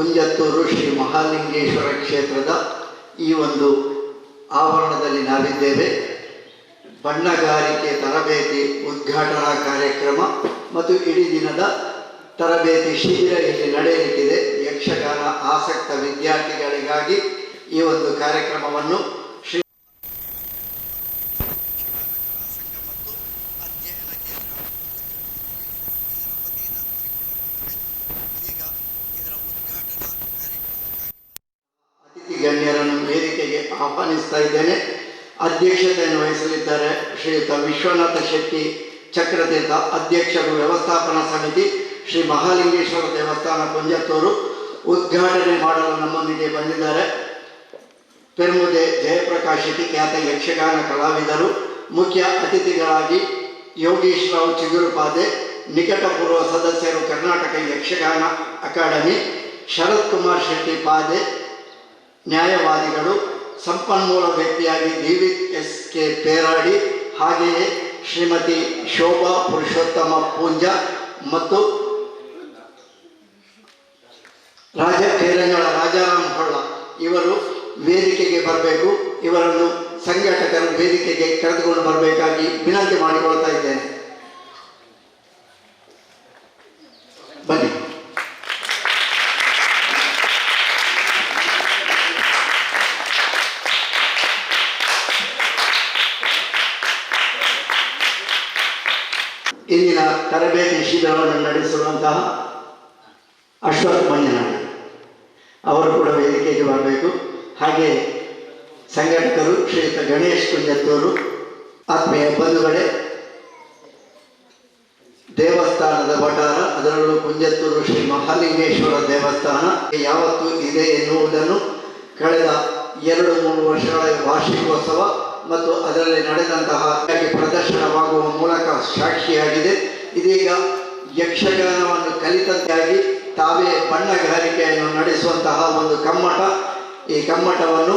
ಕುಂಜತ್ತೂರು ಶ್ರೀ ಮಹಾಲಿಂಗೇಶ್ವರ ಕ್ಷೇತ್ರದ ಈ ಒಂದು ಆವರಣದಲ್ಲಿ ನಾವಿದ್ದೇವೆ. ಬಣ್ಣಗಾರಿಕೆ ತರಬೇತಿ ಉದ್ಘಾಟನಾ ಕಾರ್ಯಕ್ರಮ ಮತ್ತು ಇಡೀ ದಿನದ ತರಬೇತಿ ಶಿಬಿರ ಇಲ್ಲಿ ನಡೆಯಲಿಕ್ಕಿದೆ. ಯಕ್ಷಗಾನ ಆಸಕ್ತ ವಿದ್ಯಾರ್ಥಿಗಳಿಗಾಗಿ ಈ ಒಂದು ಕಾರ್ಯಕ್ರಮವನ್ನು ಶ್ರೀ ಅತಿಥಿ ಗಣ್ಯರನ್ನು ವೇದಿಕೆಗೆ ಆಹ್ವಾನಿಸ್ತಾ ಇದ್ದೇನೆ. ಅಧ್ಯಕ್ಷತೆಯನ್ನು ವಹಿಸಲಿದ್ದಾರೆ ಶ್ರೀಯುತ ವಿಶ್ವನಾಥ ಶೆಟ್ಟಿ ಚಕ್ರತೀರ್ಥ, ಅಧ್ಯಕ್ಷರು ವ್ಯವಸ್ಥಾಪನಾ ಸಮಿತಿ ಶ್ರೀ ಮಹಾಲಿಂಗೇಶ್ವರ ದೇವಸ್ಥಾನ ಕುಂಜತ್ತೂರು. ಉದ್ಘಾಟನೆ ಮಾಡಲು ನಮ್ಮೊಂದಿಗೆ ಬಂದಿದ್ದಾರೆ ಪೆರ್ಮುದೆ ಜಯಪ್ರಕಾಶ್ ಶೆಟ್ಟಿ, ಖ್ಯಾತ ಯಕ್ಷಗಾನ ಕಲಾವಿದರು. ಮುಖ್ಯ ಅತಿಥಿಗಳಾಗಿ ಯೋಗೀಶ್ ರಾವ್ ಚಿಗುರುಪಾದೆ, ನಿಕಟಪೂರ್ವ ಸದಸ್ಯರು ಕರ್ನಾಟಕ ಯಕ್ಷಗಾನ ಅಕಾಡೆಮಿ, ಶರತ್ ಕುಮಾರ್ ಶೆಟ್ಟಿ ಪಾದೆ, ನ್ಯಾಯವಾದಿಗಳು. ಸಂಪನ್ಮೂಲ ವ್ಯಕ್ತಿಯಾಗಿ ದಿವಿತ್ ಎಸ್ ಕೆ ಪೇರಾಡಿ, ಹಾಗೆಯೇ ಶ್ರೀಮತಿ ಶೋಭಾ ಪುರುಷೋತ್ತಮ ಪೂಂಜ ಮತ್ತು ಕೇರಂಗಳ ರಾಜಾರಾಮ್ ಹೊಳ್ಳ ಇವರು ವೇದಿಕೆಗೆ ಬರಬೇಕು. ಇವರನ್ನು ಸಂಘಟಕರು ವೇದಿಕೆಗೆ ಕರೆದುಕೊಂಡು ಬರಬೇಕಾಗಿ ವಿನಂತಿ ಮಾಡಿಕೊಳ್ತಾ ಇದ್ದೇನೆ. ಬನ್ನಿ. ಇಂದಿನ ತರಬೇತಿ ಶಿಬಿರವನ್ನು ನಡೆಸಿರುವಂತಹ ಅಶ್ವಥ್ ಮಂಜನಾಡಿ ಅವರು ಕೂಡ ವೇದಿಕೆಗೆ ಬರಬೇಕು. ಹಾಗೆ ಸಂಘಟಕರು ಶ್ರೀಯುತ ಗಣೇಶ್ ಕುಂಜತ್ತೂರು. ಆತ್ಮೀಯ ಬಂಧುಗಳೇ, ದೇವಸ್ಥಾನದ ವಟಾರ, ಅದರಲ್ಲೂ ಕುಂಜತ್ತೂರು ಶ್ರೀ ಮಹಾಲಿಂಗೇಶ್ವರ ದೇವಸ್ಥಾನ ಯಾವತ್ತೂ ಇದೆ ಎನ್ನುವುದನ್ನು ಕಳೆದ 2-3 ವರ್ಷಗಳ ವಾರ್ಷಿಕೋತ್ಸವ ಮತ್ತು ಅದರಲ್ಲಿ ನಡೆದಂತಹ ಪ್ರದರ್ಶನವಾಗುವ ಮೂಲಕ ಸಾಕ್ಷಿಯಾಗಿದೆ. ಇದೀಗ ಯಕ್ಷಗಾನವನ್ನು ಕಲಿತಂತಾಗಿ ತಾವೇ ಬಣ್ಣಗಾರಿಕೆಯನ್ನು ನಡೆಸುವಂತಹ ಒಂದು ಕಮ್ಮಟ. ಈ ಕಮ್ಮಟವನ್ನು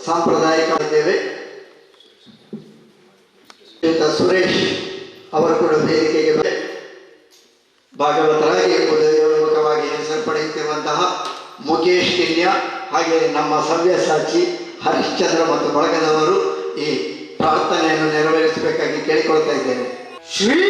ಸಾಂಪ್ರದಾಯಿಕವಾಗಿದ್ದೇವೆ. ಶ್ರೀಯುತ ಸುರೇಶ್ ಅವರು ಕೂಡ ವೇದಿಕೆಗೆ ಭಾಗವತರಾಗಿ ಉದಯೋನ್ಮುಖವಾಗಿ ಹೆಸರು ಪಡೆಯುತ್ತಿರುವಂತಹ ಮುಖೇಶ್ ಕಿನ್ಯ, ಹಾಗೆ ನಮ್ಮ ಸವ್ಯಸಾಚಿ ಹರಿಶ್ಚಂದ್ರ ಮತ್ತು ಬಳಗದವರು ಈ ಪ್ರಾರ್ಥನೆಯನ್ನು ನೆರವೇರಿಸಬೇಕಾಗಿ ಕೇಳಿಕೊಳ್ತಾ ಇದ್ದೇನೆ. ಶ್ರೀ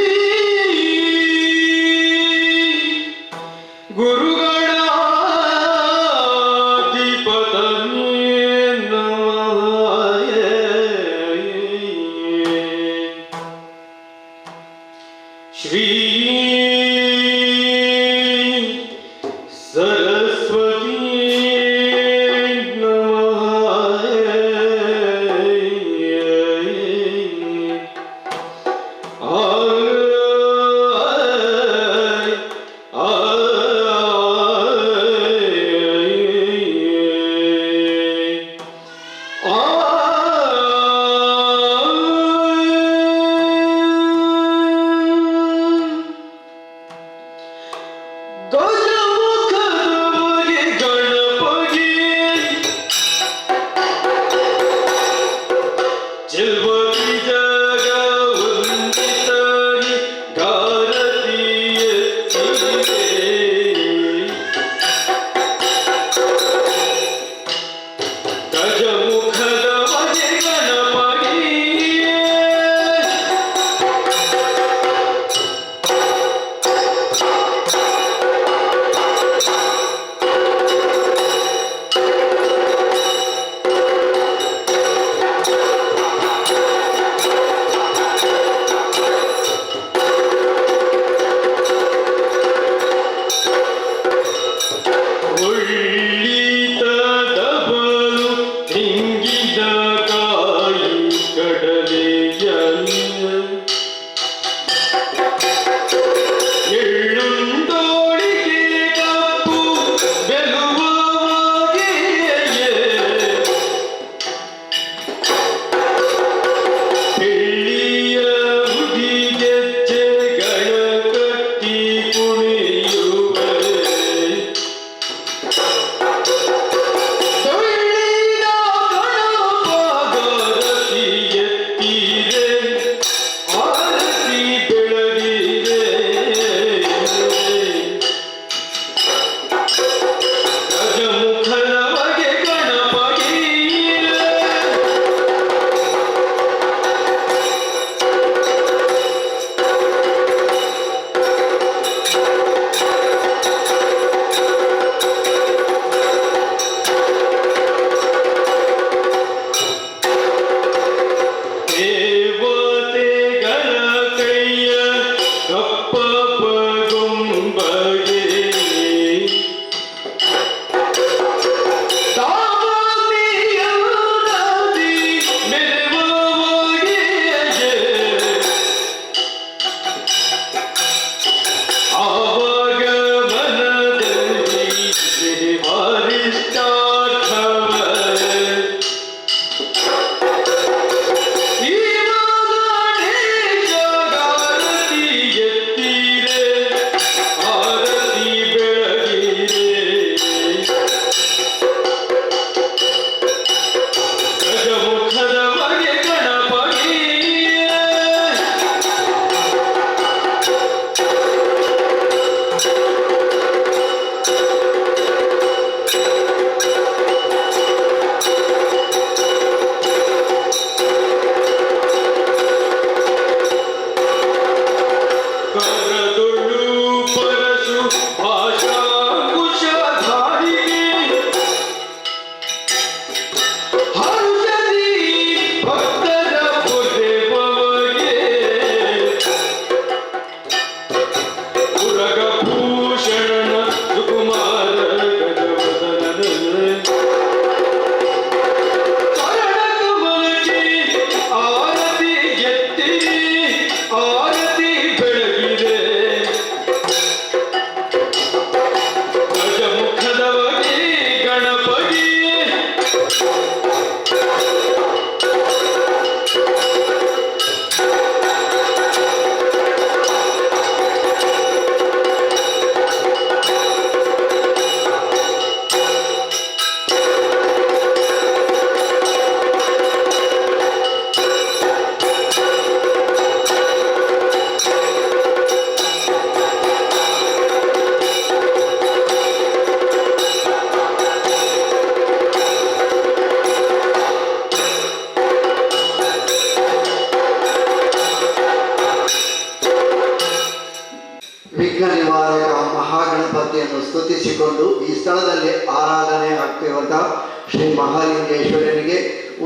ದೇವಿಯನ್ನು ಸ್ತುತಿಸಿಕೊಂಡು ಈ ಸ್ಥಳದಲ್ಲಿ ಆರಾಧನೆ ಆಗ್ತಿರುವಂತಹ ಶ್ರೀ ಮಹಾಲಿಂಗೇಶ್ವರನಿಗೆ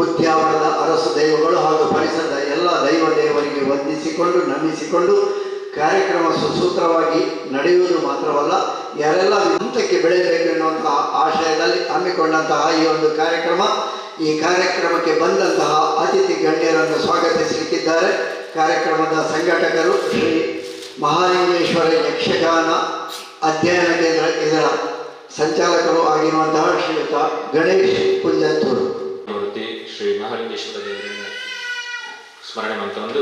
ಉದ್ಯಾವರದ ಅರಸು ದೈವಗಳು ಹಾಗೂ ಪರಿಸರದ ಎಲ್ಲ ದೈವ ದೇವರಿಗೆ ವಂದಿಸಿಕೊಂಡು ನಮಿಸಿಕೊಂಡು ಕಾರ್ಯಕ್ರಮ ಸುಸೂತ್ರವಾಗಿ ನಡೆಯುವುದು ಮಾತ್ರವಲ್ಲ, ಯಾರೆಲ್ಲ ಹಂತಕ್ಕೆ ಬೆಳೆಯಬೇಕು ಎನ್ನುವಂತಹ ಆಶಯದಲ್ಲಿ ಹಮ್ಮಿಕೊಂಡಂತಹ ಈ ಒಂದು ಈ ಕಾರ್ಯಕ್ರಮಕ್ಕೆ ಬಂದಂತಹ ಅತಿಥಿ ಗಣ್ಯರನ್ನು ಸ್ವಾಗತಿಸಲಿಕ್ಕಿದ್ದಾರೆ. ಕಾರ್ಯಕ್ರಮದ ಸಂಘಟಕರು ಶ್ರೀ ಮಹಾಲಿಂಗೇಶ್ವರ ಯಕ್ಷಗಾನ ಅಧ್ಯಯನ ಕೇಂದ್ರ ಇದರ ಸಂಚಾಲಕರು ಆಗಿರುವಂತಹ ಶ್ರೀಯುತ ಗಣೇಶ್ ಪುಂಜತ್ತೂರು. ಶ್ರೀ ಮಹಾಲಿಂಗೇಶ್ವರ ದೇವರನ್ನು ಸ್ಮರಣೆ ಮಂತಂದು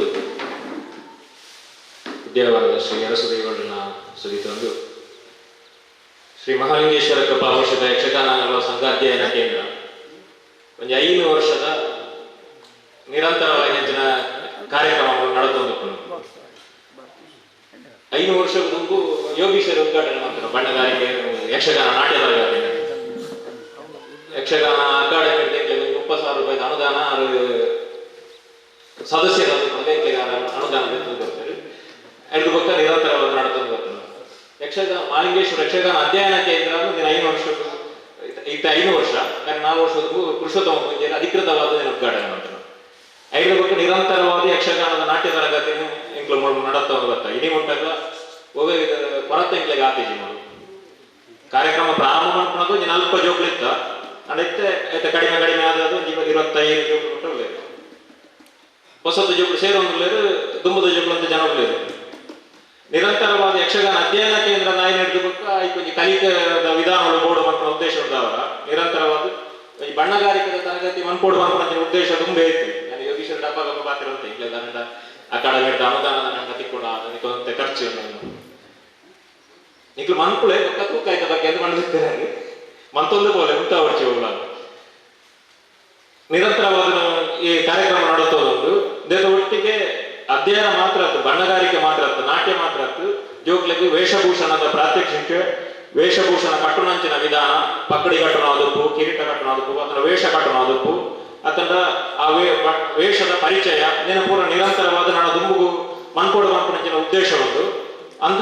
ಉದ್ಯಾವರದ ಶ್ರೀ ಅರಸು ದೇವರನ್ನ ಸುರಿತಂದು ಶ್ರೀ ಮಹಾಲಿಂಗೇಶ್ವರ ಕೃಪಾಭೂಷಿತ ಯಕ್ಷಗಾನ ಸಂಘ ಅಧ್ಯಯನ ಕೇಂದ್ರ ಒಂದು 5 ವರ್ಷದ ನಿರಂತರವಾಗಿ ಹೆಚ್ಚಿನ ಕಾರ್ಯಕ್ರಮಗಳು ನಡೆದು 5 ವರ್ಷದ ಮುಂದೆ ಯೋಗೀಶ್ವರ ಉದ್ಘಾಟನೆ ಮಾಡ್ತಾರೆ. ಬಣ್ಣಗಾರಿಕೆ ಯಕ್ಷಗಾನ ನಾಟ್ಯ ತರಗತಿ ಯಕ್ಷಗಾನ ಅಕಾಡೆಮಿ 30,000 ರೂಪಾಯಿ ಅನುದಾನ ಸದಸ್ಯರ ಅನುದಾನ ಬರ್ತಾರೆ. ಎರಡು ಪಕ್ಕ ನಿರಂತರವಾಗಿ ನಡೆದು ಬರ್ತಾರೆ. ಮಹಾಲಿಂಗೇಶ್ವರ ಯಕ್ಷಗಾನ ಅಧ್ಯಯನ ಕೇಂದ್ರ 5 ವರ್ಷ 5 ವರ್ಷ ನಾವು ವರ್ಷದೂ ಪುರುಷೋತ್ತಮ ಪೂಜೆಯಲ್ಲಿ ಅಧಿಕೃತವಾದ ಉದ್ಘಾಟನೆ ಮಾಡ್ತಾರೆ. 5 ಪಕ್ಕ ನಿರಂತರವಾದ ಯಕ್ಷಗಾನದ ನಾಟ್ಯ ತರಗತಿಯನ್ನು ನಡತ್ತಾ ಬರ್ತಾ ಇಡೀ ಮುಟ್ಟಾಗ ಹೋಗಿ ಕೊರತ ಇಂಕ್ಲೆಗೆ ಆತೀಜಿ ಮಾಡಿ ಕಾರ್ಯಕ್ರಮ ಪ್ರಾರಂಭ ಮಾಡ್ಕೊಳೋದು 40 ಜೋಕ್ಲಿತ್ತ ಅದಕ್ಕೆ ಕಡಿಮೆ ಆದದ್ದು 25 ಜೋಕ್ಲು ಉಳ್ಳೇರು, ಹೊಸತ್ತು ಜೋಕ್ಲು ಸೇರೊಂದು ದುಂಬದ ಜೋಕ್ಲು ಅಂತ ಜನ ಉಳ್ಳೇರು. ನಿರಂತರವಾದ ಯಕ್ಷಗಾನ ಅಧ್ಯಯನ ಕೇಂದ್ರ ನಾಯಿ ನಡೆದು ಕೊಂಚ ಕಲಿಕದ ವಿಧಾನಗಳು ಬೋರ್ಡು ಮಾಡ್ಕೊಳ್ಳೋ ಉದ್ದೇಶ ಉಂಟಾವರ ನಿರಂತರವಾದ ಈ ಬಣ್ಣಗಾರಿಕೆದ ತರಗತಿ ಮನ್ಪೋಡು ಮಾಡ್ಕೊಳ್ಳೋ ಉದ್ದೇಶ ತುಂಬೇ ಇತ್ತು. ನಾನು ಯೋಗೀಶ್ವರ ಡಬ್ಬ ಬಾತಿರುತ್ತೆ ಇಲ್ಲ ದಂಡ ಅಕಾಡೆಮಿ ಅನುದಾನ ತಿಕ್ಕೊಂಡು ಖರ್ಚು ನಿಕ್ಲು ಮನ್ಕುಳೆ ತೂಕ ಆಯ್ತ ಬಗ್ಗೆ ಅಂತ ಮಾಡಿರ್ತಾರೆ ಮಂತೊಂದು പോലെ ಮುಟ್ಟಾವರ್ಚಿ ಹೋಗಲ್ಲ. ನಿರಂತರವಾದ ಈ ಕಾರ್ಯಕ್ರಮ ನಡೆಸೋದೊಂದು ಇದರ ಒಟ್ಟಿಗೆ ಅಧ್ಯಯನ ಮಾತ್ರ ಆಯ್ತು, ಬಣ್ಣಗಾರಿಕೆ ಮಾತ್ರ ಆಯ್ತು, ನಾಟ್ಯ ಮಾತ್ರ ಆಯ್ತು, ಜೋಕ್ಲಿಗೆ ವೇಷಭೂಷಣದ ಪ್ರಾತ್ಯಕ್ಷಿಕೆ, ವೇಷಭೂಷಣ ಕಟ್ಟುನಂಚಿನ ವಿಧಾನ, ಪಕ್ಕಡಿ ಕಟ್ಟುನೋದಪ್ಪು, ಕಿರೀಟ ಕಟ್ಟುನೋದಪ್ಪು, ಅದರ ವೇಷ ಕಟ್ಟುನೋದಪ್ಪು, ಅದರ ಆ ವೇಷದ ಪರಿಚಯ ಇದನ್ನು ಪೂರ ನಿರಂತರವಾದ ನಾನು ದುಂಬುಗು ಮನ್ಕೋಡು ಮನ್ಪುನಂಚಿನ ಉದ್ದೇಶ ಒಂದು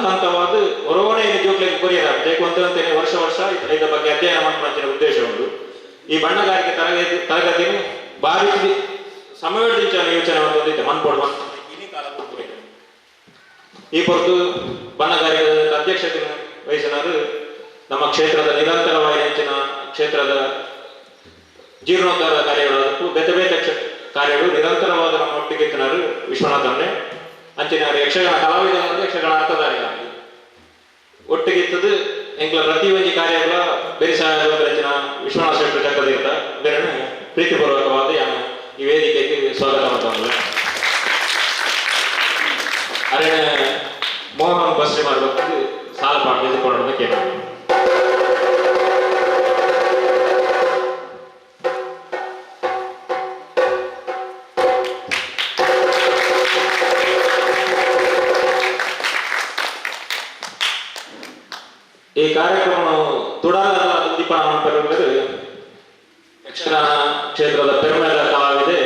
ಹಂತವಾದ ಹೊರವಣೆ ಜೋಕ್ಲಿಗೆ ಕೊರಿಯರಾಗ್ತದೆ ಕೊಂತಂತೆ ವರ್ಷ ಇದರ ಬಗ್ಗೆ ಅಧ್ಯಯನ ಮನ್ಪುನಂಚಿನ ಉದ್ದೇಶ ಒಂದು. ಈ ಬಣ್ಣಗಾರಿಕೆ ತರಗತಿಯನ್ನು ಭಾರಿ ಸಮಯೋಚಿತ ಯೋಚನೆ ಹೊಂದಿದೆ ಮನ್ಪೋಡು ಈ ಹೊರತು ಬಣ್ಣಗಾರಿಕೆ ಅಧ್ಯಕ್ಷತೆ ವಹಿಸಿದರು ನಮ್ಮ ಕ್ಷೇತ್ರದ ನಿರಂತರವಾಗಿ ಹೆಚ್ಚಿನ ಕ್ಷೇತ್ರದ ಜೀರ್ಣೋದ್ಧಾರ ಕಾರ್ಯಗಳು ಬೇತೆ ಕಾರ್ಯಗಳು ನಿರಂತರವಾದ ನಮ್ಮ ಒಟ್ಟಿಗೆ ಇತ್ತಿನರು ವಿಶ್ವನಾಥನ್ನೇ ಅಂಚಿನ ಯಕ್ಷಗಾನ ಕಲಾವಿದ ಯಕ್ಷಗಾನ ಅರ್ಥಧಾರಿಗಳಾಗಿ ಒಟ್ಟಿಗೆ ಇತ್ತದು ಎಂಕ್ಲ ಪ್ರತಿ ಒಂಜಿ ಕಾರ್ಯಗಳ ಬೆರಿಸಾಯನ ವಿಶ್ವನಾಥ ಶೆಟ್ಟಿ ಜಗದಿಂದ ಬೇರೆ ಪ್ರೀತಿಪೂರ್ವಕವಾದ ಈ ವೇದಿಕೆಗೆ ಸ್ವಾಗತ ಮಾಡ್ತಾರೆ. ಅರೆ ಮೋಹನ್ ಬಸ್ರಿ ಮಾಡಬೇಕು ಸಾಲ ಪಾಠ ಕೇಳ ಈ ಕಾರ್ಯಕ್ರಮ ತುಡಾರದ ದೀಪನ ಮಂಟಪಗಳು ಯಕ್ಷಗಾನ ಕ್ಷೇತ್ರದ ಪೆರ್ಮೆದ ಕಲಾವಿದೆ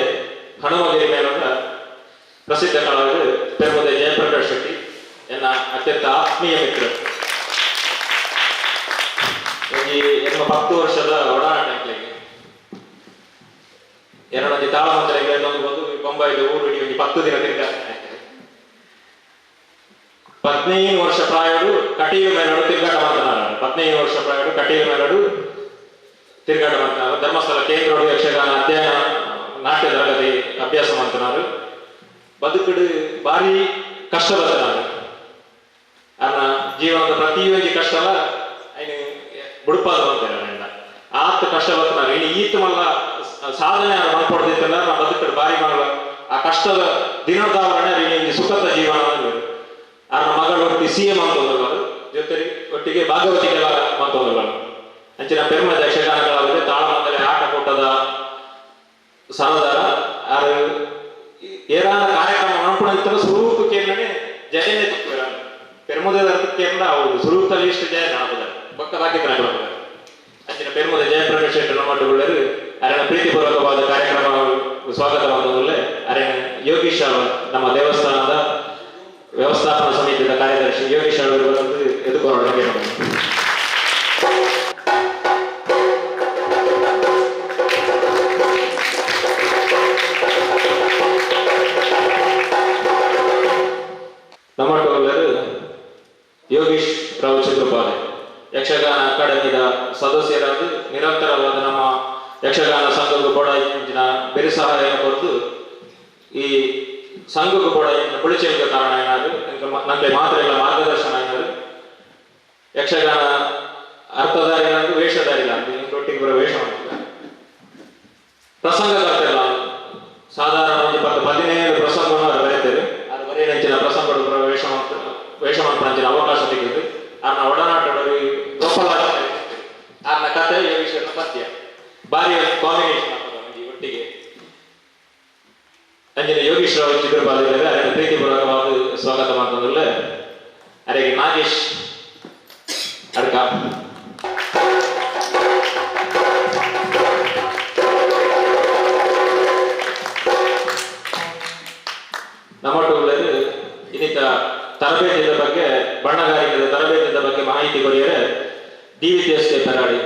ಹನುಮಗಿರಿ ಮೇಲದ ಪ್ರಸಿದ್ಧ ಕಲಾವಿದೆ ಪೆರ್ಮುದೆ ಜಯಪ್ರಕಾಶ್ ಶೆಟ್ಟಿ ಎನ್ನ ಅತ್ಯಂತ ಆತ್ಮೀಯ ಮಿತ್ರ. ಈ 10 ವರ್ಷದ ಒಡನಾಟ ಎರಡೊಂದು ತಾಳಮಂತ್ರಿಗೆ ಬಂದು ಬೊಂಬಾಯಿದ ಊರು 10 ದಿನ ತಿರ್ಗ 15 ವರ್ಷ ಪ್ರಾಯಡು ಕಟೀಲು ಮೇಲಡು ತಿರುಗಾಟ ಮಾತನಾಡ 15 ವರ್ಷ ಪ್ರಾಯಡು ಕಟೀಲು ಮೇಲಡು ತಿರುಗಾಟ ಮಾತನಾಡ ಧರ್ಮಸ್ಥಳ ಕೇಂದ್ರ ಯಕ್ಷಗಾನ ಅಧ್ಯಯನ ನಾಟ್ಯ ತರಗತಿ ಅಭ್ಯಾಸ ಮಾಡ್ತಾರು. ಬದುಕಡು ಭಾರಿ ಕಷ್ಟ ಬರ್ತನಾರು ಅನ್ನ ಜೀವನದ ಪ್ರತಿಯೊಂದು ಕಷ್ಟಲ ಐನು ಬುಡುಪಾದ ಅಂತಾರೆ ಆತ್ ಕಷ್ಟ ಬರ್ತನಾರು ಇನ್ನು ಈತ್ ಮಲ್ಲ ಸಾಧನೆ ಮಾಡ್ಕೊಡ್ದಿತ್ತಲ್ಲ ನಾ ಬದುಕಡು ಭಾರಿ ಮಾಡುವ ಆ ಕಷ್ಟದ ದಿನದಾವರಣೆ ಸುಖದ ಜೀವನ ಅವರ ಮಗಳು ಒಟ್ಟಿಗೆ CM ಅಂತಂದವರು ಜೊತೆ ಒಟ್ಟಿಗೆ ಭಾಗವತಿ ಕೆಲ ಅಂತಂದವರು ಅಂಚಿನ ಪೆರ್ಮದ ಯಕ್ಷಗಾನಗಳಾಗಿದೆ ತಾಳಮಂದಲೆ ಆಟ ಕೊಟ್ಟದ ಸರದಾರ ಯಾರು ಏರಾನ ಕಾರ್ಯಕ್ರಮ ಮಾಡ್ಕೊಂಡ ಸ್ವರೂಪ ಕೇರಳನೆ ಜಯನೆ ಪೆರ್ಮುದ ಕೇರಳ ಹೌದು ಸ್ವರೂಪದಲ್ಲಿ ಇಷ್ಟು ಜಯ ಕಾಣಬಹುದು ಪಕ್ಕದಾಗಿ ಕಾಣಬಹುದು. ಅಂಚಿನ ಪೆರ್ಮುದ ಜಯಪ್ರಕಾಶ್ ಶೆಟ್ಟರ ಮಟ್ಟುಳ್ಳರು ಅರಣ ಪ್ರೀತಿಪೂರ್ವಕವಾದ ಕಾರ್ಯಕ್ರಮ ಸ್ವಾಗತ ಮಾಡುವುದಲ್ಲೇ ಅರಣ ಯೋಗೀಶ್ ನಮ್ಮ ದೇವಸ್ಥಾನದ ವ್ಯವಸ್ಥಾಪನಾ ಸಮಿತಿಯ ಕಾರ್ಯದರ್ಶಿ ಯೋಗೀಶ್ ಅವರು ಎದುರುಕೊಂಡು ಉಪಾಧಿ ಯಕ್ಷಗಾನ ಅಕಾಡೆಮಿದ ಸದಸ್ಯರಾದ ನಿರಂತರವಾದ ನಮ್ಮ ಯಕ್ಷಗಾನ ಸಂಘಕ್ಕೂ ಕೂಡ ಇಂಚಿನ ಬೆರಿ ಸಹಾಯ ಕೊರತು ಈ ಸಂಘಕ್ಕೂ ಕೂಡ ಪುಳಿಚೇರಿಕೆ ಕಾರಣ ಏನಾದ್ರು ನಮಗೆ ಮಾತ್ರ ಇಲ್ಲ ಮಾರ್ಗದರ್ಶನ ಏನಾದ್ರು ಯಕ್ಷಗಾನ ಅರ್ಥಧಾರಿಲಾಂದು ವೇಷಧಾರಿಲಾಂದು ಇಂಕೊಟ್ಟಿಗೆ ಬರೋ ವೇಷ ಮಾಡ್ತಾರೆ ಪ್ರಸಂಗ ಕರ್ತೆಲ್ಲ ಸಾಧಾರಣ ಒಂದು 10-15 ಪ್ರಸಂಗವನ್ನು ಅವರು ಬರೀತಾರೆ ಅದು ಬರೀನಂಚಿನ ಪ್ರಸಂಗಗಳು ಬರೋ ವೇಷ ಮಾಡ್ಕೊಂಚಿನ ಅವಕಾಶ ಸಿಕ್ಕಿದ್ದು ಆನ ಒಡನಾಟಗಳು ಗೋಪಾಲ ಆನ ಕಥೆ ಯೋಗೀಶ್ವರನ ಪದ್ಯ ಭಾರಿ ಕಾಂಬಿನೇಷನ್ ಆಗ್ತದೆ ಒಟ್ಟಿಗೆ ಅಂಜಿನ ಯೋಗೀಶ್ವರ ಚಿತ್ರಪಾಲಿದ್ದಾರೆ ಅದಕ್ಕೆ ಪ್ರೀತಿಪೂರ್ವಕವಾದ ಸ್ವಾಗತ ಮಾಡ್ತಂದ್ರೆ ಅರೆಗೆ ನಾಗೇಶ್ ಅಡ್ಕ ನಮ್ಮೊಟ್ಟುಗಳಲ್ಲಿ ಇನ್ನಿತ ತರಬೇತಿಯ ಬಗ್ಗೆ ಬಣ್ಣಗಾರಿಕೆಯ ತರಬೇತಿಯ ಬಗ್ಗೆ ಮಾಹಿತಿ ಕೊಡಿಯರೆ DVTS ಪೆರಾಡಿ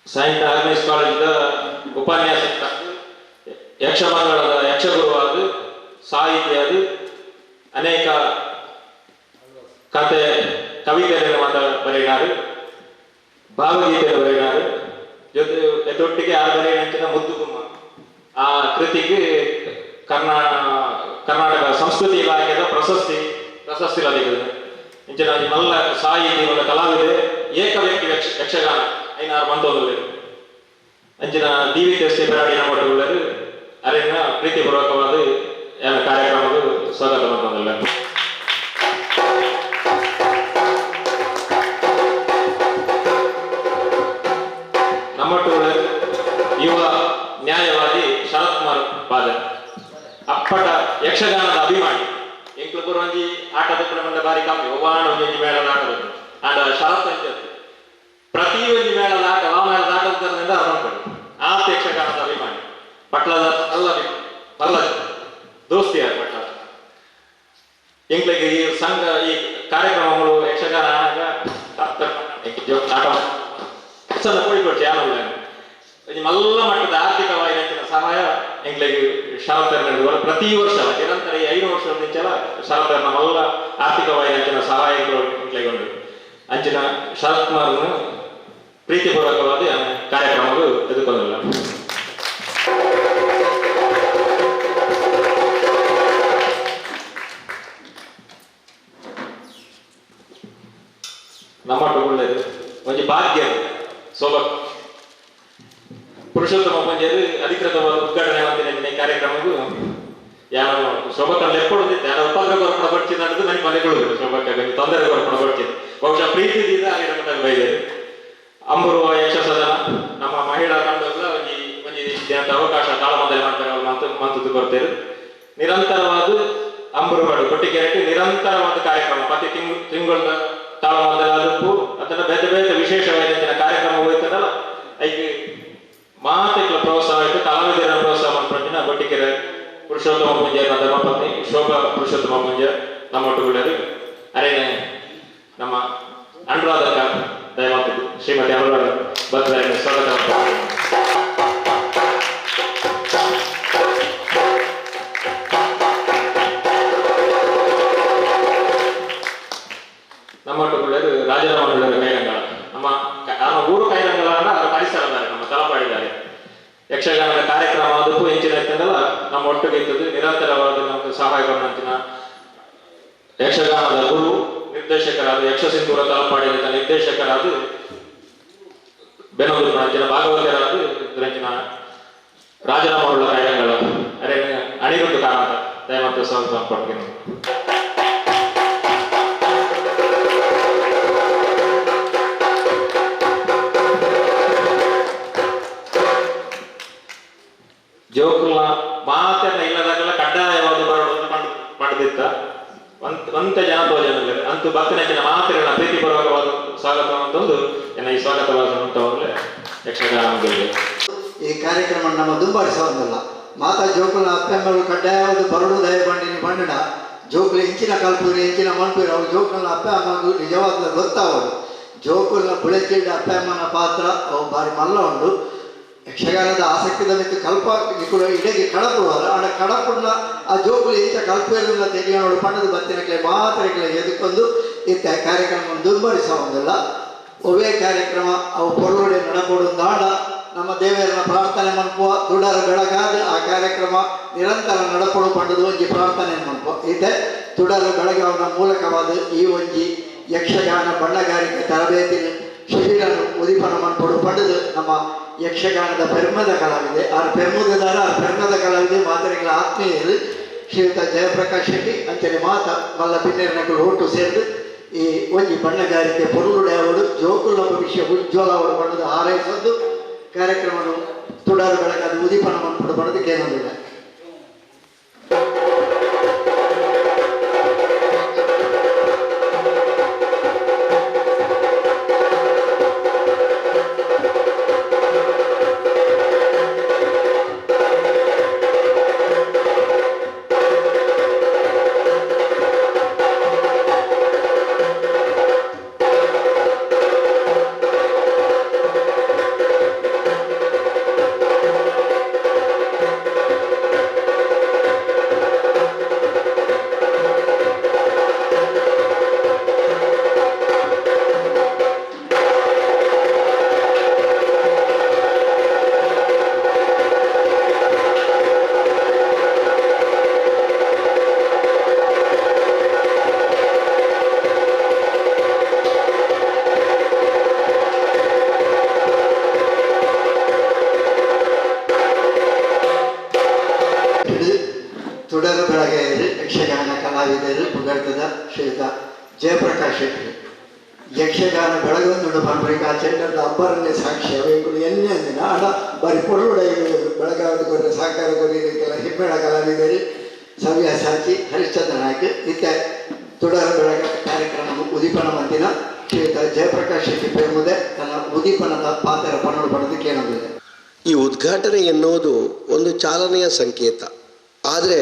ಸೈಂಟ್ ಆಗ್ನೇಸ್ ಕಾಲೇಜಿನ ಉಪನ್ಯಾಸಕ ಯಕ್ಷಮಂಗಳದ ಯಕ್ಷಗುರುವಾದ ಸಾಹಿತ್ಯದ ಅನೇಕ ಕತೆ ಕವಿತೆಯನ್ನು ಬರೆಯಿನಾರು ಭಾವಗೀತೆಯನ್ನು ಬರೆಯಿನಾರು ಜೊತೆಗೆ ಆ ಬರೆಯಿನ ಮುದ್ದುಗುಮ್ಮ ಆ ಕೃತಿಗೆ ಕರ್ನಾಟಕ ಸಂಸ್ಕೃತಿ ಇಲಾಖೆಯ ಪ್ರಶಸ್ತಿ ಲಭಿಸಿದೆ ಇಂಚಿನ ಮಲ್ಲ ಸಾಹಿತಿ ಒಂದು ಕಲಾವಿದೆ ಏಕ ವ್ಯಕ್ತಿ ಯಕ್ಷಗಾನ 5-6 ಮಂತೋದಲ್ಲಿ ಅಂಚಿನ DVTS ಪೆರಾಡಿನ ಒಟ್ಟುಳ್ಳರು ಅರೆನ್ನ ಪ್ರೀತಿಪೂರ್ವಕವಾದ ಕಾರ್ಯಕ್ರಮಗಳು ಸ್ವಾಗತ ಮಾಡ್ತಂದಿಲ್ಲ ನಮ್ಮೊಟ್ಟುಳ್ಳರು ಯುವ ನ್ಯಾಯವಾದಿ ಶರತ್ ಕುಮಾರ್ ಪಾದರ್ ಅಪ್ಪಟ ಯಕ್ಷಗಾನದ ಅಭಿಮಾನಿ ಎಂಕ್ಲು ಬರುವಂಜಿ ಆಟದ ಪ್ರಬಂಧ ಬಾರಿ ಕಮ್ಮಿ ಒಬ್ಬಾಣ ಒಂಜಿ ಮೇಳದ ಆಟದ ಅಂಡ ಶರತ್ ಅಂತ ಪ್ರತಿ ಒಂದು ಮೇಳದ ಆಟ ಆ ಮೇಳದ ಆಟದಿಂದ ಅರ್ಪಣೆ ಆ ಯಕ್ಷಗಾನದ ಅಭಿಮಾನಿ ಪಟ್ಲದ ಅಲ್ಲ ದೋಸ್ತಿಯಾರ ಪಟ್ಲ ಎಂಕ್ಲಿಗೆ ಈ ಸಂಘ ಈ ಕಾರ್ಯಕ್ರಮಗಳು ಯಕ್ಷಗಾನ ಆಟ ಸಣ್ಣ ಕೋಳಿಕೊಡ್ತಿ ಯಾನಲ್ಲ ಮಲ್ಲ ಮಟ್ಟದ ಆರ್ಥಿಕವಾಗಿ ಸಹಾಯ ಎಂಗ್ಲಿಗೆ ಶರತ್ತರ ನಡೆಯುವ ಪ್ರತಿ ವರ್ಷ ನಿರಂತರ 5 ವರ್ಷದ ಮುಂಚೆಲ್ಲ ಶರತ್ತರ ಮಲ್ಲ ಆರ್ಥಿಕವಾಗಿ ಅಂಚಿನ ಸಹಾಯಗಳು ಎಂಗ್ಲಿಗೆ ಉಂಟು ಅಂಚಿನ ಶರತ್ ಕುಮಾರ್ನ ಪ್ರೀತಿಪೂರ್ವಕವಾದ ಕಾರ್ಯಕ್ರಮಗಳು ಎದುಕೊಂಡಿಲ್ಲ ನಮ್ಮ ಒಳ್ಳೆಯದು ಒಂದು ಭಾಗ್ಯ ಸೋಬತ್ ಪುರುಷೋತ್ತಮ ಪಂಜರು ಅಧಿಕೃತವಾದ ಉದ್ಘಾಟನೆ ಮಾಡಿದ ಕಾರ್ಯಕ್ರಮಕ್ಕೂ ಯಾರು ಶೋಭಕ್ಕಲ್ಲಿ ಎಪ್ಪಡುತ್ತಿದ್ದೆ ಯಾರು ಉಪದ್ರ ಕೊರ್ಪಣ ಬರ್ತಿದ್ದ ಅನ್ನೋದು ನನಗೆ ಮನೆಗಳು ಶೋಭಕ್ಕಾಗಿ ತೊಂದರೆ ಕೊರ್ಪಣ ಬರ್ತಿದ್ದೆ ಬಹುಶಃ ಪ್ರೀತಿಯಿಂದ ಆಗಿರಬೇಕಾಗಿ ಬೈದರು ಅಂಬರುವ ಯಕ್ಷಸದನ ನಮ್ಮ ಮಹಿಳಾ ತಂಡಗಳ ಒಂದು ದಿನದ ಅವಕಾಶ ತಾಳಮದ್ದಲೆ ಮಾಡ್ತಾರೆ ಮಂತದ್ದು ಕೊಡ್ತೇವೆ ನಿರಂತರವಾದ ಅಂಬರುಗಳು ಕೊಟ್ಟಿಗೆರೆಕ್ಕೆ ನಿರಂತರವಾದ ಕಾರ್ಯಕ್ರಮ ಪ್ರತಿ ತಿಂಗಳ ತಾಳಮದ್ದಲಾದಕ್ಕೂ ಅದನ್ನ ಬೇರೆ ಬೇರೆ ವಿಶೇಷವಾದ ಕಾರ್ಯಕ್ರಮ ಹೋಯ್ತದಲ್ಲ ಐಕೆ ಮಾತಿಗಳ ಪ್ರೋತ್ಸಾಹ ಆಯಿತು ಕಲಾವಿದರ ಪ್ರೋತ್ಸಾಹ ಮಾಡ್ಕೊಂಡಿನ ಬೊಟ್ಟಿಕೆರೆ ಪುರುಷೋತ್ತಮ ಪೂಜೆ ಧರ್ಮಪತ್ನಿ ಶೋಭಾ ಪುರುಷೋತ್ತಮ ಪೂಜೆ ನಮ್ಮ ಒಟ್ಟುಗುಳ್ಳರು ಅರೇನೆ ನಮ್ಮ ಅನುರಾಧಕ ದಯಮಾತು ಶ್ರೀಮತಿ ಅನುರಾಧ ಭದ್ರಾಯನ ಸ್ವಾಗತ ನಮ್ಮ ಒಟ್ಟುಗುಳ್ಳರು ರಾಜರಾಮ ಕೈರಂಗಳ ನಮ್ಮ ಊರು ಕೈರಂಗಳ ಅದು ಪರಿಸರದಾರೆ ನಮ್ಮ ತಲಪಾಡಿದ್ದಾರೆ ಯಕ್ಷಗಾನದ ಕಾರ್ಯಕ್ರಮ ಅದಕ್ಕೂ ಹೆಂಚಿನ ಇರ್ತದಲ್ಲ ನಮ್ಮ ಒಟ್ಟಿಗೆ ಇರ್ತದೆ ನಿರಂತರವಾದ ನಮಗೆ ಸಹಾಯ ಕೊಟ್ಟಂತಿನ ಯಕ್ಷಗಾನದ ಗುರು ನಿರ್ದೇಶಕರಾದ ಯಕ್ಷಸಿಂಧೂರ ತಲಪಾಡಿನ ನಿರ್ದೇಶಕರಾದ ಬೆನೂರು ಪ್ರಾಂತ್ಯದ ಭಾಗವತರಾದ ಇದರಂಚಿನ ರಾಜರಾಮವುಳ್ಳ ಕೈರಂಗಳ ಅರೆ ಅಣಿರುದ್ದು ಕಾರಣ ದಯಮಾತು ಸ್ವಾಗತ ಕೊಡ್ತೀನಿ ಜೋಕುಲ ಮಾತೆಲ್ಲ ಇಲ್ಲದಾಗೆಲ್ಲ ಕಡ್ಡಾಯವಾದ ಬರೋದು ಪಡೆದಿತ್ತ ಒಂತ ಜನ ತೋಜನ ಅಂತೂ ಭಕ್ತನ ಮಾತೆಲ್ಲ ಪ್ರೀತಿಪೂರ್ವಕವಾದ ಸ್ವಾಗತ ಅಂತಂದು ಎನ್ನ ಈ ಸ್ವಾಗತವಾದಂತವಾಗಲೇ ಯಕ್ಷಗಾನದಲ್ಲಿ ಈ ಕಾರ್ಯಕ್ರಮ ನಮ್ಮ ದುಂಬಾರಿಸೋದಲ್ಲ ಮಾತಾ ಜೋಕುಲ ಅಪ್ಪೆಮ್ಮಗಳು ಕಡ್ಡಾಯವಾದ ಬರಡು ದಯ ಬಂಡಿನಿ ಬಣ್ಣ ಜೋಕುಲ ಇಂಚಿನ ಕಲ್ಪೂರಿ ಇಂಚಿನ ಮನ್ಪೂರಿ ಅವು ಜೋಕುಲ ಅಪ್ಪೆ ಅಮ್ಮಗೂ ನಿಜವಾದ ಗೊತ್ತಾಗೋದು ಜೋಕುಲ ಬುಳೆಚಿಡ್ಡ ಅಪ್ಪೆ ಅಮ್ಮನ ಪಾತ್ರ ಅವು ಬಾರಿ ಮಲ್ಲ ಉಂಟು ಯಕ್ಷಗಾನದ ಆಸಕ್ತಿದ ಮಿತ್ತು ಕಲ್ಪ ಕೂಡ ಇಡಗೆ ಕಡಪುವರು ಆಡ ಕಡಪುನ ಆ ಜೋಕುಲು ಇಂಚ ಕಲ್ಪೇರನ್ನ ತೆಗೆಯೋಡು ಪಣ್ಣದ ಬತ್ತಿನಕ್ಕೆ ಮಾತ್ರೆಗಳ ಎದುಕೊಂಡು ಇತ್ತ ಕಾರ್ಯಕ್ರಮ ದುರ್ಬಲಿಸುವುದಿಲ್ಲ. ಒವೇ ಕಾರ್ಯಕ್ರಮ ಅವು ಪೊರ್ಲುಡೆ ನಡಕೊಡು ದಾಂಡ ನಮ್ಮ ದೇವರನ್ನ ಪ್ರಾರ್ಥನೆ ಮನ್ಪುವ ತುಡರ ಬೆಳಗಾದ ಆ ಕಾರ್ಯಕ್ರಮ ನಿರಂತರ ನಡಪಡು ಪಂಡದು ಒಂಜಿ ಪ್ರಾರ್ಥನೆ ಮನ್ಪುವ ಇದೆ. ತುಡರ ಬೆಳಗಾವನ ಮೂಲಕವಾದ ಈ ಒಂಜಿ ಯಕ್ಷಗಾನ ಬಣ್ಣಗಾರಿಕೆ ತರಬೇತಿ ಶಿಬಿರನು ಉದಿಪನ ಮನ್ಪಡು ಪಂಡದು ನಮ್ಮ ಯಕ್ಷಗಾನದ ಪೆರ್ಮದ ಕಲಾವಿದೆ. ಆ ಪೆರ್ಮುದಾರ ಪೆರ್ಮದ ಕಲಾವಿದೆ ಮಾತರಿಗಳ ಆತ್ಮೀಯರು ಶ್ರೀಯುತ ಜಯಪ್ರಕಾಶ್ ಶೆಟ್ಟಿ ಅಂಚನೆ ಮಾತ ಮಲ್ಲ ಪಿನ್ನೇರಿನಗಳು ಒಟ್ಟು ಸೇರಿದು ಈ ಒಂಜಿ ಬಣ್ಣಗಾರಿಕೆ ಪೊರುಳುಡೆ ಅವರು ಜೋಕುಲ ಭವಿಷ್ಯ ಉಜ್ವಲ ಅವರು ಬಣ್ಣದ ಹಾರೈಸೋದು ಕಾರ್ಯಕ್ರಮವನ್ನು ತುಡಾರು ಬೆಳಗಾದ ಉದಿಪನ ಮನ್ಪಡು ಬಣ್ಣದ ಕೇಂದ್ರವಿದೆ. ತುಡರು ಬೆಳಗೆಯರು ಯಕ್ಷಗಾನ ಕಲಾವಿದರು ಪುಗಡ್ತದ ಶ್ರೀಯುತ ಜಯಪ್ರಕಾಶ್ ಶೆಟ್ಟಿ ಯಕ್ಷಗಾನ ಬೆಳಗೊಂದು ಪಂಪರಿಕ ಚೆಂಡದ ಅಬ್ಬರನ್ನೇ ಸಾಕ್ಷಿ ಅವೆಗಳು ಎನ್ನೆ ಅಂದಿನ ಹಣ ಬರೀ ಪೊರುಳುಡೆ ಬೆಳಗಾವಿ ಕೊಟ್ಟರೆ ಸಹಕಾರ ಕೊರಿಕೆಲ್ಲ ಹಿಮ್ಮೇಳ ಕಲಾವಿದರು ಸವ್ಯ ಸಾಚಿ ಹರಿಶ್ಚಂದ್ರ ನಾಯ್ಕ ಇತ್ತ ತುಡರು ಬೆಳಗ ಕಾರ್ಯಕ್ರಮ ಉದಿಪನ ಮಂದಿನ ಶ್ರೀಯುತ ಜಯಪ್ರಕಾಶ್ ಶೆಟ್ಟಿ ಪೆರ್ಮುದೆ ತನ್ನ ಉದಿಪನದ ಪಾತ್ರ ಪನ್ನಡು ಪಡೆದು ಕೇಳೋದಿದೆ. ಈ ಉದ್ಘಾಟನೆ ಎನ್ನುವುದು ಒಂದು ಚಾಲನೆಯ ಸಂಕೇತ. ಆದರೆ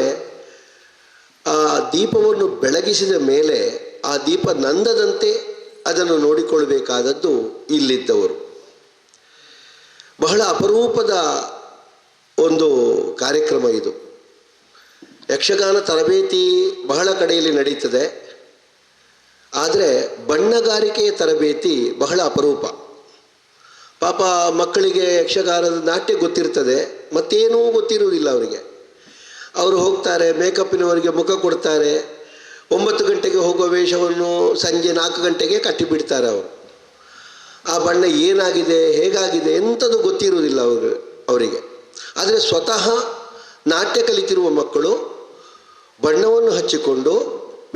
ಆ ದೀಪವನ್ನು ಬೆಳಗಿಸಿದ ಮೇಲೆ ಆ ದೀಪ ನಂದದಂತೆ ಅದನ್ನು ನೋಡಿಕೊಳ್ಳಬೇಕಾದದ್ದು ಇಲ್ಲಿದ್ದವರು. ಬಹಳ ಅಪರೂಪದ ಒಂದು ಕಾರ್ಯಕ್ರಮ ಇದು. ಯಕ್ಷಗಾನ ತರಬೇತಿ ಬಹಳ ಕಡೆಯಲ್ಲಿ ನಡೀತದೆ, ಆದರೆ ಬಣ್ಣಗಾರಿಕೆಯ ತರಬೇತಿ ಬಹಳ ಅಪರೂಪ. ಪಾಪ ಮಕ್ಕಳಿಗೆ ಯಕ್ಷಗಾನದ ನಾಟ್ಯ ಗೊತ್ತಿರ್ತದೆ, ಮತ್ತೇನೂ ಗೊತ್ತಿರುವುದಿಲ್ಲ ಅವರಿಗೆ. ಅವರು ಹೋಗ್ತಾರೆ, ಮೇಕಪ್ಪಿನವರಿಗೆ ಮುಖ ಕೊಡ್ತಾರೆ, 9 ಗಂಟೆಗೆ ಹೋಗುವ ವೇಷವನ್ನು ಸಂಜೆ 4 ಗಂಟೆಗೆ ಕಟ್ಟಿಬಿಡ್ತಾರೆ ಅವರು. ಆ ಬಣ್ಣ ಏನಾಗಿದೆ ಹೇಗಾಗಿದೆ ಎಂಥದ್ದು ಗೊತ್ತಿರುವುದಿಲ್ಲ ಅವರಿಗೆ. ಆದರೆ ಸ್ವತಃ ನಾಟ್ಯ ಕಲಿತಿರುವ ಮಕ್ಕಳು ಬಣ್ಣವನ್ನು ಹಚ್ಚಿಕೊಂಡು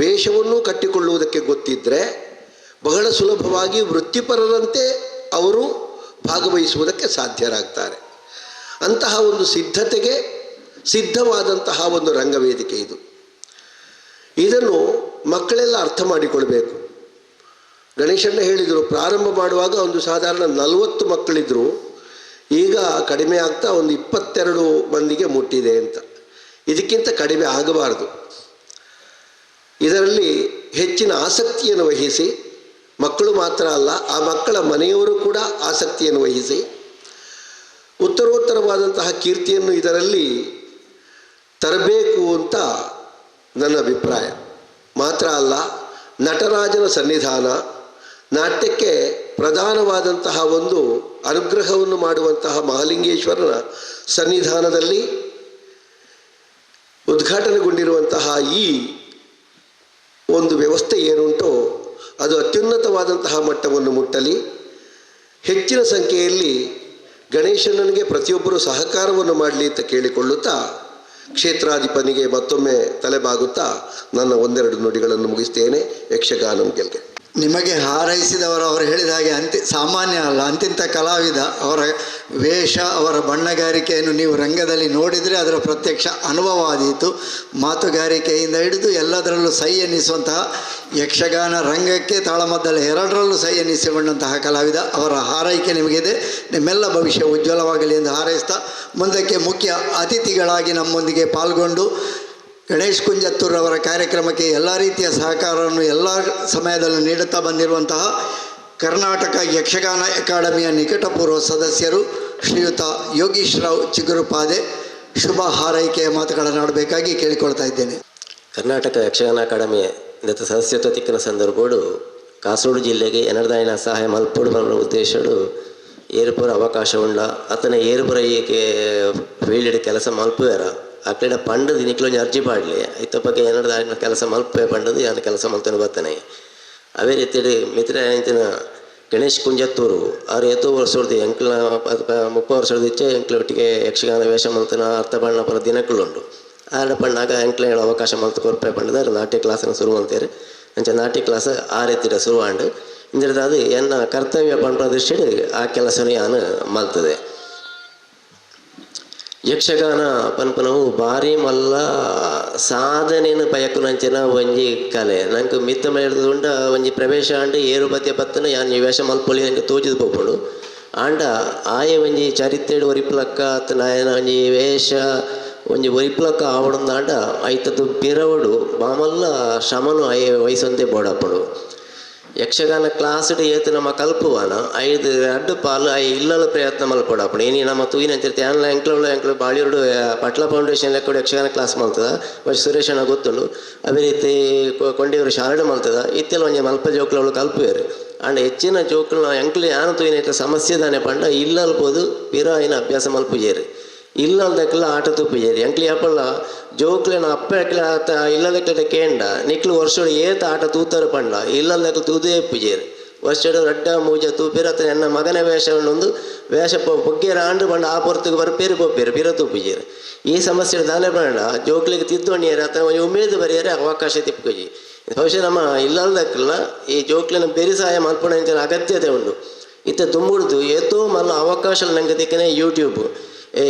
ವೇಷವನ್ನು ಕಟ್ಟಿಕೊಳ್ಳುವುದಕ್ಕೆ ಗೊತ್ತಿದ್ದರೆ ಬಹಳ ಸುಲಭವಾಗಿ ವೃತ್ತಿಪರರಂತೆ ಅವರು ಭಾಗವಹಿಸುವುದಕ್ಕೆ ಸಾಧ್ಯರಾಗ್ತಾರೆ. ಅಂತಹ ಒಂದು ಸಿದ್ಧತೆಗೆ ಸಿದ್ಧವಾದಂತಹ ಒಂದು ರಂಗವೇದಿಕೆ ಇದು. ಇದನ್ನು ಮಕ್ಕಳೆಲ್ಲ ಅರ್ಥ ಮಾಡಿಕೊಳ್ಬೇಕು. ಗಣೇಶಣ್ಣ ಹೇಳಿದರು, ಪ್ರಾರಂಭ ಮಾಡುವಾಗ ಒಂದು ಸಾಧಾರಣ 40 ಮಕ್ಕಳಿದ್ರು, ಈಗ ಕಡಿಮೆ ಆಗ್ತಾ ಒಂದು 22 ಮಂದಿಗೆ ಮುಟ್ಟಿದೆ ಅಂತ. ಇದಕ್ಕಿಂತ ಕಡಿಮೆ ಆಗಬಾರ್ದು. ಇದರಲ್ಲಿ ಹೆಚ್ಚಿನ ಆಸಕ್ತಿಯನ್ನು ವಹಿಸಿ, ಮಕ್ಕಳು ಮಾತ್ರ ಅಲ್ಲ, ಆ ಮಕ್ಕಳ ಮನೆಯವರು ಕೂಡ ಆಸಕ್ತಿಯನ್ನು ವಹಿಸಿ ಉತ್ತರೋತ್ತರವಾದಂತಹ ಕೀರ್ತಿಯನ್ನು ಇದರಲ್ಲಿ ತರಬೇಕು ಅಂತ ನನ್ನ ಅಭಿಪ್ರಾಯ. ಮಾತ್ರ ಅಲ್ಲ, ನಟರಾಜನ ಸನ್ನಿಧಾನ, ನಾಟ್ಯಕ್ಕೆ ಪ್ರಧಾನವಾದಂತಹ ಒಂದು ಅನುಗ್ರಹವನ್ನು ಮಾಡುವಂತಹ ಮಹಾಲಿಂಗೇಶ್ವರನ ಸನ್ನಿಧಾನದಲ್ಲಿ ಉದ್ಘಾಟನೆಗೊಂಡಿರುವಂತಹ ಈ ಒಂದು ವ್ಯವಸ್ಥೆ ಏನುಂಟೋ ಅದು ಅತ್ಯುನ್ನತವಾದಂತಹ ಮಟ್ಟವನ್ನು ಮುಟ್ಟಲಿ. ಹೆಚ್ಚಿನ ಸಂಖ್ಯೆಯಲ್ಲಿ ಗಣೇಶನಿಗೆ ಪ್ರತಿಯೊಬ್ಬರೂ ಸಹಕಾರವನ್ನು ಮಾಡಲಿ ಅಂತ ಕೇಳಿಕೊಳ್ಳುತ್ತಾ ಕ್ಷೇತ್ರಾಧಿಪನಿಗೆ ಮತ್ತೊಮ್ಮೆ ತಲೆಬಾಗುತ್ತಾ ನನ್ನ 1-2 ನುಡಿಗಳನ್ನು ಮುಗಿಸ್ತೇನೆ. ಯಕ್ಷಗಾನಂ ಗೆಲ್ಗೆ. ನಿಮಗೆ ಹಾರೈಸಿದವರು ಅವರು ಹೇಳಿದ ಹಾಗೆ ಸಾಮಾನ್ಯ ಅಲ್ಲ, ಅಂತಿಂಥ ಕಲಾವಿದ. ಅವರ ವೇಷ, ಅವರ ಬಣ್ಣಗಾರಿಕೆಯನ್ನು ನೀವು ರಂಗದಲ್ಲಿ ನೋಡಿದರೆ ಅದರ ಪ್ರತ್ಯಕ್ಷ ಅನುಭವ ಆದೀತು. ಮಾತುಗಾರಿಕೆಯಿಂದ ಹಿಡಿದು ಎಲ್ಲದರಲ್ಲೂ ಸೈ ಎನ್ನಿಸುವಂತಹ ಯಕ್ಷಗಾನ ರಂಗಕ್ಕೆ ತಾಳಮದ್ದಲೆ 2ರಲ್ಲೂ ಸೈ ಎನ್ನಿಸಿಕೊಂಡಂತಹ ಕಲಾವಿದ. ಅವರ ಹಾರೈಕೆ ನಿಮಗಿದೆ. ನಿಮ್ಮೆಲ್ಲ ಭವಿಷ್ಯ ಉಜ್ವಲವಾಗಲಿ ಎಂದು ಹಾರೈಸ್ತಾ, ಮುಂದಕ್ಕೆ ಮುಖ್ಯ ಅತಿಥಿಗಳಾಗಿ ನಮ್ಮೊಂದಿಗೆ ಪಾಲ್ಗೊಂಡು ಗಣೇಶ್ ಕುಂಜತ್ತೂರವರ ಕಾರ್ಯಕ್ರಮಕ್ಕೆ ಎಲ್ಲ ರೀತಿಯ ಸಹಕಾರವನ್ನು ಎಲ್ಲ ಸಮಯದಲ್ಲೂ ನೀಡುತ್ತಾ ಬಂದಿರುವಂತಹ ಕರ್ನಾಟಕ ಯಕ್ಷಗಾನ ಅಕಾಡೆಮಿಯ ನಿಕಟಪೂರ್ವ ಸದಸ್ಯರು ಶ್ರೀಯುತ ಯೋಗೀಶ್ ರಾವ್ ಚಿಗುರುಪಾದೆ ಶುಭ ಹಾರೈಕೆಯ ಮಾತುಗಳನ್ನು ಆಡಬೇಕಾಗಿ ಕೇಳಿಕೊಳ್ತಾ ಇದ್ದೇನೆ. ಕರ್ನಾಟಕ ಯಕ್ಷಗಾನ ಅಕಾಡೆಮಿ ಇಂದತ್ತ ಸದಸ್ಯತ್ವ ತಿಕ್ಕಿನ ಸಂದರ್ಭಡು ಕಾಸರಗೋಡು ಜಿಲ್ಲೆಗೆ ಎನರ್ದಾಯಿನ ಸಹಾಯ ಮಲ್ಪಡು ಬರುವ ಉದ್ದೇಶಡು ಏರುಪುರ ಅವಕಾಶ ಉಂಡ ಅತನ ಏರುಪುರ ಈಕೆ ಫೀಲ್ಡ್ ಕೆಲಸ ಮಲ್ಪುವೆರ ಅಕ್ಕಡ ಪಂಡದು ನಿಕ್ಲೊಂದು ಅರ್ಜಿ ಪಾಡಲಿ ಐತ ಬಗ್ಗೆ ಎನರ್ದಾಯಿನ ಕೆಲಸ ಮಲ್ಪುವೆ ಪಂಡದು ಯಾನ ಕೆಲಸ ಮಲ್ತನು ಬರ್ತಾನೆ. ಅವೇ ರೀತಿಯಲ್ಲಿ ಮಿತ್ರ ಇಂತಿನ ಗಣೇಶ್ ಕುಂಜತ್ತೂರು ಆರು ಎತ್ತೋ ವರ್ಷದ ಎಂಕ್ಲ 30 ವರ್ಷದ ಇಚ್ಚೆ ಎಂಕ್ಲ ಒಟ್ಟಿಗೆ ಯಕ್ಷಗಾನ ವೇಷ ಮಲ್ತನ ಅರ್ಥ ಬಣ್ಣ ಪರ ದಿನಕ್ಕಳುಂಡು ಆಡ ಪಣ್ಣಾಗ ಎಂಕ್ಲ ಹೇಳೋ ಅವಕಾಶ ಮಲ್ತು ಕೊರಪೆ ಪಂಡದಾರೆ ನಾಟ್ಯ ಕ್ಲಾಸನ್ನು ಶುರು ಮಾಡ್ತಾರೆ. ಅಂಚೆ ನಾಟ್ಯ ಕ್ಲಾಸ್ ಆ ರೀತಿಯ ಶುರುವಾಂಡು ಇಂದಿರದ ಅದು ಎನ್ನ ಕರ್ತವ್ಯ ಪಂಡ ದೃಷ್ಟಿ ಆ ಕೆಲಸನೇ ನಾನು ಮಲ್ತದೆ. ಯಕ್ಷಗಾನ ಪನ್ಪನವು ಭಾರಿ ಮಲ್ಲ ಸಾಧನೆಯನ್ನು ಬಯಕುನಂಚಿನ ಒಂಜಿ ಕಲೆ ನಂಗೆ ಮಿತ್ತ ಮೇಳದುಂಡ ಒಂಜಿ ಪ್ರವೇಶ ಆಂಡು ಏರುಪತಿಯ ಪತ್ತನ ಯಾನು ವೇಷ ಮಲ್ಪೊಳಿ ನಂಗೆ ತೋಚಿದು ಪೋಪುಂಡು ಆಂಡ ಆಯ ಒಂಜಿ ಚರಿತ್ರೆ ಒರಿಪ್ಲಕ್ಕ ನಾಯನ ಒಂಜಿ ವೇಷ ಒಂಜಿ ಒರಿಪ್ಲಕ್ಕ ಆವಡಂದಾಂಡ ಐತದ್ದು ಪಿರವಡು ಬಾಮಲ್ಲ ಶ್ರಮನು ಆಯ ವಯಸ್ಸಂತೆ ಬೋಡಪ್ಪಡು. ಯಕ್ಷಗಾನ ಕ್ಲಾಸ್ಡ್ ಏತು ನಮ್ಮ ಕಲ್ಪುವಾನ ಐದು ಅಡ್ಡು ಪಾಲು ಐ ಇಲ್ಲಲು ಪ್ರಯತ್ನ ಮಲ್ಪಡಪ್ಪಡು ಏನಿ ನಮ್ಮ ತೂಯಿನಂತಿರ್ತೆ ಆನ್ಲ ಎಂಕ್ಲು ಬಾಳಿಯೋಡು ಪಟ್ಲ ಫೌಂಡೇಶನ್ ಲೆಕ್ಕ ಯಕ್ಷಗಾನ ಕ್ಲಾಸ್ ಮಲ್ತದ ವರ್ಷ ಸುರೇಶ್ ಅಣ್ಣ ಗೊತ್ತುಂಡು ಅದೇ ರೀತಿ ಕೊಂಡಿಯವರು ಶಾರಡು ಮಲ್ತದ ಇತ್ತೆಲ್ಲ ಒಂಜಿ ಮಲ್ಪ ಜೋಕ್ಲವಳು ಕಲ್ಪುವೇರು ಅಂಡ್ ಹೆಚ್ಚಿನ ಜೋಕ್ಲು ಎಂಕ್ಲು ಯಾನು ತೂಯಿನ ಸಮಸ್ಯೆ ದಾನೆ ಪಂಡ ಇಲ್ಲಲ್ಬೋದು ಪಿರ ಐನ ಅಭ್ಯಾಸ ಮಲ್ಪುಜೇರು ಇಲ್ಲದಕ್ಕೆಲ್ಲ ಆಟ ತುಪ್ಪಿಜೇರಿ ಎಂಕ್ಲಿ ಯಾಪಲ್ಲ ಜೋಕ್ಲೇನ ಅಪ್ಪ ಇಲ್ಲದಕ್ಕೆ ಕೇಂಡ ನಿಕ್ಲು ವರ್ಷೋಡು ಏತ ಆಟ ತೂತಾರೆ ಪಂಡ ಇಲ್ಲದಕ್ಕೆ ತೂದೇ ಪುಜೇರಿ ವರ್ಷಡು ರಡ್ಡ ಮೂಜ ತೂಪಿರ ಎನ್ನ ಮಗನ ವೇಷವನ್ನೊಂದು ವೇಷ ಬೊಗ್ಗೇರ ಆಂಡು ಬಂಡ ಆ ಪೊರ್ತಕ್ಕೆ ಬರ್ಪೇರು ಪೋಪೇರು ಪಿರ ತೂಪಿಜೇರಿ ಈ ಸಮಸ್ಯೆ ದಾನೆ ಪಂಡ ಜೋಕ್ಲಿಗೆ ತಿದ್ದೊಣ್ಣಿಯರು ಅಥವಾ ಉಮೇದು ಬರೆಯರೆ ಅವಕಾಶ ತಿಪ್ಪುಜಿ ಬಹುಶಃ ನಮ್ಮ ಇಲ್ಲದಕ್ಕೆಲ್ಲ ಈ ಜೋಕ್ಲಿನ ಬೆರಿಸಾಯ ಮಲ್ಪಣ ಅಗತ್ಯತೆ ಉಂಡು ಇತ್ತ ತುಂಬುಡ್ದು ಏತೋ ಮಲ್ಲ ಅವಕಾಶ ನಂಗೆ ದಿಕ್ಕನೆ ಯೂಟ್ಯೂಬ್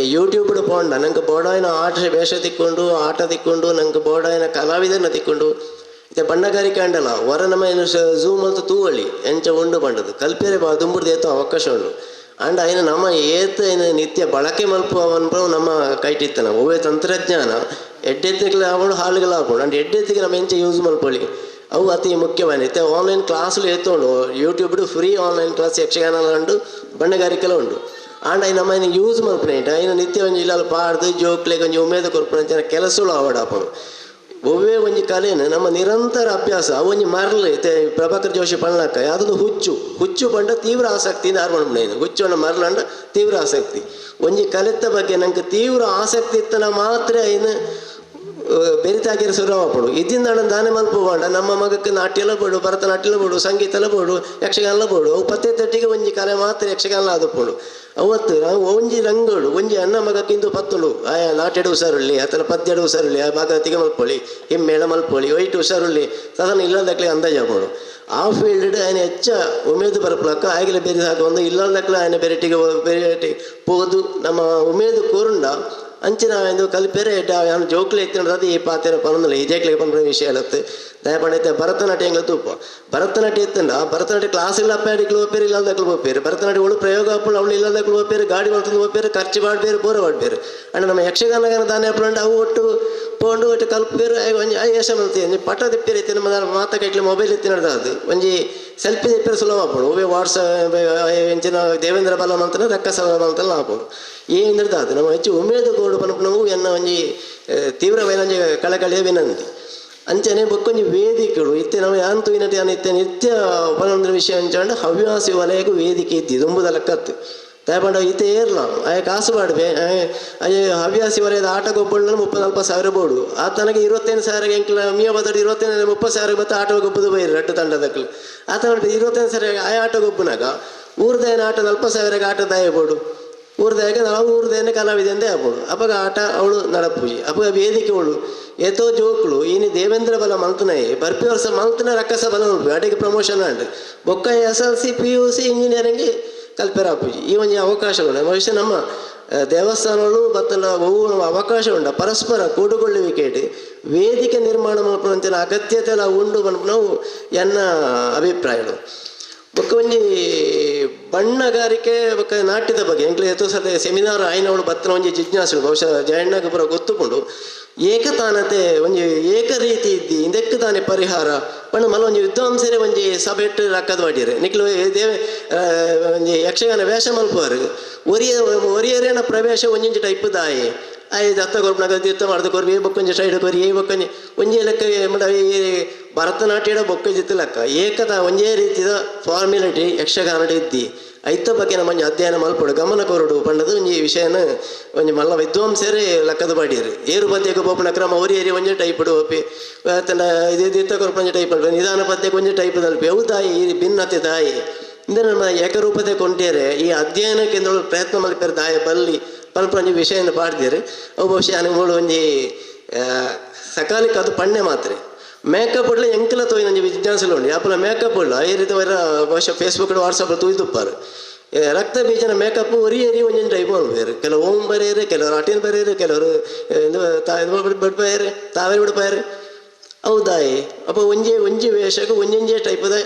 ಪೋಂಡ ನಂಗೆ ಬೋಡಾಯಿನ ಆಟ ವೇಷ ತಿಕ್ಕೊಂಡು ಆಟ ತಿಕ್ಕೊಂಡು ನಂಗೆ ಬೋಡಾಯಿನ ಕಲಾವಿದನ ತಿಕ್ಕೊಂಡು ಇತ್ತೆ ಬಣ್ಣಗಾರಿಕೆ ಅಂಡಲ್ಲ ಹೊರ ನಮ್ಮ ಝೂಮ್ ಅಂತ ತೂವಳಿ ಎಂಚ ಉಂಡು ಬಂಡದು ಕಲ್ಪೇರೆ ದುಂಬುಡ್ದು ಏತೋ ಅವಕಾಶ ಉಂಡು ಅಂಡ್ ಐನ ನಮ್ಮ ಏತ ನಿತ್ಯ ಬಳಕೆ ಮಲ್ಪುವ ನಮ್ಮ ಕೈಟಿತ್ತನ ಒವ್ವೇ ತಂತ್ರಜ್ಞಾನ ಎಡ್ಡೆತ್ತಿಗೆ ಅವಳು ಹಾಳುಗಳು ಹಾಕೊಂಡು ಅಂಡ್ ಎಡ್ಡೆತ್ತಿಗೆ ನಮ್ಮ ಎಂಚ ಯೂಸ್ ಮಲ್ಪೊಳಿ ಅವು ಅತಿ ಮುಖ್ಯವಾದ ಇತ್ತೆ ಆನ್ಲೈನ್ ಕ್ಲಾಸ್ಲು ಎತ್ತೋಂಡು ಯೂಟ್ಯೂಬ್ಡು ಫ್ರೀ ಆನ್ಲೈನ್ ಕ್ಲಾಸ್ ಯಕ್ಷಗಾನ ಉಂಡು ಬಣ್ಣಗಾರಿಕೆಲ್ಲ ಉಂಡು ಆಂಡ ಐ ನಮ್ಮ ಯೂಸ್ ಮಲ್ಪನೇಟ ಐನ ನಿತ್ಯ ಒಂಜಿ ಇಲ್ಲಲ್ಲಿ ಪಾಡ್ದು ಜೋಕ್ಲೆಗೆ ಒಂಜಿ ಉಮೇದ ಕೊರ್ಪುನ ಕೆಲಸಗಳು ಆವಡಾಪನು ಒವ್ವೇ ಒಂಜಿ ಕಲೆಯನ್ನು ನಮ್ಮ ನಿರಂತರ ಅಭ್ಯಾಸ ಅವೊಂಜಿ ಮರಳು ಇತ್ತೆ ಪ್ರಭಾಕರ್ ಜೋಶಿ ಪಣ್ಣಕ್ಕ ಅದೊಂದು ಹುಚ್ಚು ಪಂಡ ತೀವ್ರ ಆಸಕ್ತಿಯಿಂದ ಆರ್ಮಣ್ಣ ಹುಚ್ಚು ಅಣ್ಣ ಮರಳಂಡ ತೀವ್ರ ಆಸಕ್ತಿ ಒಂಜಿ ಕಲೆತ್ತ ಬಗ್ಗೆ ನಂಗೆ ತೀವ್ರ ಆಸಕ್ತಿ ಇತ್ತನ ಮಾತ್ರ ಐನು ಬೆರಿತಾಗಿರೋ ಶುರುವಾಪಡು ಇದರಿಂದ ದಾನೆ ಮಲ್ಪುವಾಂಡ ನಮ್ಮ ಮಗಕ್ಕೆ ನಾಟ್ಯಲ್ಲ ಬೋಡು ಭರತನಾಟ್ಯಲ್ಲ ಬೋಡು ಸಂಗೀತಲ್ಲ ಬೋಡು ಯಕ್ಷಗಾನಲ್ಲ ಬೋಡು ಅವು ಪತ್ತೆ ತಟ್ಟಿಗೆ ಒಂಜಿ ಕಲೆ ಮಾತ್ರ ಯಕ್ಷಗಾನ ಆದುಪ್ಪುಂಡು ಅವತ್ತು ಒಂಜಿ ರಂಗೋಡು ಒಂಜಿ ಅಣ್ಣ ಮಗಕ್ಕಿಂದು ಪತ್ತುಳು ಆಯ ನಾಟ್ಯಡು ಹುಷಾರುಳ್ಳಿ ಅಥವಾ ಪದ್ಯಡು ಹುಷಾರುಳ್ಳಿ ಆ ಭಾಗತಿಗೆ ಮಲ್ಪೊಳಿ ಹಿಮ್ಮೇಳ ಮಲ್ಪೊಳಿ ವೈಟ್ ಹುಷಾರುಳ್ಳಿ ಸಾಧಾರಣ ಇಲ್ಲದಕ್ಕಲೆ ಅಂದಾಜಾಪಡು ಆ ಫೀಲ್ಡ್ ఆయన ಹೆಚ್ಚ ಉಮೇದು ಬರಪ್ಲಕ್ಕ ಆಗಲೇ ಬೇರೆ ಸಾಕು ಇಲ್ಲದಕ್ಕಲೆ ఆయన ಬೆರಟಿಗೆ ಪೋದು ನಮ್ಮ ಉಮೇದು ಕೋರುಂಡ ಅಂಚಿನ ಒಂದು ಕಲ್ಪೆರೆ ನಾನು ಜೋಕ್ಲೆ ಎತ್ತಿನದು ಅದು ಈ ಪಾತ್ರ ಪನ್ನೊಂದಿಲ್ಲ ಇದೇಕ್ಲೆ ಪನ್ನ ವಿಷಯ ಅಲ್ಲತ್ತೆ ದಯಪಡೈತೆ ಭರತನಾಟ್ಯ ತೂಪ ಭರತನಾಟ್ಯ ಎತ್ತಂಡ ಭರತನಾಟ್ಯ ಕ್ಲಾಸ್ ಇಲ್ಲ ಅಪ್ಪಾಡಿಗಳು ಹೋಗ್ಬೇರು ಇಲ್ಲದಕ್ಕಲು ಹೋಗ್ಬೇರು ಭರತನಾಟ್ಯ ಒಳು ಪ್ರಯೋಗ ಅಪ್ಪಳು ಅವಳು ಇಲ್ಲದಕ್ಕಲು ಹೋಗ್ಬೇರು ಗಾಡಿ ಮಾಡ್ಕೊಂಡು ಹೋಗ್ಬೇರು ಖರ್ಚು ಮಾಡಬೇರು ಬೋರ ಮಾಡಬೇರು ಅಂಡ್ ನಮ್ಮ ಯಕ್ಷಗಾನ ದಾನೆ ಅಪ್ಪಂಡು ಅವು ಒಟ್ಟು ಪೋಂಡು ಒಟ್ಟು ಕಲ್ಪೇರು ಒಂಜಿ ಯಶ ಮಲ್ತಿ ಪಟ ತಿಪ್ಪಿರು ಎತ್ತಿನ ಮಾತ ಕೈಟ್ಲೆ ಮೊಬೈಲ್ ಎತ್ತಿನದು ಅದು ಒಂಜಿ ಸೆಲ್ಫಿ ತಿಪ್ಪಿರು ಸುಲಭ ಹಾಪಡು ಒಬ್ಬೇ ವಾಟ್ಸಪ್ ಎಂಚಿನ ದೇವೇಂದ್ರ ಬಲ ಮಂತನ ರಕ್ಕಸ ಮಂತಲ್ಲ ಹಾಪಡು ಏನಿರ್ದು ಅದು ನಮ್ಮ ಹೆಚ್ಚು ಉಮೇದು ಗೋಡು ಪನಪು ನಾವು ಎನ್ನ ಒಂಜಿ ತೀವ್ರమైన ಕಳಕಳಿಯ ವಿನಂತಿ ಅಂಚನೆ ಬೊಕ್ಕೊಂಜಿ ವೇದಿಕೆಗಳು ಇತ್ತೆ ನಾವು ಯಾಂತು ಇನಟಿ ಅನಿತ್ಯ ನಿತ್ಯ ಪನೊಂದು ವಿಷಯ ಅಂಚಾಂಡ ಹವ್ಯಾಸಿ ವಲಯಗೂ ವೇದಿಕೆ ಇದ್ದಿದ್ದು ಒಂಬುದ ಲೆಕ್ಕತ್ತು ದಯಪಂಡ ಇತ್ತೆ ಏರ್ಲ ಅಯ್ಯ ಕಾಸು ಮಾಡ್ಬೇ ಅಯ್ಯ ಹವ್ಯಾಸಿ ವಲಯದ ಆಟಗೊಬ್ಬಳು 30-40 ಬೋಡು ಆ ತನಗೆ 25,000 ಎಂಕ್ಲ ಮಿಯ ಬದಡಿ 25-30,000 ಬತ್ತ ಆಟಗೊಬ್ಬದು ಬೈರು ರಟ್ಟು ತಂಡದಕ್ಕಲು ಆತ ಮಾಡ್ಬೇಕು 25,000 ಆ ಆಟಗೊಬ್ಬನಾಗ ಊರ್ದೇನ ಆಟ 40,000 ಆಟ ದಯ ಬೋಡು ಊರ್ದಾಗೆ ನಾವು ಊರ್ದೇನೆ ಕಲಾವಿದೆಂದೇ ಆಗ್ಬೋದು ಅವಾಗ ಆಟ ಅವಳು ನಡಪುಜಿ ಅವಾಗ ವೇದಿಕೆ ಅವಳು ಏತೋ ಜೋಕ್ಳು ಇನ್ನು ದೇವೇಂದ್ರ ಬಲ ಮಲ್ತನಾಯಿ ಬರ್ಪಿ ವರ್ಷ ಮಲ್ತನ ರಕ್ಕಸ ಬಲ ಉಂಟು ಅಡಿಗೆ ಪ್ರಮೋಷನ್ ಅಂಡ್ ಬೊಕ್ಕ SLC PUC ಇಂಜಿನಿಯರಿಂಗ್ ಕಲ್ಪೆರ ಅಪ್ಪುಜಿ ಈ ಒಂಜಿ ಅವಕಾಶಗಳು ಬಹುಶಃ ನಮ್ಮ ದೇವಸ್ಥಾನಗಳು ಬತ್ತಲ ಅವು ಅವಕಾಶ ಉಂಡ ಪರಸ್ಪರ ಕೂಡುಕೊಳ್ಳುವಿಕೆ ವೇದಿಕೆ ನಿರ್ಮಾಣ ಮಾಡುವಂಥ ಅಗತ್ಯತೆ ಎಲ್ಲ ಉಂಡು ಬಂದು ನಾವು ಎನ್ನ ಅಭಿಪ್ರಾಯಗಳು ಬೊಕ್ಕ ಒಂಜಿ ಬಣ್ಣಗಾರಿಕೆ ಬೊಕ್ಕ ನಾಟ್ಯದ ಬಗ್ಗೆ ಎಂಕ್ಲೆ ಎತ್ತೋ ಸತೆ ಸೆಮಿನಾರ್ ಆಯ್ನವಳು ಬತ್ತನ ಒಂಜಿ ಜಿಜ್ಞಾಸು ಬಹುಶಃ ಜಯಣ್ಣಗೆ ಪುರ ಗೊತ್ತುಕೊಂಡು ಏಕತಾನತೆ ಒಂಜಿ ಏಕ ರೀತಿ ಇದ್ದಿ ಇಂದಕ್ಕೆ ತಾನೇ ಪರಿಹಾರ ಪಂಡ ಮಲ್ಲ ಒಂಜಿ ವಿದ್ವಾಂಸರೇ ಒಂಜಿ ಸಭೆ ಇಟ್ಟು ರಕ್ಕದ ಮಾಡಿರೆ ನಿಕ್ಲು ಒಂಜಿ ಯಕ್ಷಗಾನ ವೇಷ ಮಲ್ಪುವರು ಒರಿಯರೇನ ಪ್ರವೇಶ ಒಂಜಿ ಟೈಪ್ ದಾಯಿ ಐದು ಹತ್ತ ಕೊರ್ಪನಾಗ ತೀರ್ಥ ಮಾಡ್ದು ಕೊರ್ವಿ ಬೊಕ್ಕೊಂಜಿ ಸೈಡ್ ಕೊರಿ ಬೊಕ್ಕೊಂಜಿ ಒಂಜೇ ಲೆಕ್ಕ ಮಡ ಈ ಭರತನಾಟ್ಯಡ ಬೊಕ್ಕಜಿತ್ತು ಲೆಕ್ಕ ಏಕದ ಒಂಜೇ ರೀತಿಯ ಫಾರ್ಮ್ಯುಲಿಟಿ ಯಕ್ಷಗಾನದ ಇದ್ದಿ ಐತ ಬಗ್ಗೆ ನಮ್ಮ ಅಧ್ಯಯನ ಮಲ್ಪಡು ಗಮನ ಕೊರಡು ಪಂಡದು ಒಂಜಿ ವಿಷಯನ ಒಂಜಿ ಮಲ್ಲ ವಿದ್ವಾಂಸರೇ ಲೆಕ್ಕದ ಬಾಡಿಯರು ಏರು ಪದ್ಯಕ್ಕೆ ಪೋಪನ ಕ್ರಮ ಅವ್ರು ಏರಿ ಒಂಜೆ ಟೈಪ್ ಒಪ್ಪಿ ತಂಡ ಇದೇ ತೀರ್ಥ ಕೊರ್ಪಂಜ ಟೈಪ್ ಅಲ್ಪೆ ನಿಧಾನ ಪದ್ಯಕ್ಕೆ ಒಂಜೆ ಟೈಪ್ ಅಲ್ಪೆ ಅವು ತಾಯಿ ಈ ಭಿನ್ನತೆ ತಾಯಿ ಇಂದ ನಮ್ಮ ಏಕರೂಪತೆ ಕೊಂಡೇರೆ ಈ ಅಧ್ಯಯನ ಕೇಂದ್ರ ಪ್ರಯತ್ನ ಮಲ್ಪೇರು ದಾಯ ಬಲ್ಲಿ ಪಲ್ಪ ಒಂಜಿ ವಿಷಯನ ಪಾಡ್ದೇರು ಅವು ಬಹುಶಃ ಅನುಗಳು ಒಂಜಿ ಸಕಾಲಿಕ ಅದು ಪಣ್ಣೆ ಮಾತ್ರ ಮೇಕಪ್ ಉಡ್ಲ ಎಂಕಲ ತೋಯ್ ನಂಜಿ ವಿಜ್ಞಾನಿಸಲು ಉಂಡು ಯಾಪಲ ಮೇಕಪ್ ಉಳ್ಳ ಈ ರೀತಿ ವರ ಬಹುಶಃ ಫೇಸ್ಬುಕ್ ವಾಟ್ಸಪ್ ತೂಯ್ದುಪ್ಪಾರು ರಕ್ತ ಬೀಜನ ಮೇಕಪ್ ಒರಿ ಒಂಜೊಂದು ಟೈಪ್ ಮಾಡ್ಬೇರು ಕೆಲವು ಓಂ ಬರೆಯರು ಕೆಲವರು ಅಟೀನ್ ಬರೆಯರು ಕೆಲವರು ಬಿಡ್ಪಾಯರು ತಾವೇ ಬಿಡ್ಪಾಯರು ಹೌದಾಯಿ ಅಪ್ಪ ಒಂಜಿ ವೇಷಕ್ಕೆ ಒಂಜೊಂಜೇ ಟೈಪದ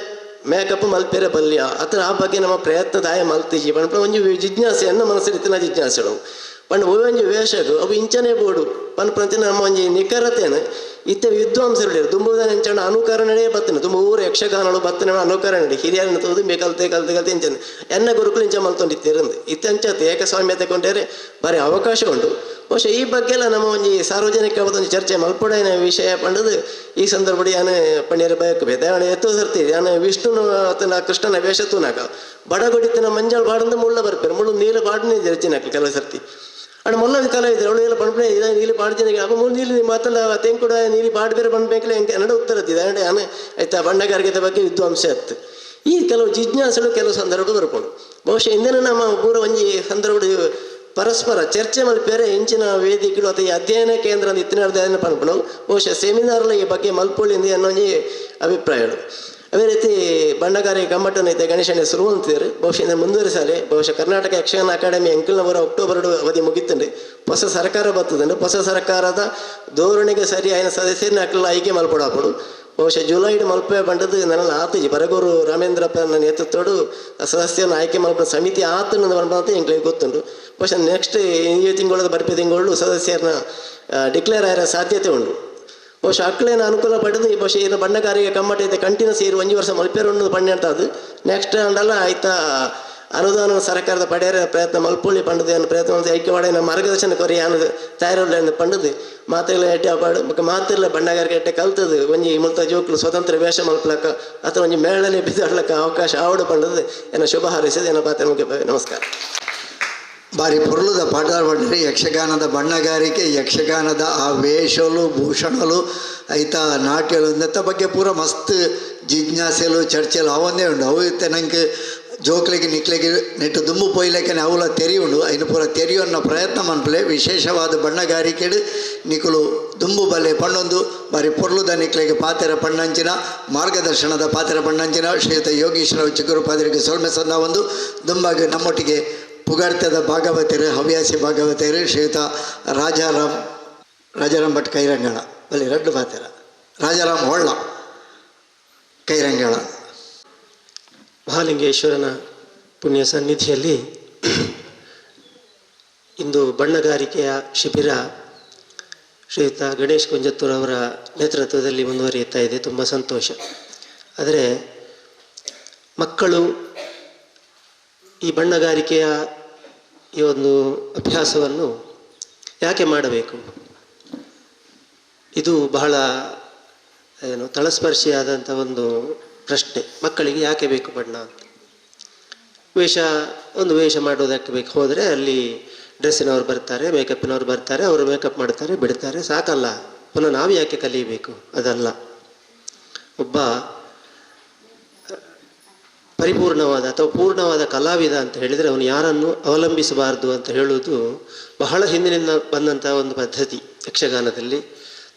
ಮೇಕಪ್ ಮಲ್ಪೇರೆ ಬಲ್ಯ ಅತ್ರ ಆ ಬಗ್ಗೆ ನಮ್ಮ ಪ್ರಯತ್ನ ದಾಯ ಮಲ್ತೀಜಿ ಪಂಡ ಒಂಜಿ ಜಿಜ್ಞಾಸೆಯನ್ನು ಮನಸ್ಸಲ್ಲಿ ಜಿಜ್ಞಾಸೆಗಳು ಪಂಡ ಒಂಜಿ ವೇಷಕ್ಕೆ ಅವು ಇಂಚನೆ ಬೋಡು ಪಂಡ ನಮ್ಮ ಒಂಜಿ ನಿಖರತೆಯನ್ನು ಇತ್ತೆ ವಿದ್ವಾಂಸರು ತುಂಬುವುದ ಎಂಚಂಡ ಅನುಕರಣೆ ಬತ್ತನೆ ತುಂಬ ಊರು ಯಕ್ಷಗಾನಗಳು ಬತ್ತನೆ ಅನುಕರಣೆ ಹಿರಿಯರನ್ನು ತೋದು ಕಲ್ತೆ ಇಂಚನೆ ಎನ್ನ ಗುರುಕುಲು ಇಂಚ ಮಲ್ತೊಂಡಿತ್ತಿರಂದು ಇತ್ತಂಚತೆ ಏಕಸ್ವಾಮ್ಯತೆ ಕೊಂಡೇರೆ ಬಾರಿ ಅವಕಾಶ ಉಂಟು ಬಹುಶಃ ಈ ಬಗ್ಗೆ ಎಲ್ಲ ನಮ್ಮ ಒಂಜಿ ಸಾರ್ವಜನಿಕವಾದ ಒಂದು ಚರ್ಚೆ ಮಲ್ಪೊಡೆಯ ವಿಷಯ ಪಂಡದು ಈ ಸಂದರ್ಭ ಯಾನು ಪಣ್ಯರ ಬಯಕಬೇಕು ದಯಣ ಎತ್ತೋ ಸರ್ತೀರಿ ನಾನು ವಿಷ್ಣುನ ಆತನ ಕೃಷ್ಣನ ವೇಷ ತೂನಾಕ ಬಡಗೊಡಿತನ ಮಂಜಾಳು ಬಾಡಂದು ಮುಳ್ಳ ಬರ್ಪೇರು ಮುಳ್ಳು ನೀರು ಬಾಡನೇ ಹೆಚ್ಚಿನಾಕ ಕೆಲವು ಸರ್ತಿ ಅಣ್ಣ ಮೊಲ್ಲ ಕಲ ಇದ್ರೆ ಅವಳು ಎಲ್ಲ ಪಂಪಣೆ ನೀಲಿ ಪಾಡ್ತೀನಿ ಅಪ್ಪ ಮೂರು ನೀಲಿ ಮಾತಲ್ಲ ತೆಂಗ್ ಕೂಡ ನೀಲಿ ಪಾಡ್ಬೇರೆ ಪಂಪೇಕಲೆ ಹೆಂಗೆ ಕನ್ನಡ ಉತ್ತರ ಹತ್ತಿದೆ ಅಂಡೆ ಆನೆ ಆಯ್ತಾ ಬಣ್ಣಗಾರಿಕೆ ಬಗ್ಗೆ ವಿದ್ವಾಂಸ ಹತ್ತು ಈ ಕೆಲವು ಜಿಜ್ಞಾಸಗಳು ಕೆಲವು ಸಂದರ್ಭ ಬರ್ಕೊಂಡು ಬಹುಶಃ ಇಂದಿನ ನಮ್ಮ ಪೂರ ಒಂಜಿ ಸಂದರ್ಭ ಪರಸ್ಪರ ಚರ್ಚೆ ಮಲ್ಪೇರೆ ಹೆಂಚಿನ ವೇದಿಕೆಗಳು ಅಥವಾ ಈ ಅಧ್ಯಯನ ಕೇಂದ್ರ ಅಂತ ಇತ್ತಿನ ಅಧ್ಯಯನ ಪಂಪಣವು ಬಹುಶಃ ಸೆಮಿನಾರ್ಲ ಈ ಬಗ್ಗೆ ಮಲ್ಪೊಳಿಂದ ಅನ್ನೊಂಜಿ ಅಭಿಪ್ರಾಯಗಳು ಅದೇ ರೀತಿ ಬಣ್ಣಗಾರಿಕೆ ಗಮ್ಮಟ್ಟನ್ನು ಐತೆ ಗಣೇಶನ ಶುರು ಅಂತಿದ್ದಾರೆ ಬಹುಶಃ ಮುಂದುವರಿಸಲಿ ಬಹುಶಃ ಕರ್ನಾಟಕ ಯಕ್ಷಗಾನ ಅಕಾಡೆಮಿ ಎಂಕಲ್ನವರ ಅಕ್ಟೋಬರ್ 2 ಅವಧಿ ಮುಗಿತಂಡು ಹೊಸ ಸರ್ಕಾರ ಬರ್ತದಂಡು ಹೊಸ ಸರ್ಕಾರದ ಧೋರಣೆಗೆ ಸರಿಯಾದ ಸದಸ್ಯರನ್ನ ಅಕ್ಕೆಲ್ಲ ಆಯ್ಕೆ ಮಲ್ಪಡಾಪಡು ಬಹುಶಃ ಜುಲೈ ಮಲ್ಪೆ ಬಂಡದು ನನ್ನ ಆತಜಿ ಬರಗೂರು ರಾಮೇಂದ್ರಪ್ಪನ ನೇತೃತ್ವಡು ಸದಸ್ಯರನ್ನು ಆಯ್ಕೆ ಮಲ್ಪಡ ಸಮಿತಿ ಆತನ ಅಂತ ಎಂಕ್ಲಿಗೆ ಗೊತ್ತುಂಟು ಬಹುಶಃ ನೆಕ್ಸ್ಟ್ ಈ ತಿಂಗಳದ ಬರ್ಪೆ ತಿಂಗಳು ಸದಸ್ಯರನ್ನ ಡಿಕ್ಲೇರ್ ಆಗಿರೋ ಸಾಧ್ಯತೆ ಉಂಟು ಬಹುಶಃ ಅಕ್ಕಳೇನ ಅನುಕೂಲ ಪಡೆದು ಈ ಬಹುಶಃ ಇನ್ನು ಬಣ್ಣಗಾರಿಕೆ ಕಮ್ಮಟ ಐತೆ ಕಂಟಿನ್ಯೂಸ್ ಇರು 1 ವರ್ಷ ಮಲ್ಪೇರು ಪಣ್ಣೆ ಅಂತ ಅದು ನೆಕ್ಸ್ಟ್ ಅಂಡಲ್ಲ ಆಯ್ತಾ ಅನುದಾನ ಸರ್ಕಾರದ ಪಡೆಯರ ಪ್ರಯತ್ನ ಮಲ್ಪೊಳ್ಳಿ ಪಂಡದ ಪ್ರಯತ್ನ ಐಕ್ಯವಾಡ ಮಾರ್ಗದರ್ಶನ ಕೊರಿ ಅನ್ನೋದು ತಯಾರಿಲ್ಲ ಪಂಡದು ಮಾತೆಲ್ಲ ಎಟ್ಟೆ ಅಪಾಡು ಮಾತಿಲ್ಲ ಬಣ್ಣಗಾರಿಕೆ ಎಟ್ಟೆ ಕಲ್ತದು ಒಂಜಿ ಮುಲ್ತ ಜೋಕ್ಲು ಸ್ವತಂತ್ರ ವೇಷ ಮಲ್ಪಲಕ್ಕ ಅಥವಾ ಒಂಜಿ ಮೇಳನೆ ಬಿದ್ದಾಡ್ಲಕ್ಕ ಅವಕಾಶ ಆವಡು ಪಂಡದು ಏನೋ ಶುಭ ಹಾರೈಸಿದೆ ಏನೋ ಪಾತ್ರ ಮುಖ್ಯ ನಮಸ್ಕಾರ. ಬಾರಿ ಪೊರ್ಲುದ ಪಾಠ ಮಾಡಿರಿ ಯಕ್ಷಗಾನದ ಬಣ್ಣಗಾರಿಕೆ ಯಕ್ಷಗಾನದ ಆ ವೇಷಲು ಭೂಷಣಲು ಐತ ನಾಟ್ಯಲು ನೆತ್ತ ಬಗ್ಗೆ ಪೂರ ಮಸ್ತ್ ಜಿಜ್ಞಾಸೆಲು ಚರ್ಚೆಲು ಅವನ್ನೇ ಉಂಡು ಅವು ಇತ್ತೆ ನಂಗೆ ಜೋಕ್ಲಿಗೆ ನಿಕ್ಲಿಗೆ ನೆಟ್ಟು ದುಂಬು ಪೊಯ್ಲಕ್ಕೆ ಅವಲ ತೆರಿ ಉಂಡು ಐನು ಪೂರ ತೆರಿಯನ್ನ ಪ್ರಯತ್ನ ಮನ್ಪಲೆ ವಿಶೇಷವಾದ ಬಣ್ಣಗಾರಿಕೆಡು ನಿಕುಲು ದುಂಬು ಬಲ್ಲೆ ಪಣ್ಣೊಂದು ಬಾರಿ ಪೊರ್ಲುದ ನಿಕ್ಲಿಗೆ ಪಾತೆರ ಪಣ್ಣಂಚಿನ ಮಾರ್ಗದರ್ಶನದ ಪಾತೆರ ಪಣ್ಣಂಚಿನ ಶ್ರೀಯುತ ಯೋಗೀಶ್ವರ ಚಿಗುರು ಪಾದರಿಗೆ ಸೊಲ್ಮೆ ಸಂದ ಒಂದು ದುಂಬಾಗಿ ನಮ್ಮೊಟ್ಟಿಗೆ ಪುಗಾಡ್ತದ ಭಾಗವತರು ಹವ್ಯಾಸಿ ಭಾಗವತರು ಶ್ರೀಯುತ ರಾಜಾರಾಮ್ ಭಟ್ ಕೈರಂಗಳ ಬಲ್ಲಿ ರಡ್ಡು ಪಾತೆರ ರಾಜಾರಾಮ್ ಹೊಳ್ಳ ಕೈರಂಗಳ. ಮಹಾಲಿಂಗೇಶ್ವರನ ಪುಣ್ಯ ಸನ್ನಿಧಿಯಲ್ಲಿ ಇಂದು ಬಣ್ಣಗಾರಿಕೆಯ ಶಿಬಿರ ಶ್ರೀಯುತ ಗಣೇಶ್ ಕುಂಜತ್ತೂರವರ ನೇತೃತ್ವದಲ್ಲಿ ಮುಂದುವರಿಯುತ್ತಾ ಇದೆ. ತುಂಬ ಸಂತೋಷ. ಆದರೆ ಮಕ್ಕಳು ಈ ಬಣ್ಣಗಾರಿಕೆಯ ಈ ಒಂದು ಅಭ್ಯಾಸವನ್ನು ಯಾಕೆ ಮಾಡಬೇಕು? ಇದು ಬಹಳ ತಳಸ್ಪರ್ಶಿಯಾದಂಥ ಒಂದು ಪ್ರಶ್ನೆ. ಮಕ್ಕಳಿಗೆ ಯಾಕೆ ಬೇಕು ಬಣ್ಣ ಅಂತ? ವೇಷ ಮಾಡೋದಕ್ಕೆ ಬೇಕು ಹೋದರೆ ಅಲ್ಲಿ ಡ್ರೆಸ್ಸಿನವ್ರು ಬರ್ತಾರೆ, ಮೇಕಪ್ಪಿನವ್ರು ಬರ್ತಾರೆ, ಅವರು ಮೇಕಪ್ ಮಾಡ್ತಾರೆ, ಬಿಡ್ತಾರೆ, ಸಾಕಲ್ಲ. ಪುನಃ ನಾವು ಯಾಕೆ ಕಲಿಯಬೇಕು? ಅದಲ್ಲ. ಒಬ್ಬ ಪರಿಪೂರ್ಣವಾದ ಅಥವಾ ಪೂರ್ಣವಾದ ಕಲಾವಿದ ಅಂತ ಹೇಳಿದರೆ ಅವನು ಯಾರನ್ನು ಅವಲಂಬಿಸಬಾರ್ದು ಅಂತ ಹೇಳುವುದು ಬಹಳ ಹಿಂದಿನಿಂದ ಬಂದಂಥ ಒಂದು ಪದ್ಧತಿ ಯಕ್ಷಗಾನದಲ್ಲಿ.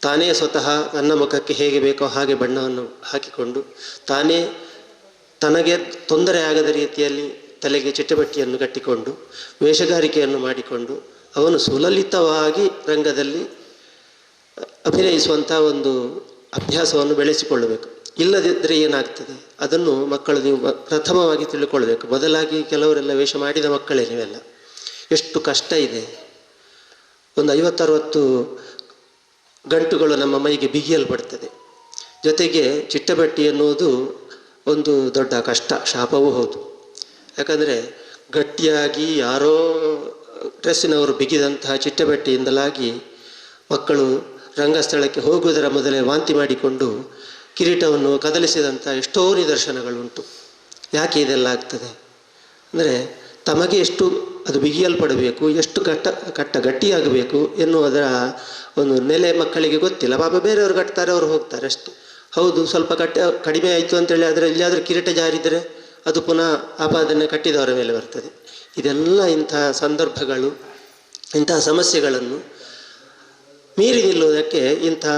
ತಾನೇ ಸ್ವತಃ ತನ್ನ ಮುಖಕ್ಕೆ ಹೇಗೆ ಬೇಕೋ ಹಾಗೆ ಬಣ್ಣವನ್ನು ಹಾಕಿಕೊಂಡು ತಾನೇ ತನಗೆ ತೊಂದರೆ ಆಗದ ರೀತಿಯಲ್ಲಿ ತಲೆಗೆ ಚಿಟ್ಟಬಟ್ಟಿಯನ್ನು ಕಟ್ಟಿಕೊಂಡು ವೇಷಗಾರಿಕೆಯನ್ನು ಮಾಡಿಕೊಂಡು ಅವನು ಸುಲಲಿತವಾಗಿ ರಂಗದಲ್ಲಿ ಅಭಿನಯಿಸುವಂಥ ಒಂದು ಅಭ್ಯಾಸವನ್ನು ಬೆಳೆಸಿಕೊಳ್ಳಬೇಕು. ಇಲ್ಲದಿದ್ದರೆ ಏನಾಗ್ತದೆ ಅದನ್ನು ಮಕ್ಕಳು ನೀವು ಪ್ರಥಮವಾಗಿ ತಿಳ್ಕೊಳ್ಬೇಕು. ಮೊದಲಾಗಿ ಕೆಲವರೆಲ್ಲ ವೇಷ ಮಾಡಿದ ಮಕ್ಕಳೇ ನೀವೆಲ್ಲ. ಎಷ್ಟು ಕಷ್ಟ ಇದೆ. ಒಂದು 50-60 ಗಂಟುಗಳು ನಮ್ಮ ಮೈಗೆ ಬಿಗಿಯಲ್ಪಡ್ತದೆ. ಜೊತೆಗೆ ಚಿಟ್ಟಬಟ್ಟಿ ಎನ್ನುವುದು ಒಂದು ದೊಡ್ಡ ಕಷ್ಟ, ಶಾಪವೂ ಹೌದು. ಯಾಕಂದರೆ ಗಟ್ಟಿಯಾಗಿ ಯಾರೋ ಡ್ರೆಸ್ಸಿನವರು ಬಿಗಿದಂತಹ ಚಿಟ್ಟೆಬಟ್ಟೆಯಿಂದಲಾಗಿ ಮಕ್ಕಳು ರಂಗಸ್ಥಳಕ್ಕೆ ಹೋಗುವುದರ ಮೊದಲೇ ವಾಂತಿ ಮಾಡಿಕೊಂಡು ಕಿರೀಟವನ್ನು ಕದಲಿಸಿದಂಥ ಎಷ್ಟೋ ನಿದರ್ಶನಗಳುಂಟು. ಯಾಕೆ ಇದೆಲ್ಲ ಆಗ್ತದೆ ಅಂದರೆ ತಮಗೆ ಎಷ್ಟು ಅದು ಬಿಗಿಯಲ್ಪಡಬೇಕು, ಎಷ್ಟು ಗಟ್ಟಿಯಾಗಬೇಕು ಎನ್ನುವುದರ ಒಂದು ನೆಲೆ ಮಕ್ಕಳಿಗೆ ಗೊತ್ತಿಲ್ಲ. ಪಾಪ ಬೇರೆಯವರು ಕಟ್ತಾರೆ, ಅವರು ಹೋಗ್ತಾರೆ ಅಷ್ಟೆ. ಹೌದು, ಸ್ವಲ್ಪ ಕಡಿಮೆ ಆಯಿತು ಅಂತೇಳಿ ಆದರೆ ಎಲ್ಲಿಯಾದರೂ ಕಿರೀಟ ಜಾರಿದರೆ ಅದು ಪುನಃ ಆಪಾದನೆ ಕಟ್ಟಿದವರ ಮೇಲೆ ಬರ್ತದೆ. ಇದೆಲ್ಲ ಇಂತಹ ಸಂದರ್ಭಗಳು, ಇಂತಹ ಸಮಸ್ಯೆಗಳನ್ನು ಮೀರಿ ನಿಲ್ಲುವುದಕ್ಕೆ ಇಂತಹ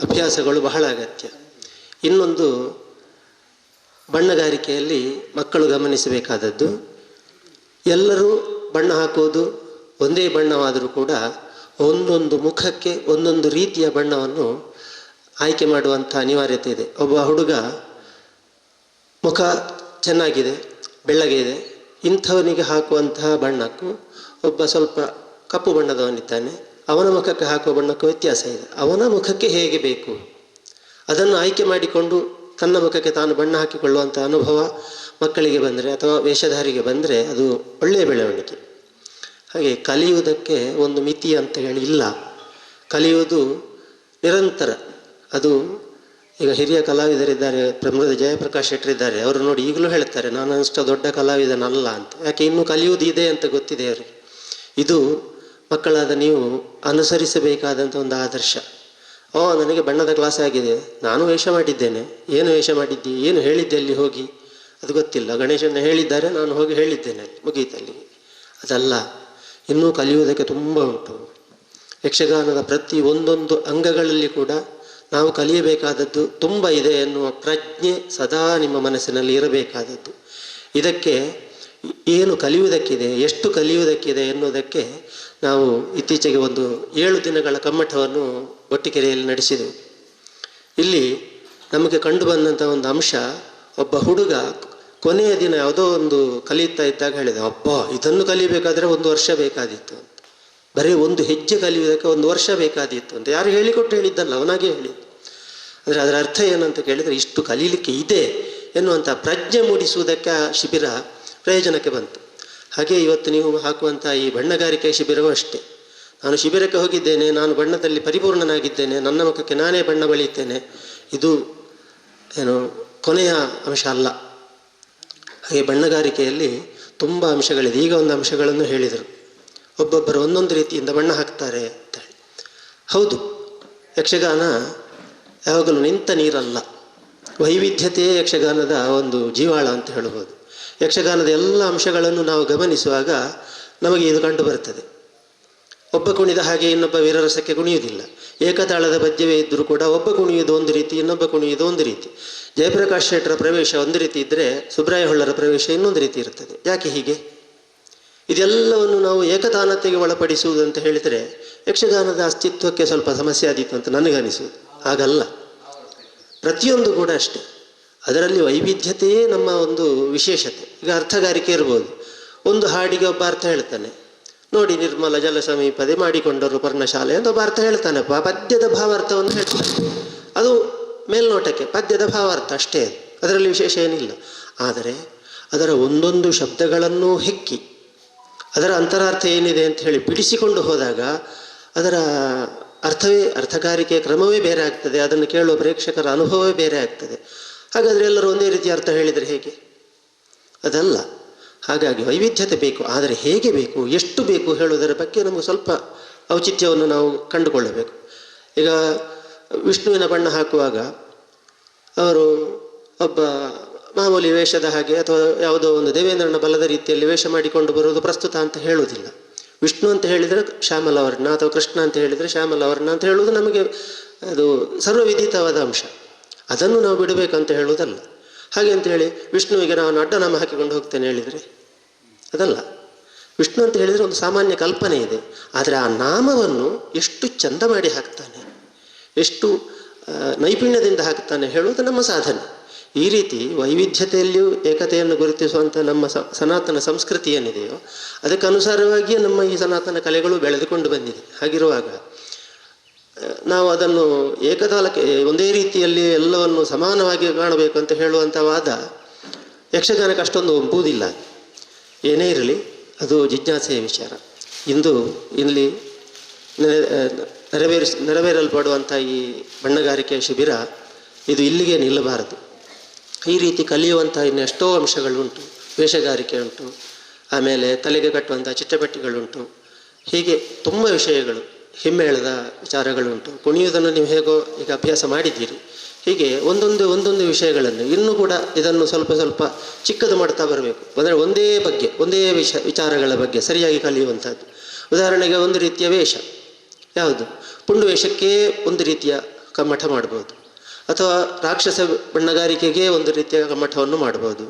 ಅಭ್ಯಾಸಗಳು ಬಹಳ ಅಗತ್ಯ. ಇನ್ನೊಂದು, ಬಣ್ಣಗಾರಿಕೆಯಲ್ಲಿ ಮಕ್ಕಳು ಗಮನಿಸಬೇಕಾದದ್ದು, ಎಲ್ಲರೂ ಬಣ್ಣ ಹಾಕುವುದು ಒಂದೇ ಬಣ್ಣವಾದರೂ ಕೂಡ ಒಂದೊಂದು ಮುಖಕ್ಕೆ ಒಂದೊಂದು ರೀತಿಯ ಬಣ್ಣವನ್ನು ಆಯ್ಕೆ ಮಾಡುವಂಥ ಅನಿವಾರ್ಯತೆ ಇದೆ. ಒಬ್ಬ ಹುಡುಗ ಮುಖ ಚೆನ್ನಾಗಿದೆ, ಬೆಳ್ಳಗೆ ಇದೆ, ಇಂಥವನಿಗೆ ಹಾಕುವಂತಹ ಬಣ್ಣಕ್ಕೂ ಒಬ್ಬ ಸ್ವಲ್ಪ ಕಪ್ಪು ಬಣ್ಣದವನಿದ್ದಾನೆ, ಅವನ ಮುಖಕ್ಕೆ ಹಾಕುವ ಬಣ್ಣಕ್ಕೂ ವ್ಯತ್ಯಾಸ ಇದೆ. ಅವನ ಮುಖಕ್ಕೆ ಹೇಗೆ ಬೇಕು ಅದನ್ನು ಆಯ್ಕೆ ಮಾಡಿಕೊಂಡು ತನ್ನ ಮುಖಕ್ಕೆ ತಾನು ಬಣ್ಣ ಹಾಕಿಕೊಳ್ಳುವಂಥ ಅನುಭವ ಮಕ್ಕಳಿಗೆ ಬಂದರೆ ಅಥವಾ ವೇಷಧಾರಿಗೆ ಬಂದರೆ ಅದು ಒಳ್ಳೆಯ ಬೆಳವಣಿಗೆ. ಹಾಗೆ ಕಲಿಯುವುದಕ್ಕೆ ಒಂದು ಮಿತಿ ಅಂತ ಹೇಳಿ ಇಲ್ಲ. ಕಲಿಯುವುದು ನಿರಂತರ. ಅದು ಈಗ ಹಿರಿಯ ಕಲಾವಿದರಿದ್ದಾರೆ, ಪ್ರಮೃದ ಜಯಪ್ರಕಾಶ್ ಶೆಟ್ಟರಿದ್ದಾರೆ, ಅವರು ನೋಡಿ ಈಗಲೂ ಹೇಳ್ತಾರೆ ನಾನು ಅಷ್ಟು ದೊಡ್ಡ ಕಲಾವಿದನಲ್ಲ ಅಂತ. ಯಾಕೆ ಇನ್ನೂ ಕಲಿಯುವುದು ಇದೆ ಅಂತ ಗೊತ್ತಿದೆ ಅವರಿಗೆ. ಇದು ಮಕ್ಕಳಾದ ನೀವು ಅನುಸರಿಸಬೇಕಾದಂಥ ಒಂದು ಆದರ್ಶ. ನನಗೆ ಬಣ್ಣದ ಕ್ಲಾಸ್ ಆಗಿದೆ, ನಾನು ವೇಷ ಮಾಡಿದ್ದೇನೆ, ಏನು ವೇಷ ಮಾಡಿದ್ದಿ, ಏನು ಹೇಳಿದ್ದೆ ಅಲ್ಲಿ ಹೋಗಿ, ಅದು ಗೊತ್ತಿಲ್ಲ. ಗಣೇಶನ ಹೇಳಿದ್ದಾರೆ, ನಾನು ಹೋಗಿ ಹೇಳಿದ್ದೇನೆ, ಅಲ್ಲಿ ಮುಗೀತಲ್ಲಿ. ಅದಲ್ಲ, ಇನ್ನೂ ಕಲಿಯುವುದಕ್ಕೆ ತುಂಬ ಉಂಟು. ಯಕ್ಷಗಾನದ ಪ್ರತಿ ಒಂದೊಂದು ಅಂಗಗಳಲ್ಲಿ ಕೂಡ ನಾವು ಕಲಿಯಬೇಕಾದದ್ದು ತುಂಬ ಇದೆ ಎನ್ನುವ ಪ್ರಜ್ಞೆ ಸದಾ ನಿಮ್ಮ ಮನಸ್ಸಿನಲ್ಲಿ ಇರಬೇಕಾದದ್ದು. ಇದಕ್ಕೆ ಏನು ಕಲಿಯುವುದಕ್ಕಿದೆ, ಎಷ್ಟು ಕಲಿಯುವುದಕ್ಕಿದೆ ಎನ್ನುವುದಕ್ಕೆ ನಾವು ಇತ್ತೀಚೆಗೆ ಒಂದು 7 ದಿನಗಳ ಕಮ್ಮಟವನ್ನು ಒಟ್ಟಿಕೆರೆಯಲ್ಲಿ ನಡೆಸಿದೆವು. ಇಲ್ಲಿ ನಮಗೆ ಕಂಡು ಬಂದಂಥ ಒಂದು ಅಂಶ, ಒಬ್ಬ ಹುಡುಗ ಕೊನೆಯ ದಿನ ಯಾವುದೋ ಒಂದು ಕಲಿಯುತ್ತಾ ಇದ್ದಾಗ ಹೇಳಿದ, ಇದನ್ನು ಕಲಿಬೇಕಾದ್ರೆ 1 ವರ್ಷ ಬೇಕಾದಿತ್ತು ಅಂತ. ಬರೀ ಒಂದು ಹೆಜ್ಜೆ ಕಲಿಯುವುದಕ್ಕೆ 1 ವರ್ಷ ಬೇಕಾದಿತ್ತು ಅಂತ. ಯಾರು ಹೇಳಿಕೊಟ್ಟು ಹೇಳಿದ್ದಲ್ಲ, ಅವನಾಗೆ ಹೇಳಿದ್ದು. ಅಂದರೆ ಅದರ ಅರ್ಥ ಏನಂತ ಕೇಳಿದರೆ, ಇಷ್ಟು ಕಲೀಲಿಕ್ಕೆ ಇದೆ ಎನ್ನುವಂಥ ಪ್ರಜ್ಞೆ ಮೂಡಿಸುವುದಕ್ಕೆ ಆ ಶಿಬಿರ ಪ್ರಯೋಜನಕ್ಕೆ ಬಂತು. ಹಾಗೆ ಇವತ್ತು ನೀವು ಹಾಕುವಂಥ ಈ ಬಣ್ಣಗಾರಿಕೆ ಶಿಬಿರವೂ ಅಷ್ಟೇ. ನಾನು ಶಿಬಿರಕ್ಕೆ ಹೋಗಿದ್ದೇನೆ, ನಾನು ಬಣ್ಣದಲ್ಲಿ ಪರಿಪೂರ್ಣನಾಗಿದ್ದೇನೆ, ನನ್ನ ಮುಖಕ್ಕೆ ನಾನೇ ಬಣ್ಣ ಬಳಿಯುತ್ತೇನೆ, ಇದು ಏನು ಕೊನೆಯ ಅಂಶ ಅಲ್ಲ. ಹಾಗೆ ಬಣ್ಣಗಾರಿಕೆಯಲ್ಲಿ ತುಂಬ ಅಂಶಗಳಿದೆ. ಈಗ ಒಂದು ಅಂಶಗಳನ್ನು ಹೇಳಿದರು, ಒಬ್ಬೊಬ್ಬರು ಒಂದೊಂದು ರೀತಿಯಿಂದ ಬಣ್ಣ ಹಾಕ್ತಾರೆ ಅಂತ ಹೇಳಿ. ಹೌದು, ಯಕ್ಷಗಾನ ಯಾವಾಗಲೂ ನಿಂತ ನೀರಲ್ಲ. ವೈವಿಧ್ಯತೆಯೇ ಯಕ್ಷಗಾನದ ಒಂದು ಜೀವಾಳ ಅಂತ ಹೇಳ್ಬೋದು. ಯಕ್ಷಗಾನದ ಎಲ್ಲ ಅಂಶಗಳನ್ನು ನಾವು ಗಮನಿಸುವಾಗ ನಮಗೆ ಇದು ಕಂಡು ಬರ್ತದೆ. ಒಬ್ಬ ಕುಣಿದ ಹಾಗೆ ಇನ್ನೊಬ್ಬ ವೀರರಸಕ್ಕೆ ಕುಣಿಯುವುದಿಲ್ಲ. ಏಕತಾಳದ ಪದ್ಯವೇ ಇದ್ದರೂ ಕೂಡ ಒಬ್ಬ ಕುಣಿಯುವುದು ಒಂದು ರೀತಿ, ಇನ್ನೊಬ್ಬ ಕುಣಿಯುವುದು ಒಂದು ರೀತಿ. ಜಯಪ್ರಕಾಶ್ ಶೆಟ್ಟರ ಪ್ರವೇಶ ಒಂದು ರೀತಿ ಇದ್ದರೆ ಸುಬ್ರಾಯ ಹೊಳ್ಳರ ಪ್ರವೇಶ ಇನ್ನೊಂದು ರೀತಿ ಇರ್ತದೆ. ಯಾಕೆ ಹೀಗೆ? ಇದೆಲ್ಲವನ್ನು ನಾವು ಏಕತಾನತೆಗೆ ಒಳಪಡಿಸುವುದು ಅಂತ ಹೇಳಿದರೆ ಯಕ್ಷಗಾನದ ಅಸ್ತಿತ್ವಕ್ಕೆ ಸ್ವಲ್ಪ ಸಮಸ್ಯೆ ಆದೀತು ಅಂತ ನನಗನಿಸುವುದು. ಹಾಗಲ್ಲ, ಪ್ರತಿಯೊಂದು ಕೂಡ ಅಷ್ಟೆ. ಅದರಲ್ಲಿ ವೈವಿಧ್ಯತೆಯೇ ನಮ್ಮ ಒಂದು ವಿಶೇಷತೆ. ಈಗ ಅರ್ಥಗಾರಿಕೆ ಇರ್ಬೋದು, ಒಂದು ಹಾಡಿಗೆ ಒಬ್ಬ ಅರ್ಥ ಹೇಳ್ತಾನೆ, ನೋಡಿ ನಿರ್ಮಲ ಜಲ ಸಮೀಪದೆ ಮಾಡಿಕೊಂಡರು ಪರ್ಣಶಾಲೆ ಅಂತ ಒಬ್ಬ ಅರ್ಥ ಹೇಳ್ತಾನಪ್ಪ, ಪದ್ಯದ ಭಾವಾರ್ಥವನ್ನು ಹೇಳ್ತಾನೆ. ಅದು ಮೇಲ್ನೋಟಕ್ಕೆ ಪದ್ಯದ ಭಾವಾರ್ಥ ಅಷ್ಟೇ, ಅದರಲ್ಲಿ ವಿಶೇಷ ಏನಿಲ್ಲ. ಆದರೆ ಅದರ ಒಂದೊಂದು ಶಬ್ದಗಳನ್ನು ಹೆಕ್ಕಿ ಅದರ ಅಂತರಾರ್ಥ ಏನಿದೆ ಅಂತ ಹೇಳಿ ಬಿಡಿಸಿಕೊಂಡು ಹೋದಾಗ ಅದರ ಅರ್ಥಗಾರಿಕೆಯ ಕ್ರಮವೇ ಬೇರೆ ಆಗ್ತದೆ, ಅದನ್ನು ಕೇಳುವ ಪ್ರೇಕ್ಷಕರ ಅನುಭವವೇ ಬೇರೆ ಆಗ್ತದೆ. ಹಾಗಾದರೆ ಎಲ್ಲರೂ ಒಂದೇ ರೀತಿ ಅರ್ಥ ಹೇಳಿದರೆ ಹೇಗೆ? ಅದಲ್ಲ. ಹಾಗಾಗಿ ವೈವಿಧ್ಯತೆ ಬೇಕು, ಆದರೆ ಹೇಗೆ ಬೇಕು, ಎಷ್ಟು ಬೇಕು ಹೇಳುವುದರ ಬಗ್ಗೆ ನಮಗೆ ಸ್ವಲ್ಪ ಔಚಿತ್ಯವನ್ನು ನಾವು ಕಂಡುಕೊಳ್ಳಬೇಕು. ಈಗ ವಿಷ್ಣುವಿನ ಬಣ್ಣ ಹಾಕುವಾಗ ಅವರು ಒಬ್ಬ ಮಾಮೂಲಿ ವೇಷದ ಹಾಗೆ ಅಥವಾ ಯಾವುದೋ ಒಂದು ದೇವೇಂದ್ರನ ಬಲದ ರೀತಿಯಲ್ಲಿ ವೇಷ ಮಾಡಿಕೊಂಡು ಬರುವುದು ಪ್ರಸ್ತುತ ಅಂತ ಹೇಳುವುದಿಲ್ಲ. ವಿಷ್ಣು ಅಂತ ಹೇಳಿದರೆ ಶ್ಯಾಮಲವರ್ಣ ಅಥವಾ ಕೃಷ್ಣ ಅಂತ ಹೇಳಿದರೆ ಶ್ಯಾಮಲವರ್ಣ ಅಂತ ಹೇಳುವುದು ನಮಗೆ ಅದು ಸರ್ವವಿದಿತವಾದ ಅಂಶ. ಅದನ್ನು ನಾವು ಬಿಡಬೇಕಂತ ಹೇಳುವುದಲ್ಲ. ಹಾಗೆ ಅಂತೇಳಿ ವಿಷ್ಣುವಿಗೆ ನಾನು ಅಡ್ಡನಾಮ ಹಾಕಿಕೊಂಡು ಹೋಗ್ತೇನೆ ಹೇಳಿದರೆ ಅದಲ್ಲ. ವಿಷ್ಣು ಅಂತ ಹೇಳಿದರೆ ಒಂದು ಸಾಮಾನ್ಯ ಕಲ್ಪನೆ ಇದೆ, ಆದರೆ ಆ ನಾಮವನ್ನು ಎಷ್ಟು ಚಂದ ಮಾಡಿ ಹಾಕ್ತಾನೆ, ಎಷ್ಟು ನೈಪುಣ್ಯದಿಂದ ಹಾಕ್ತಾನೆ ಹೇಳುವುದು ನಮ್ಮ ಸಾಧನೆ. ಈ ರೀತಿ ವೈವಿಧ್ಯತೆಯಲ್ಲಿಯೂ ಏಕತೆಯನ್ನು ಗುರುತಿಸುವಂಥ ನಮ್ಮ ಸನಾತನ ಸಂಸ್ಕೃತಿ ಏನಿದೆಯೋ ಅದಕ್ಕೆ ಅನುಸಾರವಾಗಿಯೇ ನಮ್ಮ ಈ ಸನಾತನ ಕಲೆಗಳು ಬೆಳೆದುಕೊಂಡು ಬಂದಿದೆ. ಹಾಗಿರುವಾಗ ನಾವು ಅದನ್ನು ಏಕಕಾಲಕ್ಕೆ ಒಂದೇ ರೀತಿಯಲ್ಲಿ ಎಲ್ಲವನ್ನು ಸಮಾನವಾಗಿ ಕಾಣಬೇಕು ಅಂತ ಹೇಳುವಂಥ ವಾದ ಯಕ್ಷಗಾನಕ್ಕೆ ಅಷ್ಟೊಂದು ಒಪ್ಪುವುದಿಲ್ಲ. ಏನೇ ಇರಲಿ ಅದು ಜಿಜ್ಞಾಸೆಯ ವಿಚಾರ. ಇಂದು ಇಲ್ಲಿ ನೆರವೇರಲ್ಪಡುವಂಥ ಈ ಬಣ್ಣಗಾರಿಕೆಯ ಶಿಬಿರ ಇದು ಇಲ್ಲಿಗೆ ನಿಲ್ಲಬಾರದು. ಈ ರೀತಿ ಕಲಿಯುವಂಥ ಇನ್ನೆಷ್ಟೋ ಅಂಶಗಳುಂಟು. ವೇಷಗಾರಿಕೆ ಉಂಟು, ಆಮೇಲೆ ತಲೆಗೆ ಕಟ್ಟುವಂಥ ಚಿಟ್ಟಪಟ್ಟಿಗಳುಂಟು, ಹೀಗೆ ತುಂಬ ವಿಷಯಗಳು, ಹಿಮ್ಮೇಳದ ವಿಚಾರಗಳುಂಟು. ಕುಣಿಯುವುದನ್ನು ನೀವು ಹೇಗೋ ಈಗ ಅಭ್ಯಾಸ ಮಾಡಿದ್ದೀರಿ, ಹೀಗೆ ಒಂದೊಂದು ವಿಷಯಗಳನ್ನು ಇನ್ನೂ ಕೂಡ ಇದನ್ನು ಸ್ವಲ್ಪ ಸ್ವಲ್ಪ ಚಿಕ್ಕದು ಮಾಡ್ತಾ ಬರಬೇಕು. ಅಂದರೆ ಒಂದೇ ವಿಚಾರಗಳ ಬಗ್ಗೆ ಸರಿಯಾಗಿ ಕಲಿಯುವಂಥದ್ದು. ಉದಾಹರಣೆಗೆ ಒಂದು ರೀತಿಯ ವೇಷ, ಯಾವುದು ಪುಂಡು ವೇಷಕ್ಕೆ ಒಂದು ರೀತಿಯ ಕಮ್ಮಟ ಮಾಡ್ಬೋದು, ಅಥವಾ ರಾಕ್ಷಸ ಬಣ್ಣಗಾರಿಕೆಗೆ ಒಂದು ರೀತಿಯ ಕಮ್ಮಟವನ್ನು ಮಾಡ್ಬೋದು.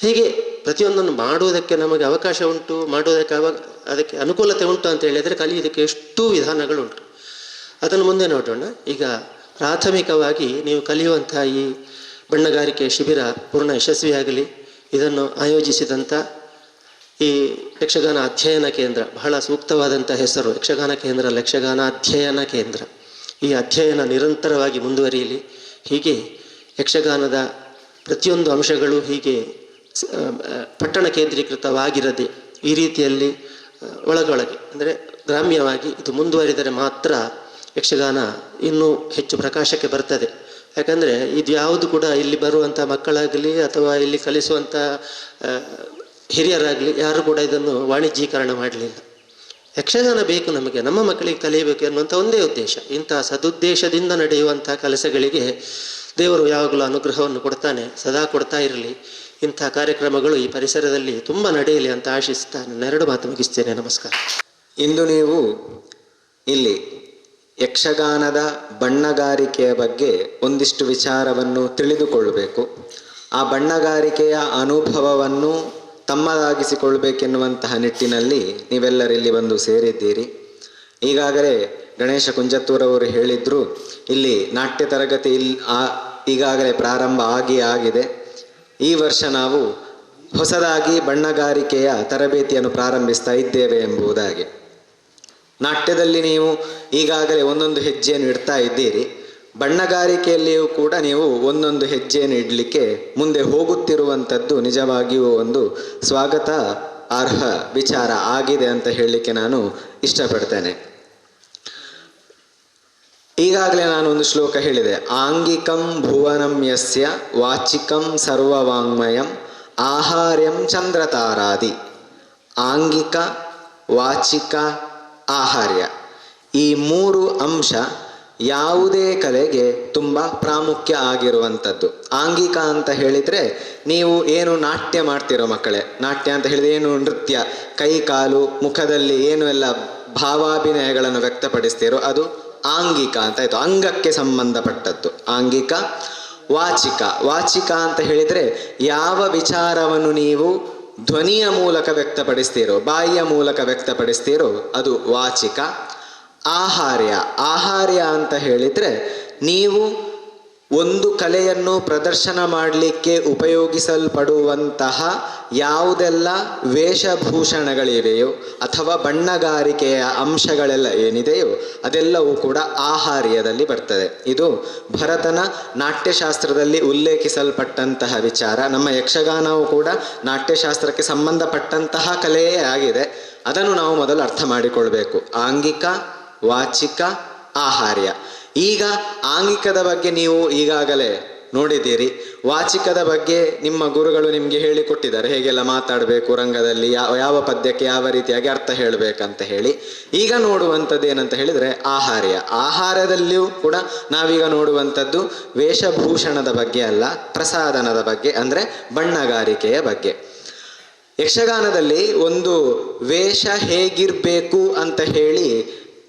ಹೀಗೆ ಪ್ರತಿಯೊಂದನ್ನು ಮಾಡುವುದಕ್ಕೆ ನಮಗೆ ಅವಕಾಶ ಉಂಟು, ಮಾಡುವುದಕ್ಕೆ ಅದಕ್ಕೆ ಅನುಕೂಲತೆ ಉಂಟು ಅಂತ ಹೇಳಿದರೆ ಕಲಿಯುವುದಕ್ಕೆ ಎಷ್ಟು ವಿಧಾನಗಳುಂಟು. ಅದನ್ನು ಮುಂದೆ ನೋಡೋಣ. ಈಗ ಪ್ರಾಥಮಿಕವಾಗಿ ನೀವು ಕಲಿಯುವಂಥ ಈ ಬಣ್ಣಗಾರಿಕೆ ಶಿಬಿರ ಪೂರ್ಣ ಯಶಸ್ವಿಯಾಗಲಿ. ಇದನ್ನು ಆಯೋಜಿಸಿದಂಥ ಈ ಯಕ್ಷಗಾನ ಅಧ್ಯಯನ ಕೇಂದ್ರ, ಬಹಳ ಸೂಕ್ತವಾದಂಥ ಹೆಸರು, ಯಕ್ಷಗಾನ ಕೇಂದ್ರ ಅಲ್ಲ, ಯಕ್ಷಗಾನ ಅಧ್ಯಯನ ಕೇಂದ್ರ. ಈ ಅಧ್ಯಯನ ನಿರಂತರವಾಗಿ ಮುಂದುವರಿಯಲಿ. ಹೀಗೆ ಯಕ್ಷಗಾನದ ಪ್ರತಿಯೊಂದು ಅಂಶಗಳು ಹೀಗೆ ಪಟ್ಟಣ ಕೇಂದ್ರೀಕೃತವಾಗಿರದೆ ಈ ರೀತಿಯಲ್ಲಿ ಒಳಗೊಳಗೆ ಅಂದರೆ ಗ್ರಾಮ್ಯವಾಗಿ ಇದು ಮುಂದುವರಿದರೆ ಮಾತ್ರ ಯಕ್ಷಗಾನ ಇನ್ನೂ ಹೆಚ್ಚು ಪ್ರಕಾಶಕ್ಕೆ ಬರ್ತದೆ. ಯಾಕಂದರೆ ಇದು ಯಾವುದು ಕೂಡ ಇಲ್ಲಿ ಬರುವಂಥ ಮಕ್ಕಳಾಗಲಿ ಅಥವಾ ಇಲ್ಲಿ ಕಲಿಸುವಂಥ ಹಿರಿಯರಾಗಲಿ ಯಾರು ಕೂಡ ಇದನ್ನು ವಾಣಿಜ್ಯೀಕರಣ ಮಾಡಲಿಲ್ಲ. ಯಕ್ಷಗಾನ ಬೇಕು ನಮಗೆ, ನಮ್ಮ ಮಕ್ಕಳಿಗೆ ಕಲಿಯಬೇಕು ಎನ್ನುವಂಥ ಒಂದೇ ಉದ್ದೇಶ. ಇಂತಹ ಸದುದ್ದೇಶದಿಂದ ನಡೆಯುವಂಥ ಕೆಲಸಗಳಿಗೆ ದೇವರು ಯಾವಾಗಲೂ ಅನುಗ್ರಹವನ್ನು ಕೊಡ್ತಾನೆ, ಸದಾ ಕೊಡ್ತಾ ಇರಲಿ. ಇಂಥ ಕಾರ್ಯಕ್ರಮಗಳು ಈ ಪರಿಸರದಲ್ಲಿ ತುಂಬ ನಡೆಯಲಿ ಅಂತ ಆಶಿಸ್ತಾ ನಾನು 2 ಮಾತು ಮುಗಿಸ್ತೇನೆ. ನಮಸ್ಕಾರ. ಇಂದು ನೀವು ಇಲ್ಲಿ ಯಕ್ಷಗಾನದ ಬಣ್ಣಗಾರಿಕೆಯ ಬಗ್ಗೆ ಒಂದಿಷ್ಟು ವಿಚಾರವನ್ನು ತಿಳಿದುಕೊಳ್ಳಬೇಕು. ಆ ಬಣ್ಣಗಾರಿಕೆಯ ಅನುಭವವನ್ನು ತಮ್ಮದಾಗಿಸಿಕೊಳ್ಬೇಕೆನ್ನುವಂತಹ ನಿಟ್ಟಿನಲ್ಲಿ ನೀವೆಲ್ಲರಿಲ್ಲಿ ಬಂದು ಸೇರಿದ್ದೀರಿ. ಈಗಾಗಲೇ ಗಣೇಶ ಕುಂಜತ್ತೂರವರು ಹೇಳಿದ್ರು, ಇಲ್ಲಿ ನಾಟ್ಯ ತರಗತಿ ಈಗಾಗಲೇ ಪ್ರಾರಂಭ ಆಗಿದೆ. ಈ ವರ್ಷ ನಾವು ಹೊಸದಾಗಿ ಬಣ್ಣಗಾರಿಕೆಯ ತರಬೇತಿಯನ್ನು ಪ್ರಾರಂಭಿಸ್ತಾ ಇದ್ದೇವೆ ಎಂಬುದಾಗಿ. ನಾಟ್ಯದಲ್ಲಿ ನೀವು ಈಗಾಗಲೇ ಒಂದೊಂದು ಹೆಜ್ಜೆಯನ್ನು ಇಡ್ತಾ ಇದ್ದೀರಿ. ಬಣ್ಣಗಾರಿಕೆಯಲ್ಲಿಯೂ ಕೂಡ ನೀವು ಒಂದೊಂದು ಹೆಜ್ಜೆಯನ್ನು ಇಡಲಿಕ್ಕೆ ಮುಂದೆ ಹೋಗುತ್ತಿರುವಂಥದ್ದು ನಿಜವಾಗಿಯೂ ಒಂದು ಸ್ವಾಗತ ಅರ್ಹ ವಿಚಾರ ಆಗಿದೆ ಅಂತ ಹೇಳಲಿಕ್ಕೆ ನಾನು ಇಷ್ಟಪಡ್ತೇನೆ. ಈಗಾಗಲೇ ನಾನು ಒಂದು ಶ್ಲೋಕ ಹೇಳಿದೆ, ಆಂಗಿಕಂ ಭುವನಂ ಯಸ್ಯ ವಾಚಿಕಂ ಸರ್ವವಾಂಗ್ಮಯಂ ಆಹಾರ್ಯಂ ಚಂದ್ರತಾರಾದಿ. ಆಂಗಿಕ, ವಾಚಿಕ, ಆಹಾರ್ಯ, ಈ 3 ಅಂಶ ಯಾವುದೇ ಕಲೆಗೆ ತುಂಬ ಪ್ರಾಮುಖ್ಯ ಆಗಿರುವಂಥದ್ದು. ಆಂಗಿಕ ಅಂತ ಹೇಳಿದರೆ ನೀವು ಏನು ನಾಟ್ಯ ಮಾಡ್ತಿರೋ ಮಕ್ಕಳೇ, ನಾಟ್ಯ ಅಂತ ಹೇಳಿದರೆ ಏನು ನೃತ್ಯ, ಕೈ ಕಾಲು ಮುಖದಲ್ಲಿ ಏನು ಎಲ್ಲ ಭಾವಾಭಿನಯಗಳನ್ನು ವ್ಯಕ್ತಪಡಿಸ್ತೀರೋ ಅದು ಆಂಗಿಕ ಅಂತ ಆಯಿತು, ಅಂಗಕ್ಕೆ ಸಂಬಂಧಪಟ್ಟದ್ದು ಆಂಗಿಕ. ವಾಚಿಕ, ವಾಚಿಕ ಅಂತ ಹೇಳಿದರೆ ಯಾವ ವಿಚಾರವನ್ನು ನೀವು ಧ್ವನಿಯ ಮೂಲಕ ವ್ಯಕ್ತಪಡಿಸ್ತೀರೋ, ಬಾಯಿಯ ಮೂಲಕ ವ್ಯಕ್ತಪಡಿಸ್ತೀರೋ ಅದು ವಾಚಿಕ. ಆಹಾರ್ಯ, ಆಹಾರ್ಯ ಅಂತ ಹೇಳಿದರೆ ನೀವು ಒಂದು ಕಲೆಯನ್ನು ಪ್ರದರ್ಶನ ಮಾಡಲಿಕ್ಕೆ ಉಪಯೋಗಿಸಲ್ಪಡುವಂತಹ ಯಾವುದೆಲ್ಲ ವೇಷಭೂಷಣಗಳಿವೆಯೋ ಅಥವಾ ಬಣ್ಣಗಾರಿಕೆಯ ಅಂಶಗಳೆಲ್ಲ ಏನಿದೆಯೋ ಅದೆಲ್ಲವೂ ಕೂಡ ಆಹಾರ್ಯದಲ್ಲಿ ಬರ್ತದೆ. ಇದು ಭರತನ ನಾಟ್ಯಶಾಸ್ತ್ರದಲ್ಲಿ ಉಲ್ಲೇಖಿಸಲ್ಪಟ್ಟಂತಹ ವಿಚಾರ. ನಮ್ಮ ಯಕ್ಷಗಾನವು ಕೂಡ ನಾಟ್ಯಶಾಸ್ತ್ರಕ್ಕೆ ಸಂಬಂಧಪಟ್ಟಂತಹ ಕಲೆಯೇ ಆಗಿದೆ. ಅದನ್ನು ನಾವು ಮೊದಲು ಅರ್ಥ ಮಾಡಿಕೊಳ್ಬೇಕು. ಆಂಗಿಕ, ವಾಚಿಕ, ಆಹಾರ್ಯ. ಈಗ ಆಂಗಿಕದ ಬಗ್ಗೆ ನೀವು ಈಗಾಗಲೇ ನೋಡಿದ್ದೀರಿ. ವಾಚಿಕದ ಬಗ್ಗೆ ನಿಮ್ಮ ಗುರುಗಳು ನಿಮಗೆ ಹೇಳಿಕೊಟ್ಟಿದ್ದಾರೆ, ಹೇಗೆಲ್ಲ ಮಾತಾಡಬೇಕು ರಂಗದಲ್ಲಿ, ಯಾವ ಪದ್ಯಕ್ಕೆ ಯಾವ ರೀತಿಯಾಗಿ ಅರ್ಥ ಹೇಳಬೇಕಂತ ಹೇಳಿ. ಈಗ ನೋಡುವಂಥದ್ದು ಏನಂತ ಹೇಳಿದರೆ ಆಹಾರ್ಯ. ಆಹಾರದಲ್ಲಿಯೂ ಕೂಡ ನಾವೀಗ ನೋಡುವಂಥದ್ದು ವೇಷಭೂಷಣದ ಬಗ್ಗೆ ಅಲ್ಲ, ಪ್ರಸಾದನದ ಬಗ್ಗೆ, ಅಂದರೆ ಬಣ್ಣಗಾರಿಕೆಯ ಬಗ್ಗೆ. ಯಕ್ಷಗಾನದಲ್ಲಿ ಒಂದು ವೇಷ ಹೇಗಿರಬೇಕು ಅಂತ ಹೇಳಿ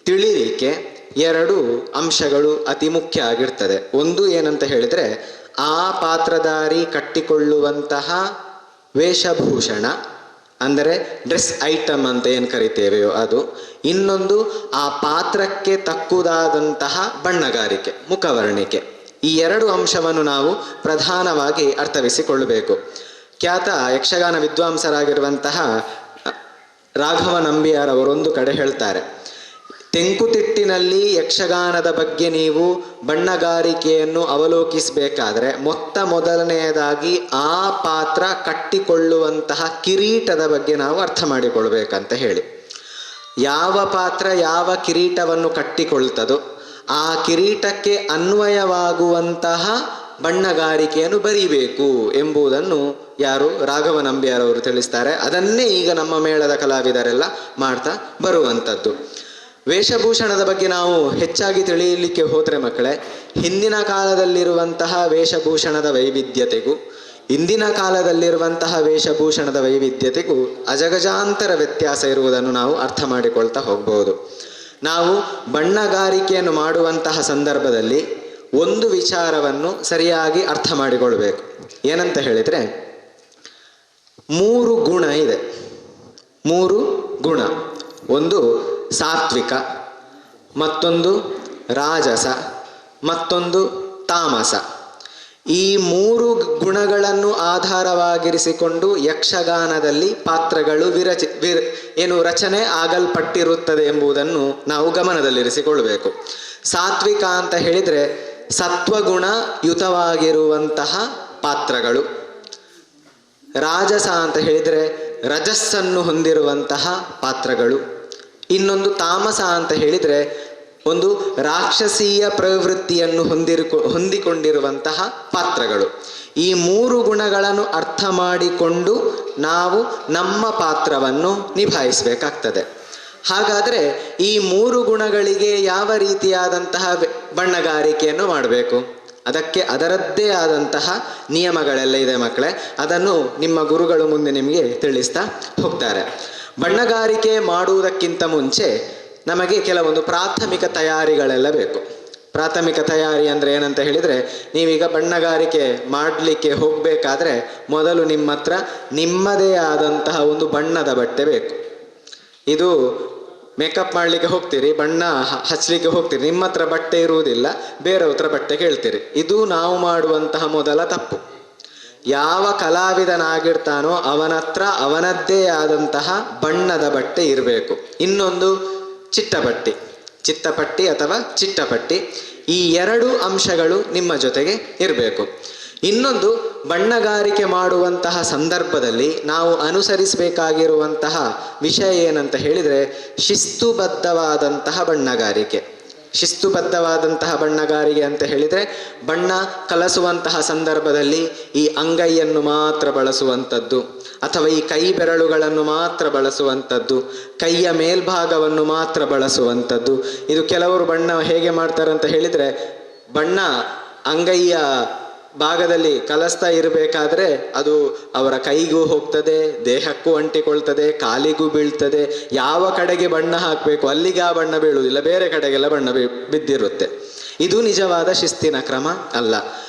ತಿಳಿಲಿಕ್ಕೆ 2 ಅಂಶಗಳು ಅತಿ ಮುಖ್ಯ ಆಗಿರ್ತದೆ. ಒಂದು ಏನಂತ ಹೇಳಿದರೆ ಆ ಪಾತ್ರಧಾರಿ ಕಟ್ಟಿಕೊಳ್ಳುವಂತಹ ವೇಷಭೂಷಣ, ಅಂದರೆ ಡ್ರೆಸ್ ಐಟಮ್ ಅಂತ ಏನು ಕರಿತೇವೆಯೋ ಅದು. ಇನ್ನೊಂದು ಆ ಪಾತ್ರಕ್ಕೆ ತಕ್ಕುದಾದಂತಹ ಬಣ್ಣಗಾರಿಕೆ, ಮುಖವರ್ಣಿಕೆ. ಈ 2 ಅಂಶವನ್ನು ನಾವು ಪ್ರಧಾನವಾಗಿ ಅರ್ಥವಿಸಿಕೊಳ್ಳಬೇಕು. ಖ್ಯಾತ ಯಕ್ಷಗಾನ ವಿದ್ವಾಂಸರಾಗಿರುವಂತಹ ರಾಘವ ನಂಬಿಯಾರ್ ಅವರೊಂದು ಕಡೆ ಹೇಳ್ತಾರೆ, ತೆಂಕುತಿಟ್ಟಿನಲ್ಲಿ ಯಕ್ಷಗಾನದ ಬಗ್ಗೆ ನೀವು ಬಣ್ಣಗಾರಿಕೆಯನ್ನು ಅವಲೋಕಿಸಬೇಕಾದ್ರೆ ಮೊದಲನೆಯದಾಗಿ ಆ ಪಾತ್ರ ಕಟ್ಟಿಕೊಳ್ಳುವಂತಹ ಕಿರೀಟದ ಬಗ್ಗೆ ನಾವು ಅರ್ಥ ಮಾಡಿಕೊಳ್ಬೇಕಂತ ಹೇಳಿ. ಯಾವ ಪಾತ್ರ ಯಾವ ಕಿರೀಟವನ್ನು ಕಟ್ಟಿಕೊಳ್ತದೋ ಆ ಕಿರೀಟಕ್ಕೆ ಅನ್ವಯವಾಗುವಂತಹ ಬಣ್ಣಗಾರಿಕೆಯನ್ನು ಬರಿಬೇಕು ಎಂಬುದನ್ನು ಯಾರು ರಾಘವ ನಂಬಿಯಾರವರು ತಿಳಿಸ್ತಾರೆ. ಅದನ್ನೇ ಈಗ ನಮ್ಮ ಮೇಳದ ಕಲಾವಿದರೆಲ್ಲ ಮಾಡ್ತಾ ಬರುವಂಥದ್ದು. ವೇಷಭೂಷಣದ ಬಗ್ಗೆ ನಾವು ಹೆಚ್ಚಾಗಿ ತಿಳಿಯಲಿಕ್ಕೆ ಹೋದರೆ ಮಕ್ಕಳೇ, ಹಿಂದಿನ ಕಾಲದಲ್ಲಿರುವಂತಹ ವೇಷಭೂಷಣದ ವೈವಿಧ್ಯತೆಗೂ ಇಂದಿನ ಕಾಲದಲ್ಲಿರುವಂತಹ ವೇಷಭೂಷಣದ ವೈವಿಧ್ಯತೆಗೂ ಅಜಗಜಾಂತರ ವ್ಯತ್ಯಾಸ ಇರುವುದನ್ನು ನಾವು ಅರ್ಥ ಮಾಡಿಕೊಳ್ತಾ ಹೋಗ್ಬೋದು. ನಾವು ಬಣ್ಣಗಾರಿಕೆಯನ್ನು ಮಾಡುವಂತಹ ಸಂದರ್ಭದಲ್ಲಿ ಒಂದು ವಿಚಾರವನ್ನು ಸರಿಯಾಗಿ ಅರ್ಥ ಮಾಡಿಕೊಳ್ಬೇಕು. ಏನಂತ ಹೇಳಿದರೆ, 3 ಗುಣ ಇದೆ. 3 ಗುಣ. ಒಂದು ಸಾತ್ವಿಕ, ಮತ್ತೊಂದು ರಾಜಸ, ಮತ್ತೊಂದು ತಾಮಸ. ಈ 3 ಗುಣಗಳನ್ನು ಆಧಾರವಾಗಿರಿಸಿಕೊಂಡು ಯಕ್ಷಗಾನದಲ್ಲಿ ಪಾತ್ರಗಳು ರಚನೆ ಆಗಲ್ಪಟ್ಟಿರುತ್ತದೆ ಎಂಬುದನ್ನು ನಾವು ಗಮನದಲ್ಲಿರಿಸಿಕೊಳ್ಳಬೇಕು. ಸಾತ್ವಿಕ ಅಂತ ಹೇಳಿದರೆ ಸತ್ವಗುಣಯುತವಾಗಿರುವಂತಹ ಪಾತ್ರಗಳು. ರಾಜಸ ಅಂತ ಹೇಳಿದರೆ ರಜಸ್ಸನ್ನು ಹೊಂದಿರುವಂತಹ ಪಾತ್ರಗಳು. ಇನ್ನೊಂದು ತಾಮಸ ಅಂತ ಹೇಳಿದರೆ ಒಂದು ರಾಕ್ಷಸೀಯ ಪ್ರವೃತ್ತಿಯನ್ನು ಹೊಂದಿಕೊಂಡಿರುವಂತಹ ಪಾತ್ರಗಳು. ಈ 3 ಗುಣಗಳನ್ನು ಅರ್ಥ ಮಾಡಿಕೊಂಡು ನಾವು ನಮ್ಮ ಪಾತ್ರವನ್ನು ನಿಭಾಯಿಸಬೇಕಾಗ್ತದೆ. ಹಾಗಾದರೆ ಈ 3 ಗುಣಗಳಿಗೆ ಯಾವ ರೀತಿಯಾದಂತಹ ಬಣ್ಣಗಾರಿಕೆಯನ್ನು ಮಾಡಬೇಕು? ಅದಕ್ಕೆ ಅದರದ್ದೇ ಆದಂತಹ ನಿಯಮಗಳೆಲ್ಲ ಇದೆ ಮಕ್ಕಳೇ. ಅದನ್ನು ನಿಮ್ಮ ಗುರುಗಳು ಮುಂದೆ ನಿಮಗೆ ತಿಳಿಸ್ತಾ ಹೋಗ್ತಾರೆ. ಬಣ್ಣಗಾರಿಕೆ ಮಾಡುವುದಕ್ಕಿಂತ ಮುಂಚೆ ನಮಗೆ ಕೆಲವೊಂದು ಪ್ರಾಥಮಿಕ ತಯಾರಿಗಳೆಲ್ಲ ಬೇಕು. ಪ್ರಾಥಮಿಕ ತಯಾರಿ ಅಂದರೆ ಏನಂತ ಹೇಳಿದರೆ, ನೀವೀಗ ಬಣ್ಣಗಾರಿಕೆ ಮಾಡಲಿಕ್ಕೆ ಹೋಗಬೇಕಾದ್ರೆ ಮೊದಲು ನಿಮ್ಮ ಹತ್ರ ನಿಮ್ಮದೇ ಆದಂತಹ ಒಂದು ಬಣ್ಣದ ಬಟ್ಟೆ ಬೇಕು. ಇದು ಮೇಕಪ್ ಮಾಡಲಿಕ್ಕೆ ಹೋಗ್ತೀರಿ, ಬಣ್ಣ ಹಚ್ಚಲಿಕ್ಕೆ ಹೋಗ್ತೀರಿ, ನಿಮ್ಮ ಹತ್ರ ಬಟ್ಟೆ ಇರುವುದಿಲ್ಲ, ಬೇರೆಯವ್ರ ಹತ್ರ ಬಟ್ಟೆ ಕೇಳ್ತೀರಿ. ಇದು ನಾವು ಮಾಡುವಂತಹ ಮೊದಲ ತಪ್ಪು. ಯಾವ ಕಲಾವಿದನಾಗಿರ್ತಾನೋ ಅವನ ಹತ್ರ ಅವನದ್ದೇ ಆದಂತಹ ಬಣ್ಣದ ಬಟ್ಟೆ ಇರಬೇಕು. ಇನ್ನೊಂದು ಚಿತ್ತಪಟ್ಟಿ ಅಥವಾ ಚಿಟ್ಟಪಟ್ಟಿ. ಈ 2 ಅಂಶಗಳು ನಿಮ್ಮ ಜೊತೆಗೆ ಇರಬೇಕು. ಇನ್ನೊಂದು, ಬಣ್ಣಗಾರಿಕೆ ಮಾಡುವಂತಹ ಸಂದರ್ಭದಲ್ಲಿ ನಾವು ಅನುಸರಿಸಬೇಕಾಗಿರುವಂತಹ ವಿಷಯ ಏನಂತ ಹೇಳಿದರೆ, ಶಿಸ್ತುಬದ್ಧವಾದಂತಹ ಬಣ್ಣಗಾರಿಕೆ. ಶಿಸ್ತುಬದ್ಧವಾದಂತಹ ಬಣ್ಣಗಾರಿಕೆ ಅಂತ ಹೇಳಿದರೆ, ಬಣ್ಣ ಕಲಸುವಂತಹ ಸಂದರ್ಭದಲ್ಲಿ ಈ ಅಂಗೈಯನ್ನು ಮಾತ್ರ ಬಳಸುವಂಥದ್ದು, ಅಥವಾ ಈ ಕೈ ಬೆರಳುಗಳನ್ನು ಮಾತ್ರ ಬಳಸುವಂಥದ್ದು, ಕೈಯ ಮೇಲ್ಭಾಗವನ್ನು ಮಾತ್ರ ಬಳಸುವಂಥದ್ದು. ಇದು ಕೆಲವರು ಬಣ್ಣ ಹೇಗೆ ಮಾಡ್ತಾರೆ ಅಂತ ಹೇಳಿದರೆ, ಬಣ್ಣ ಅಂಗೈಯ ಭಾಗದಲ್ಲಿ ಕಲಸ್ತಾ ಇರಬೇಕಾದ್ರೆ ಅದು ಅವರ ಕೈಗೂ ಹೋಗ್ತದೆ, ದೇಹಕ್ಕೂ ಅಂಟಿಕೊಳ್ತದೆ, ಕಾಲಿಗೂ ಬೀಳ್ತದೆ. ಯಾವ ಕಡೆಗೆ ಬಣ್ಣ ಹಾಕಬೇಕು ಅಲ್ಲಿಗೆ ಆ ಬಣ್ಣ ಬೀಳುವುದಿಲ್ಲ, ಬೇರೆ ಕಡೆಗೆಲ್ಲ ಬಣ್ಣ ಬಿದ್ದಿರುತ್ತೆ. ಇದು ನಿಜವಾದ ಶಿಸ್ತಿನ ಕ್ರಮ ಅಲ್ಲ.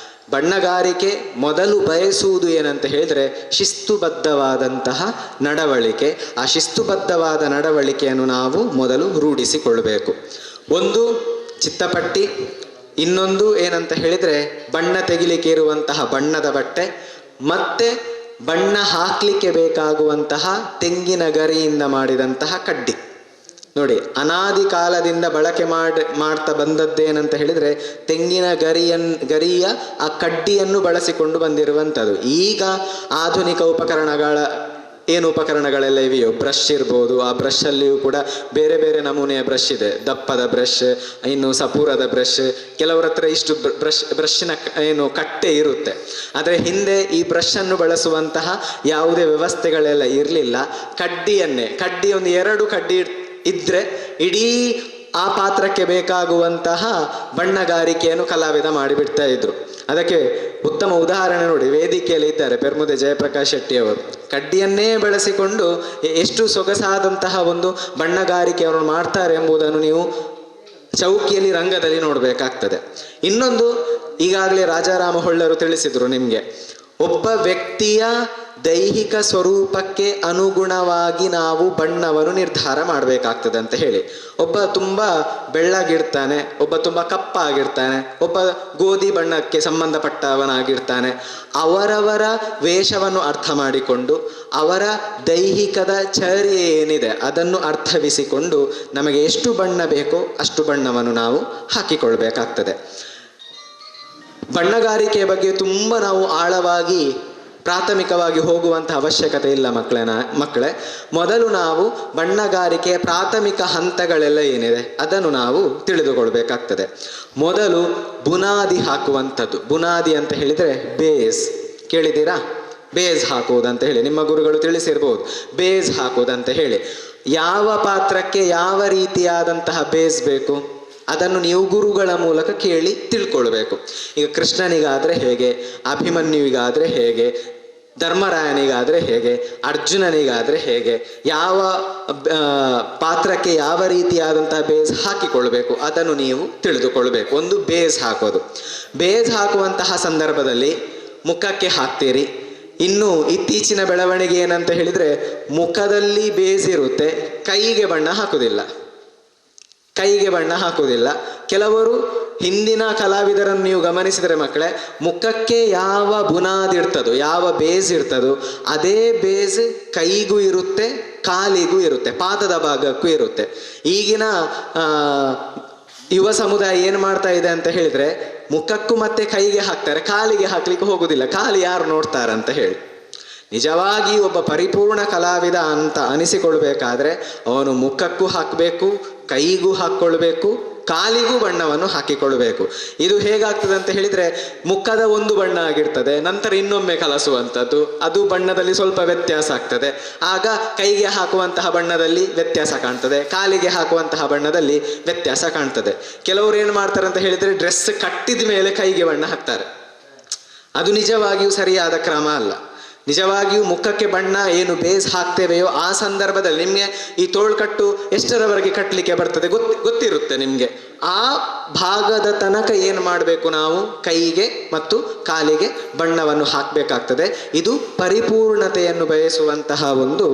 ಬಣ್ಣಗಾರಿಕೆ ಮೊದಲು ಬಯಸುವುದು ಏನಂತ ಹೇಳಿದರೆ ಶಿಸ್ತುಬದ್ಧವಾದಂತಹ ನಡವಳಿಕೆ. ಆ ಶಿಸ್ತುಬದ್ಧವಾದ ನಡವಳಿಕೆಯನ್ನು ನಾವು ಮೊದಲು ರೂಢಿಸಿಕೊಳ್ಳಬೇಕು. ಒಂದು ಚಿತ್ತಪಟ್ಟಿ, ಇನ್ನೊಂದು ಏನಂತ ಹೇಳಿದರೆ ಬಣ್ಣ ತೆಗಿಲಿಕ್ಕೆ ಇರುವಂತಹ ಬಣ್ಣದ ಬಟ್ಟೆ, ಮತ್ತೆ ಬಣ್ಣ ಹಾಕಲಿಕ್ಕೆ ಬೇಕಾಗುವಂತಹ ತೆಂಗಿನ ಗರಿಯಿಂದ ಮಾಡಿದಂತಹ ಕಡ್ಡಿ. ನೋಡಿ, ಅನಾದಿ ಕಾಲದಿಂದ ಬಳಕೆ ಮಾಡ್ತಾ ಬಂದದ್ದೇನಂತ ಹೇಳಿದರೆ ತೆಂಗಿನ ಗರಿಯ ಆ ಕಡ್ಡಿಯನ್ನು ಬಳಸಿಕೊಂಡು ಬಂದಿರುವಂಥದ್ದು. ಈಗ ಆಧುನಿಕ ಉಪಕರಣಗಳೆಲ್ಲ ಇವೆಯೋ, ಬ್ರಷ್ ಇರ್ಬೋದು. ಆ ಬ್ರಷಲ್ಲಿಯೂ ಕೂಡ ಬೇರೆ ಬೇರೆ ನಮೂನೆಯ ಬ್ರಷ್ ಇದೆ. ದಪ್ಪದ ಬ್ರಷ್, ಇನ್ನು ಸಪೂರದ ಬ್ರಷ್, ಕೆಲವರ ಹತ್ರ ಇಷ್ಟು ಬ್ರಷ್ನ ಕಟ್ಟೆ ಇರುತ್ತೆ. ಆದರೆ ಹಿಂದೆ ಈ ಬ್ರಷನ್ನು ಬಳಸುವಂತಹ ಯಾವುದೇ ವ್ಯವಸ್ಥೆಗಳೆಲ್ಲ ಇರಲಿಲ್ಲ. ಕಡ್ಡಿ ಒಂದು 2 ಕಡ್ಡಿ ಇದ್ದರೆ ಇಡೀ ಆ ಪಾತ್ರಕ್ಕೆ ಬೇಕಾಗುವಂತಹ ಬಣ್ಣಗಾರಿಕೆಯನ್ನು ಕಲಾವಿದ ಮಾಡಿಬಿಡ್ತಾ ಇದ್ರು. ಅದಕ್ಕೆ ಉತ್ತಮ ಉದಾಹರಣೆ ನೋಡಿ, ವೇದಿಕೆಯಲ್ಲಿ ಇದ್ದಾರೆ ಪೆರ್ಮುದೆ ಜಯಪ್ರಕಾಶ್ ಶೆಟ್ಟಿ ಅವರು. ಕಡ್ಡಿಯನ್ನೇ ಬಳಸಿಕೊಂಡು ಎಷ್ಟು ಸೊಗಸಾದಂತಹ ಒಂದು ಬಣ್ಣಗಾರಿಕೆಯನ್ನು ಮಾಡ್ತಾರೆ ಎಂಬುದನ್ನು ನೀವು ಚೌಕಿಯಲ್ಲಿ ರಂಗದಲ್ಲಿ ನೋಡಬೇಕಾಗ್ತದೆ. ಇನ್ನೊಂದು, ಈಗಾಗಲೇ ರಾಜಾರಾಮ ಹೊಳ್ಳರು ತಿಳಿಸಿದ್ರು ನಿಮಗೆ, ಒಬ್ಬ ವ್ಯಕ್ತಿಯ ದೈಹಿಕ ಸ್ವರೂಪಕ್ಕೆ ಅನುಗುಣವಾಗಿ ನಾವು ಬಣ್ಣವನ್ನು ನಿರ್ಧಾರ ಮಾಡಬೇಕಾಗ್ತದೆ ಅಂತ ಹೇಳಿ. ಒಬ್ಬ ತುಂಬ ಬೆಳ್ಳಗಿರ್ತಾನೆ, ಒಬ್ಬ ತುಂಬ ಕಪ್ಪಾಗಿರ್ತಾನೆ, ಒಬ್ಬ ಗೋಧಿ ಬಣ್ಣಕ್ಕೆ ಸಂಬಂಧಪಟ್ಟವನಾಗಿರ್ತಾನೆ. ಅವರವರ ವೇಷವನ್ನು ಅರ್ಥ ಮಾಡಿಕೊಂಡು ಅವರ ದೈಹಿಕದ ಚರ್ಯ ಏನಿದೆ ಅದನ್ನು ಅರ್ಥವಿಸಿಕೊಂಡು ನಮಗೆ ಎಷ್ಟು ಬಣ್ಣ ಬೇಕೋ ಅಷ್ಟು ಬಣ್ಣವನ್ನು ನಾವು ಹಾಕಿಕೊಳ್ಬೇಕಾಗ್ತದೆ. ಬಣ್ಣಗಾರಿಕೆಯ ಬಗ್ಗೆ ತುಂಬ ನಾವು ಆಳವಾಗಿ ಪ್ರಾಥಮಿಕವಾಗಿ ಹೋಗುವಂಥ ಅವಶ್ಯಕತೆ ಇಲ್ಲ ಮಕ್ಕಳೇ. ಮೊದಲು ನಾವು ಬಣ್ಣಗಾರಿಕೆಯ ಪ್ರಾಥಮಿಕ ಹಂತಗಳೆಲ್ಲ ಏನಿದೆ ಅದನ್ನು ನಾವು ತಿಳಿದುಕೊಳ್ಬೇಕಾಗ್ತದೆ. ಮೊದಲು ಬುನಾದಿ ಹಾಕುವಂಥದ್ದು. ಬುನಾದಿ ಅಂತ ಹೇಳಿದರೆ ಬೇಸ್, ಕೇಳಿದ್ದೀರಾ? ಬೇಸ್ ಹಾಕುವುದಂತ ಹೇಳಿ ನಿಮ್ಮ ಗುರುಗಳು ತಿಳಿಸಿರ್ಬೋದು. ಬೇಸ್ ಹಾಕುವುದಂತ ಹೇಳಿ ಯಾವ ಪಾತ್ರಕ್ಕೆ ಯಾವ ರೀತಿಯಾದಂತಹ ಬೇಸ್ ಬೇಕು ಅದನ್ನು ನೀವು ಗುರುಗಳ ಮೂಲಕ ಕೇಳಿ ತಿಳ್ಕೊಳ್ಬೇಕು. ಈಗ ಕೃಷ್ಣನಿಗಾದರೆ ಹೇಗೆ, ಅಭಿಮನ್ಯುವಿಗಾದರೆ ಹೇಗೆ, ಧರ್ಮರಾಯನಿಗಾದರೆ ಹೇಗೆ, ಅರ್ಜುನನಿಗಾದರೆ ಹೇಗೆ, ಯಾವ ಪಾತ್ರಕ್ಕೆ ಯಾವ ರೀತಿಯಾದಂತಹ ಬೇಸ್ ಹಾಕಿಕೊಳ್ಬೇಕು ಅದನ್ನು ನೀವು ತಿಳಿದುಕೊಳ್ಬೇಕು. ಒಂದು ಬೇಸ್ ಹಾಕೋದು. ಬೇಸ್ ಹಾಕುವಂತಹ ಸಂದರ್ಭದಲ್ಲಿ ಮುಖಕ್ಕೆ ಹಾಕ್ತೀರಿ. ಇನ್ನು ಇತ್ತೀಚಿನ ಬೆಳವಣಿಗೆ ಏನಂತ ಹೇಳಿದರೆ ಮುಖದಲ್ಲಿ ಬೇಸ್ ಇರುತ್ತೆ, ಕೈಗೆ ಬಣ್ಣ ಹಾಕುವುದಿಲ್ಲ. ಕೈಗೆ ಬಣ್ಣ ಹಾಕುವುದಿಲ್ಲ. ಕೆಲವರು ಹಿಂದಿನ ಕಲಾವಿದರನ್ನು ನೀವು ಗಮನಿಸಿದರೆ ಮಕ್ಕಳೇ, ಮುಖಕ್ಕೆ ಯಾವ ಬುನಾದಿ ಇರ್ತದೋ, ಯಾವ ಬೇಸ್ ಇರ್ತದೋ ಅದೇ ಬೇಸ್ ಕೈಗೂ ಇರುತ್ತೆ, ಕಾಲಿಗೂ ಇರುತ್ತೆ, ಪಾದದ ಭಾಗಕ್ಕೂ ಇರುತ್ತೆ. ಈಗಿನ ಯುವ ಸಮುದಾಯ ಏನು ಮಾಡ್ತಾ ಇದೆ ಅಂತ ಹೇಳಿದರೆ ಮುಖಕ್ಕೂ ಮತ್ತೆ ಕೈಗೆ ಹಾಕ್ತಾರೆ, ಕಾಲಿಗೆ ಹಾಕ್ಲಿಕ್ಕೆ ಹೋಗುದಿಲ್ಲ. ಕಾಲಿ ಯಾರು ನೋಡ್ತಾರಂತ ಹೇಳಿ. ನಿಜವಾಗಿ ಒಬ್ಬ ಪರಿಪೂರ್ಣ ಕಲಾವಿದ ಅಂತ ಅನಿಸಿಕೊಳ್ಬೇಕಾದ್ರೆ ಅವನು ಮುಖಕ್ಕೂ ಹಾಕಬೇಕು, ಕೈಗೂ ಹಾಕ್ಕೊಳ್ಬೇಕು, ಕಾಲಿಗೂ ಬಣ್ಣವನ್ನು ಹಾಕಿಕೊಳ್ಬೇಕು. ಇದು ಹೇಗಾಗ್ತದೆ ಅಂತ ಹೇಳಿದರೆ ಮುಖದ ಒಂದು ಬಣ್ಣ ಆಗಿರ್ತದೆ, ನಂತರ ಇನ್ನೊಮ್ಮೆ ಕಲಸುವಂಥದ್ದು, ಅದು ಬಣ್ಣದಲ್ಲಿ ಸ್ವಲ್ಪ ವ್ಯತ್ಯಾಸ ಆಗ್ತದೆ. ಆಗ ಕೈಗೆ ಹಾಕುವಂತಹ ಬಣ್ಣದಲ್ಲಿ ವ್ಯತ್ಯಾಸ ಕಾಣ್ತದೆ, ಕಾಲಿಗೆ ಹಾಕುವಂತಹ ಬಣ್ಣದಲ್ಲಿ ವ್ಯತ್ಯಾಸ ಕಾಣ್ತದೆ. ಕೆಲವರು ಏನು ಮಾಡ್ತಾರೆ ಅಂತ ಹೇಳಿದರೆ ಡ್ರೆಸ್ ಕಟ್ಟಿದ ಮೇಲೆ ಕೈಗೆ ಬಣ್ಣ ಹಾಕ್ತಾರೆ. ಅದು ನಿಜವಾಗಿಯೂ ಸರಿಯಾದ ಕ್ರಮ ಅಲ್ಲ. ನಿಜವಾಗಿಯೂ ಮುಖಕ್ಕೆ ಬಣ್ಣ ಏನು ಬೇಸ್ ಹಾಕ್ತೇವೆಯೋ ಆ ಸಂದರ್ಭದಲ್ಲಿ ನಿಮಗೆ ಈ ತೋಳ್ಕಟ್ಟು ಎಷ್ಟರವರೆಗೆ ಕಟ್ಟಲಿಕ್ಕೆ ಬರ್ತದೆ ಗೊತ್ತಿರುತ್ತೆ ನಿಮಗೆ. ಆ ಭಾಗದ ತನಕ ಏನು ಮಾಡಬೇಕು, ನಾವು ಕೈಗೆ ಮತ್ತು ಕಾಲಿಗೆ ಬಣ್ಣವನ್ನು ಹಾಕಬೇಕಾಗ್ತದೆ. ಇದು ಪರಿಪೂರ್ಣತೆಯನ್ನು ಬಯಸುವಂತಹ ಒಂದು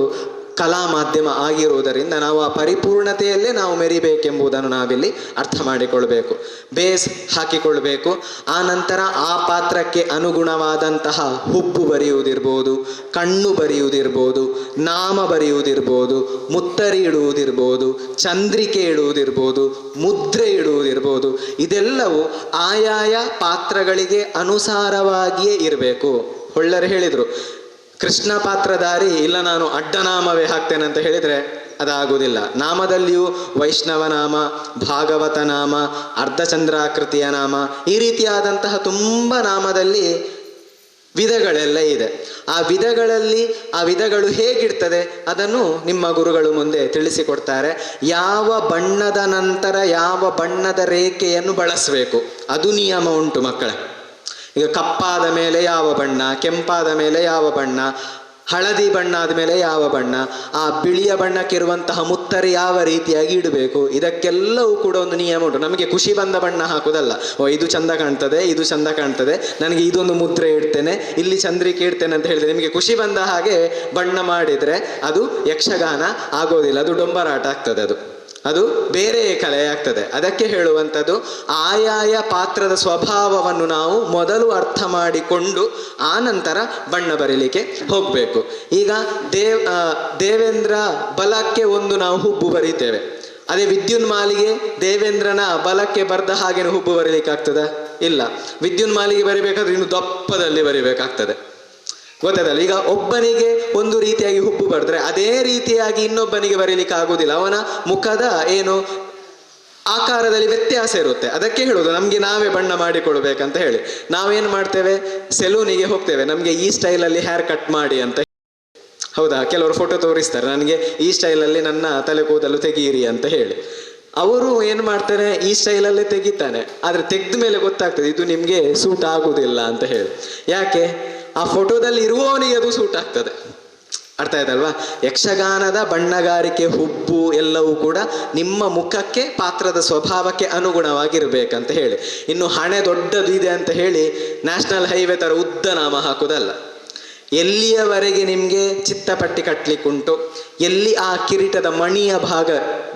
ಕಲಾ ಮಾಧ್ಯಮ ಆಗಿರುವುದರಿಂದ ನಾವು ಆ ಪರಿಪೂರ್ಣತೆಯಲ್ಲೇ ನಾವು ಮೆರಿಬೇಕೆಂಬುದನ್ನು ನಾವಿಲ್ಲಿ ಅರ್ಥ ಮಾಡಿಕೊಳ್ಬೇಕು. ಬೇಸ್ ಹಾಕಿಕೊಳ್ಬೇಕು. ಆ ನಂತರ ಆ ಪಾತ್ರಕ್ಕೆ ಅನುಗುಣವಾದಂತಹ ಹುಬ್ಬು ಬರೆಯುವುದಿರ್ಬೋದು, ಕಣ್ಣು ಬರೆಯುವುದಿರ್ಬೋದು, ನಾಮ ಬರೆಯುವುದಿರ್ಬೋದು, ಮುತ್ತರಿ ಇಡುವುದಿರ್ಬೋದು, ಚಂದ್ರಿಕೆ ಇಡುವುದಿರ್ಬೋದು, ಮುದ್ರೆ ಇಡುವುದಿರ್ಬೋದು, ಇದೆಲ್ಲವೂ ಆಯಾಯ ಪಾತ್ರಗಳಿಗೆ ಅನುಸಾರವಾಗಿಯೇ ಇರಬೇಕು. ಹೊಳ್ಳರು ಹೇಳಿದರು, ಕೃಷ್ಣ ಪಾತ್ರಧಾರಿ ಇಲ್ಲ ನಾನು ಅಡ್ಡನಾಮವೇ ಹಾಕ್ತೇನೆ ಅಂತ ಹೇಳಿದರೆ ಅದಾಗುವುದಿಲ್ಲ. ನಾಮದಲ್ಲಿಯೂ ವೈಷ್ಣವ ನಾಮ, ಭಾಗವತ ನಾಮ, ಅರ್ಧಚಂದ್ರಾಕೃತಿಯ ನಾಮ, ಈ ರೀತಿಯಾದಂತಹ ತುಂಬ ನಾಮದಲ್ಲಿ ವಿಧಗಳೆಲ್ಲ ಇದೆ. ಆ ವಿಧಗಳಲ್ಲಿ ಆ ವಿಧಗಳು ಹೇಗಿರ್ತದೆ ಅದನ್ನು ನಿಮ್ಮ ಗುರುಗಳು ಮುಂದೆ ತಿಳಿಸಿಕೊಡ್ತಾರೆ. ಯಾವ ಬಣ್ಣದ ನಂತರ ಯಾವ ಬಣ್ಣದ ರೇಖೆಯನ್ನು ಬಳಸಬೇಕು ಅದು ನಿಯಮ ಉಂಟು ಮಕ್ಕಳೇ. ಈಗ ಕಪ್ಪಾದ ಮೇಲೆ ಯಾವ ಬಣ್ಣ, ಕೆಂಪಾದ ಮೇಲೆ ಯಾವ ಬಣ್ಣ, ಹಳದಿ ಬಣ್ಣ ಆದಮೇಲೆ ಯಾವ ಬಣ್ಣ, ಆ ಬಿಳಿಯ ಬಣ್ಣಕ್ಕಿರುವಂತಹ ಮುತ್ತರಿ ಯಾವ ರೀತಿಯಾಗಿ ಇಡಬೇಕು, ಇದಕ್ಕೆಲ್ಲವೂ ಕೂಡ ಒಂದು ನಿಯಮ ಉಂಟು. ನಮಗೆ ಖುಷಿ ಬಂದ ಬಣ್ಣ ಹಾಕೋದಲ್ಲ. ಇದು ಚಂದ ಕಾಣ್ತದೆ, ಇದು ಚಂದ ಕಾಣ್ತದೆ, ನನಗೆ ಇದೊಂದು ಮುದ್ರೆ ಇಡ್ತೇನೆ, ಇಲ್ಲಿ ಚಂದ್ರಿಕೆ ಇಡ್ತೇನೆ ಅಂತ ಹೇಳಿದ್ರೆ ನಿಮಗೆ ಖುಷಿ ಬಂದ ಹಾಗೆ ಬಣ್ಣ ಮಾಡಿದರೆ ಅದು ಯಕ್ಷಗಾನ ಆಗೋದಿಲ್ಲ, ಅದು ಡೊಂಬರಾಟ ಆಗ್ತದೆ, ಅದು ಬೇರೆ ಕಲೆ ಆಗ್ತದೆ. ಅದಕ್ಕೆ ಹೇಳುವಂಥದ್ದು ಆಯಾಯ ಪಾತ್ರದ ಸ್ವಭಾವವನ್ನು ನಾವು ಮೊದಲು ಅರ್ಥ ಮಾಡಿಕೊಂಡು ಆ ನಂತರ ಬಣ್ಣ ಬರೀಲಿಕ್ಕೆ ಹೋಗಬೇಕು. ಈಗ ದೇವೇಂದ್ರ ಬಲಕ್ಕೆ ಒಂದು ನಾವು ಹುಬ್ಬು ಬರೀತೇವೆ. ಅದೇ ವಿದ್ಯುನ್ಮಾಲಿಗೆ ದೇವೇಂದ್ರನ ಬಲಕ್ಕೆ ಬರೆದ ಹಾಗೇನು ಹುಬ್ಬು ಬರೀಲಿಕ್ಕೆ ಆಗ್ತದ? ಇಲ್ಲ. ವಿದ್ಯುನ್ಮಾಲಿಗೆ ಬರಿಬೇಕಾದ್ರೆ ಇನ್ನು ದಪ್ಪದಲ್ಲಿ ಬರಿಬೇಕಾಗ್ತದೆ, ಗೊತ್ತದಲ್ಲ. ಈಗ ಒಬ್ಬನಿಗೆ ಒಂದು ರೀತಿಯಾಗಿ ಹುಬ್ಬು ಬರೆದ್ರೆ ಅದೇ ರೀತಿಯಾಗಿ ಇನ್ನೊಬ್ಬನಿಗೆ ಬರೀಲಿಕ್ಕೆ ಆಗುವುದಿಲ್ಲ. ಅವನ ಮುಖದ ಏನು ಆಕಾರದಲ್ಲಿ ವ್ಯತ್ಯಾಸ ಇರುತ್ತೆ. ಅದಕ್ಕೆ ಹೇಳೋದು ನಮಗೆ ನಾವೇ ಬಣ್ಣ ಮಾಡಿಕೊಳ್ಬೇಕಂತ ಹೇಳಿ. ನಾವೇನು ಮಾಡ್ತೇವೆ, ಸೆಲೂನಿಗೆ ಹೋಗ್ತೇವೆ, ನಮಗೆ ಈ ಸ್ಟೈಲಲ್ಲಿ ಹೇರ್ ಕಟ್ ಮಾಡಿ ಅಂತ. ಹೌದಾ, ಕೆಲವರು ಫೋಟೋ ತೋರಿಸ್ತಾರೆ, ನನಗೆ ಈ ಸ್ಟೈಲಲ್ಲಿ ನನ್ನ ತಲೆ ಕೂದಲು ತೆಗೀರಿ ಅಂತ ಹೇಳಿ. ಅವರು ಏನು ಮಾಡ್ತಾರೆ, ಈ ಸ್ಟೈಲಲ್ಲೇ ತೆಗಿತಾನೆ, ಆದರೆ ತೆಗೆದ ಮೇಲೆ ಗೊತ್ತಾಗ್ತದೆ ಇದು ನಿಮಗೆ ಸೂಟ್ ಆಗುವುದಿಲ್ಲ ಅಂತ ಹೇಳಿ. ಯಾಕೆ? ಆ ಫೋಟೋದಲ್ಲಿ ಇರುವವನಿಗೆ ಅದು ಸೂಟ್ ಆಗ್ತದೆ. ಅರ್ಥ ಆಯ್ತಲ್ವಾ? ಯಕ್ಷಗಾನದ ಬಣ್ಣಗಾರಿಕೆ, ಹುಬ್ಬು ಎಲ್ಲವೂ ಕೂಡ ನಿಮ್ಮ ಮುಖಕ್ಕೆ, ಪಾತ್ರದ ಸ್ವಭಾವಕ್ಕೆ ಅನುಗುಣವಾಗಿರ್ಬೇಕಂತ ಹೇಳಿ. ಇನ್ನು ಹಣೆ ದೊಡ್ಡದು ಇದೆ ಅಂತ ಹೇಳಿ ನ್ಯಾಷನಲ್ ಹೈವೇ ಥರ ಉದ್ದ ನಾಮ ಹಾಕೋದಲ್ಲ. ಎಲ್ಲಿಯವರೆಗೆ ನಿಮಗೆ ಚಿತ್ತಪಟ್ಟಿ ಕಟ್ಟಲಿಕ್ಕುಂಟು, ಎಲ್ಲಿ ಆ ಕಿರೀಟದ ಮಣಿಯ ಭಾಗ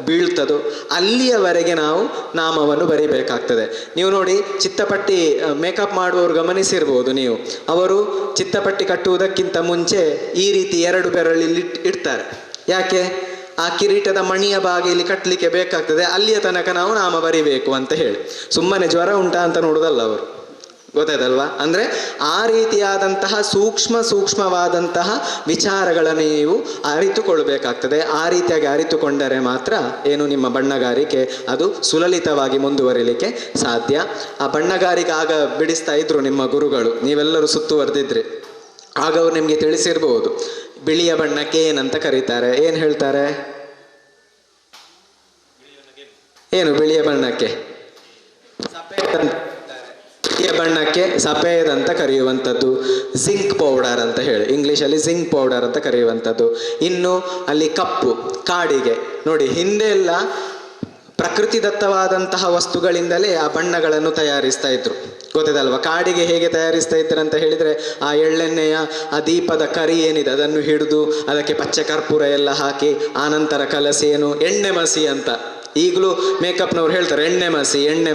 ಬೀಳ್ತದೋ ಅಲ್ಲಿಯವರೆಗೆ ನಾವು ನಾಮವನ್ನು ಬರಿಬೇಕಾಗ್ತದೆ. ನೀವು ನೋಡಿ, ಚಿತ್ತಪಟ್ಟಿ ಮೇಕಪ್ ಮಾಡುವವರು ಗಮನಿಸಿರ್ಬೋದು ನೀವು, ಅವರು ಚಿತ್ತಪಟ್ಟಿ ಕಟ್ಟುವುದಕ್ಕಿಂತ ಮುಂಚೆ ಈ ರೀತಿ 2 ಬೆರಳಲ್ಲಿ ಇಡ್ತಾರೆ. ಯಾಕೆ? ಆ ಕಿರೀಟದ ಮಣಿಯ ಭಾಗ ಇಲ್ಲಿ ಕಟ್ಟಲಿಕ್ಕೆ ಬೇಕಾಗ್ತದೆ, ಅಲ್ಲಿಯ ತನಕ ನಾವು ನಾಮ ಬರಿಬೇಕು ಅಂತ ಹೇಳಿ. ಸುಮ್ಮನೆ ಜ್ವರ ಉಂಟಾ ಅಂತ ನೋಡೋದಲ್ಲ ಅವರು. ಗೊತ್ತಾಯ್ತಲ್ವಾ? ಅಂದರೆ ಆ ರೀತಿಯಾದಂತಹ ಸೂಕ್ಷ್ಮವಾದಂತಹ ವಿಚಾರಗಳನ್ನು ನೀವು ಅರಿತುಕೊಳ್ಬೇಕಾಗ್ತದೆ. ಆ ರೀತಿಯಾಗಿ ಅರಿತುಕೊಂಡರೆ ಮಾತ್ರ ಏನು ನಿಮ್ಮ ಬಣ್ಣಗಾರಿಕೆ ಅದು ಸುಲಲಿತವಾಗಿ ಮುಂದುವರಿಲಿಕ್ಕೆ ಸಾಧ್ಯ. ಆ ಬಣ್ಣಗಾರಿಕೆ ಆಗ ಬಿಡಿಸ್ತಾ ಇದ್ರು ನಿಮ್ಮ ಗುರುಗಳು, ನೀವೆಲ್ಲರೂ ಸುತ್ತುವರೆದಿದ್ರಿ. ಆಗ ಅವ್ರು ನಿಮಗೆ ತಿಳಿಸಿರ್ಬೋದು ಬಿಳಿಯ ಬಣ್ಣಕ್ಕೆ ಏನಂತ ಕರೀತಾರೆ. ಏನು ಹೇಳ್ತಾರೆ? ಏನು ಬಿಳಿಯ ಬಣ್ಣಕ್ಕೆ? ಸಫೇದ್ ಅಂತ. ಬಿಳಿಯ ಬಣ್ಣಕ್ಕೆ ಸಫೇದ್ ಅಂತ ಕರೆಯುವಂಥದ್ದು. ಜಿಂಕ್ ಪೌಡರ್ ಅಂತ ಹೇಳಿ ಇಂಗ್ಲೀಷಲ್ಲಿ ಜಿಂಕ್ ಪೌಡರ್ ಅಂತ ಕರೆಯುವಂಥದ್ದು. ಇನ್ನು ಅಲ್ಲಿ ಕಪ್ಪು ಕಾಡಿಗೆ ನೋಡಿ, ಹಿಂದೆ ಎಲ್ಲ ಪ್ರಕೃತಿದತ್ತವಾದಂತಹ ವಸ್ತುಗಳಿಂದಲೇ ಆ ಬಣ್ಣಗಳನ್ನು ತಯಾರಿಸ್ತಾ ಇದ್ರು. ಗೊತ್ತಿದಲ್ವ? ಕಾಡಿಗೆ ಹೇಗೆ ತಯಾರಿಸ್ತಾ ಇದ್ರು ಅಂತ ಹೇಳಿದರೆ, ಆ ಎಳ್ಳೆಣ್ಣೆಯ ಆ ದೀಪದ ಕರಿ ಏನಿದೆ ಅದನ್ನು ಹಿಡಿದು ಅದಕ್ಕೆ ಪಚ್ಚೆ ಕರ್ಪೂರ ಎಲ್ಲ ಹಾಕಿ ಆನಂತರ ಕಲಸಿ ಏನು ಎಣ್ಣೆ ಮಸಿ ಅಂತ, ಈಗಲೂ ಮೇಕಪ್ನವ್ರು ಹೇಳ್ತಾರೆ ಎಣ್ಣೆ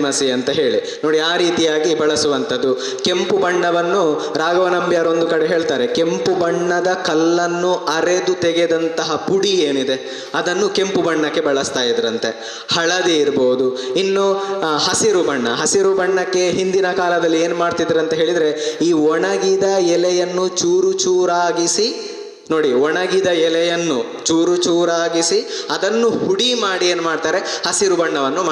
ಮಸಿ ಅಂತ ಹೇಳಿ ನೋಡಿ, ಆ ರೀತಿಯಾಗಿ ಬಳಸುವಂಥದ್ದು. ಕೆಂಪು ಬಣ್ಣವನ್ನು ರಾಘವನಂಬಿಯರು ಒಂದು ಕಡೆ ಹೇಳ್ತಾರೆ, ಕೆಂಪು ಬಣ್ಣದ ಕಲ್ಲನ್ನು ಅರೆದು ತೆಗೆದಂತಹ ಪುಡಿ ಏನಿದೆ ಅದನ್ನು ಕೆಂಪು ಬಣ್ಣಕ್ಕೆ ಬಳಸ್ತಾ ಇದ್ರಂತೆ. ಹಳದಿ ಇರ್ಬೋದು. ಇನ್ನು ಹಸಿರು ಬಣ್ಣಕ್ಕೆ ಹಿಂದಿನ ಕಾಲದಲ್ಲಿ ಏನು ಮಾಡ್ತಿದ್ರು ಅಂತ ಹೇಳಿದರೆ, ಈ ಒಣಗಿದ ಎಲೆಯನ್ನು ಚೂರಾಗಿಸಿ ನೋಡಿ, ಒಣಗಿದ ಎಲೆಯನ್ನು ಚೂರಾಗಿಸಿ ಅದನ್ನು ಹುಡಿ ಮಾಡಿ ಏನು ಮಾಡ್ತಾರೆ, ಹಸಿರು ಬಣ್ಣವನ್ನು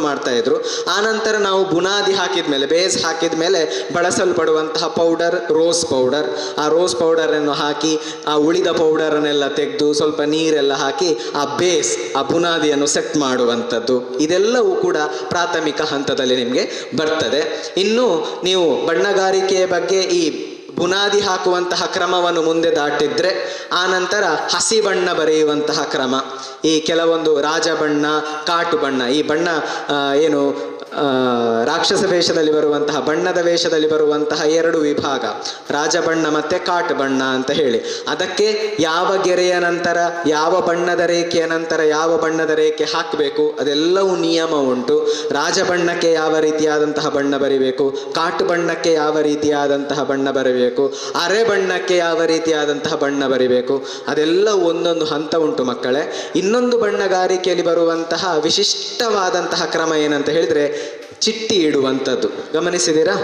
ಮಾಡ್ತಾ ಇದ್ರು. ಆನಂತರ ನಾವು ಬುನಾದಿ ಹಾಕಿದ ಮೇಲೆ, ಬೇಸ್ ಹಾಕಿದ ಮೇಲೆ ಬಳಸಲ್ಪಡುವಂತಹ ಪೌಡರ್ ರೋಸ್ ಪೌಡರ್. ಆ ರೋಸ್ ಪೌಡರನ್ನು ಹಾಕಿ ಆ ಉಳಿದ ಪೌಡರನ್ನೆಲ್ಲ ತೆಗೆದು ಸ್ವಲ್ಪ ನೀರೆಲ್ಲ ಹಾಕಿ ಆ ಬೇಸ್ ಆ ಬುನಾದಿಯನ್ನು ಸೆಟ್ ಮಾಡುವಂಥದ್ದು. ಇದೆಲ್ಲವೂ ಕೂಡ ಪ್ರಾಥಮಿಕ ಹಂತದಲ್ಲಿ ನಿಮಗೆ ಬರ್ತದೆ. ಇನ್ನು ನೀವು ಬಣ್ಣಗಾರಿಕೆಯ ಬಗ್ಗೆ ಈ ಬುನಾದಿ ಹಾಕುವಂತಹ ಕ್ರಮವನ್ನು ಮುಂದೆ ದಾಟಿದ್ರೆ ಆನಂತರ ಹಸಿ ಬಣ್ಣ ಬರೆಯುವಂತಹ ಕ್ರಮ, ಈ ಕೆಲವೊಂದು ರಾಜ ಬಣ್ಣ, ಕಾಟು ಬಣ್ಣ, ಈ ಬಣ್ಣ ಏನು ರಾಕ್ಷಸ ವೇಷದಲ್ಲಿ ಬರುವಂತಹ ಬಣ್ಣದ ವೇಷದಲ್ಲಿ ಬರುವಂತಹ ಎರಡು ವಿಭಾಗ, ರಾಜಬಣ್ಣ ಮತ್ತು ಕಾಟು ಬಣ್ಣ ಅಂತ ಹೇಳಿ. ಅದಕ್ಕೆ ಯಾವ ಗೆರೆಯ ನಂತರ ಯಾವ ಬಣ್ಣದ ರೇಖೆಯ ನಂತರ ಯಾವ ಬಣ್ಣದ ರೇಖೆ ಹಾಕಬೇಕು ಅದೆಲ್ಲವೂ ನಿಯಮ ಉಂಟು. ರಾಜಬಣ್ಣಕ್ಕೆ ಯಾವ ರೀತಿಯಾದಂತಹ ಬಣ್ಣ ಬರಿಬೇಕು, ಕಾಟು ಬಣ್ಣಕ್ಕೆ ಯಾವ ರೀತಿಯಾದಂತಹ ಬಣ್ಣ ಬರಬೇಕು, ಅರೆ ಬಣ್ಣಕ್ಕೆ ಯಾವ ರೀತಿಯಾದಂತಹ ಬಣ್ಣ ಬರಿಬೇಕು, ಅದೆಲ್ಲ ಒಂದೊಂದು ಹಂತ ಉಂಟು ಮಕ್ಕಳೇ. ಇನ್ನೊಂದು ಬಣ್ಣಗಾರಿಕೆಯಲ್ಲಿ ಬರುವಂತಹ ವಿಶಿಷ್ಟವಾದಂತಹ ಕ್ರಮ ಏನಂತ ಹೇಳಿದರೆ ಚಿಟ್ಟಿ ಇಡುವಂಥದ್ದು. ಗಮನಿಸಿದ್ದೀರಾ?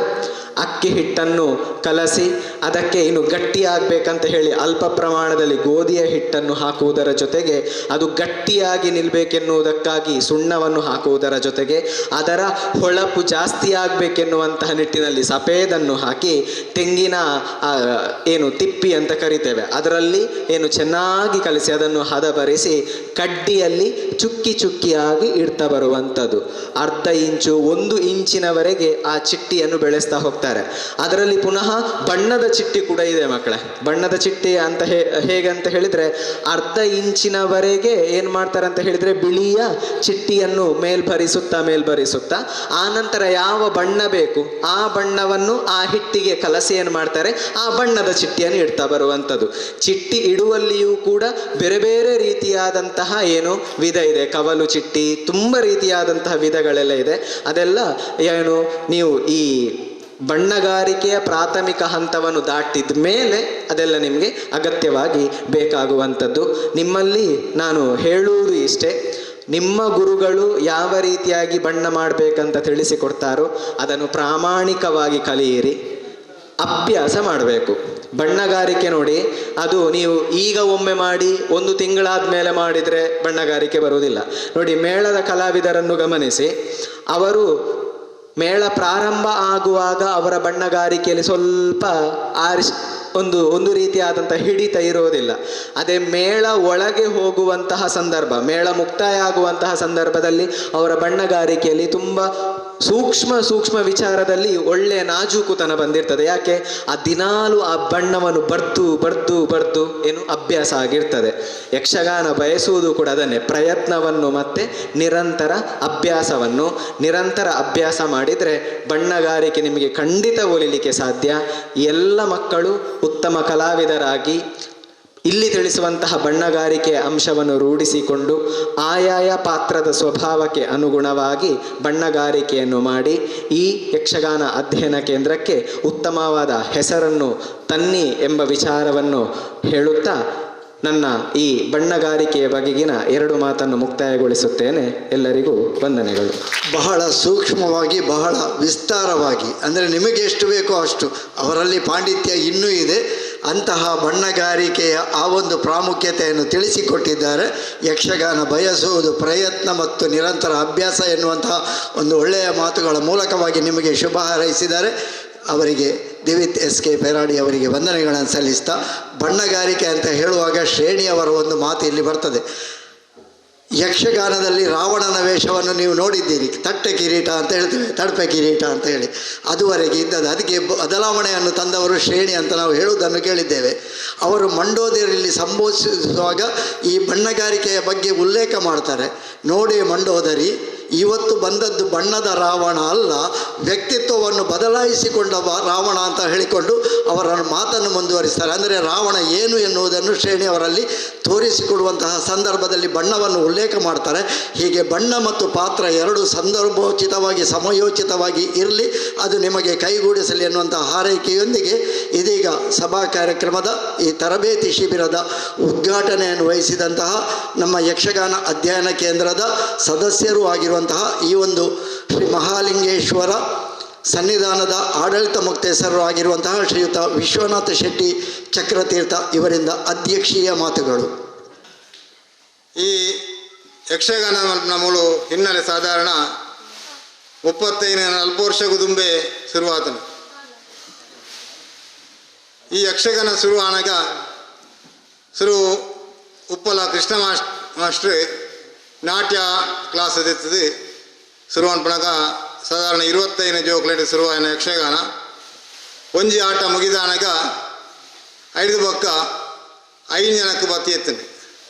ಅಕ್ಕಿ ಹಿಟ್ಟನ್ನು ಕಲಸಿ ಅದಕ್ಕೆ ಇನ್ನು ಗಟ್ಟಿಯಾಗಬೇಕಂತ ಹೇಳಿ ಅಲ್ಪ ಪ್ರಮಾಣದಲ್ಲಿ ಗೋಧಿಯ ಹಿಟ್ಟನ್ನು ಹಾಕುವುದರ ಜೊತೆಗೆ ಅದು ಗಟ್ಟಿಯಾಗಿ ನಿಲ್ಲಬೇಕೆನ್ನುವುದಕ್ಕಾಗಿ ಸುಣ್ಣವನ್ನು ಹಾಕುವುದರ ಜೊತೆಗೆ ಅದರ ಹೊಳಪು ಜಾಸ್ತಿ ಆಗಬೇಕೆನ್ನುವಂತಹ ನಿಟ್ಟಿನಲ್ಲಿ ಸಫೇದನ್ನು ಹಾಕಿ ತೆಂಗಿನ ಏನು ತಿಪ್ಪಿ ಅಂತ ಕರಿತೇವೆ ಅದರಲ್ಲಿ ಏನು ಚೆನ್ನಾಗಿ ಕಲಸಿ ಅದನ್ನು ಹದಬರಿಸಿ ಕಡ್ಡಿಯಲ್ಲಿ ಚುಕ್ಕಿಯಾಗಿ ಇಡ್ತಾ ಬರುವಂಥದ್ದು. ಅರ್ಧ ಇಂಚು 1 ಇಂಚಿನವರೆಗೆ ಆ ಚಿಟ್ಟಿಯನ್ನು ಬೆಳೆಸ್ತಾ ಹೋಗ್ತಾರೆ. ಅದರಲ್ಲಿ ಪುನಃ ಬಣ್ಣದ ಚಿಟ್ಟಿ ಕೂಡ ಇದೆ ಮಕ್ಕಳೇ. ಬಣ್ಣದ ಚಿಟ್ಟಿ ಅಂತ ಹೇಗಂತ ಹೇಳಿದರೆ ಅರ್ಧ ಇಂಚಿನವರೆಗೆ ಏನು ಮಾಡ್ತಾರೆ ಅಂತ ಹೇಳಿದರೆ ಬಿಳಿಯ ಚಿಟ್ಟಿಯನ್ನು ಮೇಲ್ಭರಿಸುತ್ತಾ ಆನಂತರ ಯಾವ ಬಣ್ಣ ಬೇಕು ಆ ಬಣ್ಣವನ್ನು ಆ ಹಿಟ್ಟಿಗೆ ಕಲಸಿ ಏನು ಮಾಡ್ತಾರೆ, ಆ ಬಣ್ಣದ ಚಿಟ್ಟಿಯನ್ನು ಇಡ್ತಾ ಬರುವಂಥದ್ದು. ಚಿಟ್ಟಿ ಇಡುವಲ್ಲಿಯೂ ಕೂಡ ಬೇರೆ ಬೇರೆ ರೀತಿಯಾದಂತಹ ಏನು ವಿಧ ಇದೆ. ಕವಲು ಚಿಟ್ಟಿ, ತುಂಬ ರೀತಿಯಾದಂತಹ ವಿಧಗಳೆಲ್ಲ ಇದೆ. ಅದೆಲ್ಲ ಏನು ನೀವು ಈ ಬಣ್ಣಗಾರಿಕೆಯ ಪ್ರಾಥಮಿಕ ಹಂತವನ್ನು ದಾಟಿದ ಮೇಲೆ ಅದೆಲ್ಲ ನಿಮಗೆ ಅಗತ್ಯವಾಗಿ ಬೇಕಾಗುವಂಥದ್ದು. ನಿಮ್ಮಲ್ಲಿ ನಾನು ಹೇಳುವುದು ಇಷ್ಟೇ, ನಿಮ್ಮ ಗುರುಗಳು ಯಾವ ರೀತಿಯಾಗಿ ಬಣ್ಣ ಮಾಡಬೇಕಂತ ತಿಳಿಸಿಕೊಡ್ತಾರೋ ಅದನ್ನು ಪ್ರಾಮಾಣಿಕವಾಗಿ ಕಲಿಯಿರಿ, ಅಭ್ಯಾಸ ಮಾಡಬೇಕು. ಬಣ್ಣಗಾರಿಕೆ ನೋಡಿ, ಅದು ನೀವು ಈಗ ಒಮ್ಮೆ ಮಾಡಿ 1 ತಿಂಗಳಾದ ಮೇಲೆ ಮಾಡಿದರೆ ಬಣ್ಣಗಾರಿಕೆ ಬರುವುದಿಲ್ಲ. ನೋಡಿ, ಮೇಳದ ಕಲಾವಿದರನ್ನು ಗಮನಿಸಿ, ಅವರು ಮೇಳ ಪ್ರಾರಂಭ ಆಗುವಾಗ ಅವರ ಬಣ್ಣಗಾರಿಕೆಯಲ್ಲಿ ಸ್ವಲ್ಪ ಒಂದು ರೀತಿಯಾದಂಥ ಹಿಡಿತ ಇರೋದಿಲ್ಲ. ಅದೇ ಮೇಳ ಒಳಗೆ ಹೋಗುವಂತಹ ಸಂದರ್ಭ, ಮೇಳ ಮುಕ್ತಾಯ ಆಗುವಂತಹ ಸಂದರ್ಭದಲ್ಲಿ ಅವರ ಬಣ್ಣಗಾರಿಕೆಯಲ್ಲಿ ತುಂಬ ಸೂಕ್ಷ್ಮ ವಿಚಾರದಲ್ಲಿ ಒಳ್ಳೆಯ ನಾಜೂಕುತನ ಬಂದಿರ್ತದೆ. ಯಾಕೆ? ಆ ದಿನಾಲು ಆ ಬಣ್ಣವನ್ನು ಬರ್ದು ಏನು ಅಭ್ಯಾಸ ಆಗಿರ್ತದೆ. ಯಕ್ಷಗಾನ ಬಯಸುವುದು ಕೂಡ ಅದನ್ನೇ, ಪ್ರಯತ್ನವನ್ನು ಮತ್ತು ನಿರಂತರ ಅಭ್ಯಾಸ ಮಾಡಿದರೆ ಬಣ್ಣಗಾರಿಕೆ ನಿಮಗೆ ಖಂಡಿತ ಒಲಿಲಿಕ್ಕೆ ಸಾಧ್ಯ. ಎಲ್ಲ ಮಕ್ಕಳು ಉತ್ತಮ ಕಲಾವಿದರಾಗಿ ಇಲ್ಲಿ ತಿಳಿಸುವಂತಹ ಬಣ್ಣಗಾರಿಕೆಯ ಅಂಶವನ್ನು ರೂಢಿಸಿಕೊಂಡು ಆಯಾಯ ಪಾತ್ರದ ಸ್ವಭಾವಕ್ಕೆ ಅನುಗುಣವಾಗಿ ಬಣ್ಣಗಾರಿಕೆಯನ್ನು ಮಾಡಿ ಈ ಯಕ್ಷಗಾನ ಅಧ್ಯಯನ ಕೇಂದ್ರಕ್ಕೆ ಉತ್ತಮವಾದ ಹೆಸರನ್ನು ತನ್ನಿ ಎಂಬ ವಿಚಾರವನ್ನು ಹೇಳುತ್ತಾ ನನ್ನ ಈ ಬಣ್ಣಗಾರಿಕೆಯ ಬಗೆಗಿನ 2 ಮಾತನ್ನು ಮುಕ್ತಾಯಗೊಳಿಸುತ್ತೇನೆ. ಎಲ್ಲರಿಗೂ ವಂದನೆಗಳು. ಬಹಳ ಸೂಕ್ಷ್ಮವಾಗಿ, ಬಹಳ ವಿಸ್ತಾರವಾಗಿ, ಅಂದರೆ ನಿಮಗೆ ಎಷ್ಟು ಬೇಕೋ ಅಷ್ಟು, ಅವರಲ್ಲಿ ಪಾಂಡಿತ್ಯ ಇನ್ನೂ ಇದೆ, ಅಂತಹ ಬಣ್ಣಗಾರಿಕೆಯ ಆ ಒಂದು ಪ್ರಾಮುಖ್ಯತೆಯನ್ನು ತಿಳಿಸಿಕೊಟ್ಟಿದ್ದಾರೆ. ಯಕ್ಷಗಾನ ಬಯಸುವುದು ಪ್ರಯತ್ನ ಮತ್ತು ನಿರಂತರ ಅಭ್ಯಾಸ ಎನ್ನುವಂತಹ ಒಂದು ಒಳ್ಳೆಯ ಮಾತುಗಳ ಮೂಲಕವಾಗಿ ನಿಮಗೆ ಶುಭ ಹಾರೈಸಿದ್ದಾರೆ. ಅವರಿಗೆ ದಿವಿತ್ SK ಪೆರಾಡಿ ಅವರಿಗೆ ವಂದನೆಗಳನ್ನು ಸಲ್ಲಿಸ್ತಾ, ಬಣ್ಣಗಾರಿಕೆ ಅಂತ ಹೇಳುವಾಗ ಶ್ರೇಣಿಯವರ ಒಂದು ಮಾತು ಇಲ್ಲಿ ಬರ್ತದೆ. ಯಕ್ಷಗಾನದಲ್ಲಿ ರಾವಣನ ವೇಷವನ್ನು ನೀವು ನೋಡಿದ್ದೀರಿ, ತಟ್ಟೆ ಕಿರೀಟ ಅಂತ ಹೇಳ್ತೇವೆ, ತಡಪೆ ಕಿರೀಟ ಅಂತ ಹೇಳಿ, ಅದುವರೆಗೆ ಇದ್ದದ್ದು. ಅದಕ್ಕೆ ಬದಲಾವಣೆಯನ್ನು ತಂದವರು ಶ್ರೇಣಿ ಅಂತ ನಾವು ಹೇಳುವುದನ್ನು ಕೇಳಿದ್ದೇವೆ. ಅವರು ಮಂಡೋದರಿಯಲ್ಲಿ ಸಂಬೋಧಿಸುವಾಗ ಈ ಬಣ್ಣಗಾರಿಕೆಯ ಬಗ್ಗೆ ಉಲ್ಲೇಖ ಮಾಡ್ತಾರೆ. ನೋಡಿ ಮಂಡೋದರಿ, ಇವತ್ತು ಬಂದದ್ದು ಬಣ್ಣದ ರಾವಣ ಅಲ್ಲ, ವ್ಯಕ್ತಿತ್ವವನ್ನು ಬದಲಾಯಿಸಿಕೊಂಡ ರಾವಣ ಅಂತ ಹೇಳಿಕೊಂಡು ಅವರ ಮಾತನ್ನು ಮುಂದುವರಿಸ್ತಾರೆ. ಅಂದರೆ ರಾವಣ ಏನು ಎನ್ನುವುದನ್ನು ಶ್ರೇಣಿಯವರಲ್ಲಿ ತೋರಿಸಿಕೊಡುವಂತಹ ಸಂದರ್ಭದಲ್ಲಿ ಬಣ್ಣವನ್ನು ಉಲ್ಲೇಖ ಮಾಡ್ತಾರೆ. ಹೀಗೆ ಬಣ್ಣ ಮತ್ತು ಪಾತ್ರ 2 ಸಂದರ್ಭೋಚಿತವಾಗಿ ಸಮಯೋಚಿತವಾಗಿ ಇರಲಿ, ಅದು ನಿಮಗೆ ಕೈಗೂಡಿಸಲಿ ಎನ್ನುವಂತಹ ಹಾರೈಕೆಯೊಂದಿಗೆ ಇದೀಗ ಸಭಾ ಕಾರ್ಯಕ್ರಮದ ಈ ತರಬೇತಿ ಶಿಬಿರದ ಉದ್ಘಾಟನೆಯನ್ನು ವಹಿಸಿದಂತಹ ನಮ್ಮ ಯಕ್ಷಗಾನ ಅಧ್ಯಯನ ಕೇಂದ್ರದ ಸದಸ್ಯರೂ ಆಗಿರುವಂತಹ ಈ ಒಂದು ಶ್ರೀ ಮಹಾಲಿಂಗೇಶ್ವರ ಸನ್ನಿಧಾನದ ಆಡಳಿತ ಮುಕ್ತೇಸರರು ಆಗಿರುವಂತಹ ಶ್ರೀಯುತ ವಿಶ್ವನಾಥ ಶೆಟ್ಟಿ ಚಕ್ರತೀರ್ಥ ಇವರಿಂದ ಅಧ್ಯಕ್ಷೀಯ ಮಾತುಗಳು. ಈ ಯಕ್ಷಗಾನ ನಮ್ಮಳು ಹಿನ್ನೆಲೆ ಸಾಧಾರಣ 35-40 ವರ್ಷಕ್ಕೂ ತುಂಬೆ ಶುರುವಾತನು. ಈ ಯಕ್ಷಗಾನ ಶುರುವಾನಾಗ ಉಪ್ಪಲ ಕೃಷ್ಣ ಮಾಸ್ಟ್ರು ನಾಟ್ಯ ಕ್ಲಾಸ್ ಎತ್ತದು ಶುರು ಅನ್ಪಣಾಗ ಸಾಧಾರಣ 25 ಜೋಕ್ಲೇಟ್ ಶುರುವಾಯಿನ ಯಕ್ಷಗಾನ. ಒಂಜಿ ಆಟ ಮುಗಿದಾನಾಗ 5 ಪಕ್ಕ 5 ಜನಕ್ಕೆ ಬತ್ತಿ ಎತ್ತನೆ.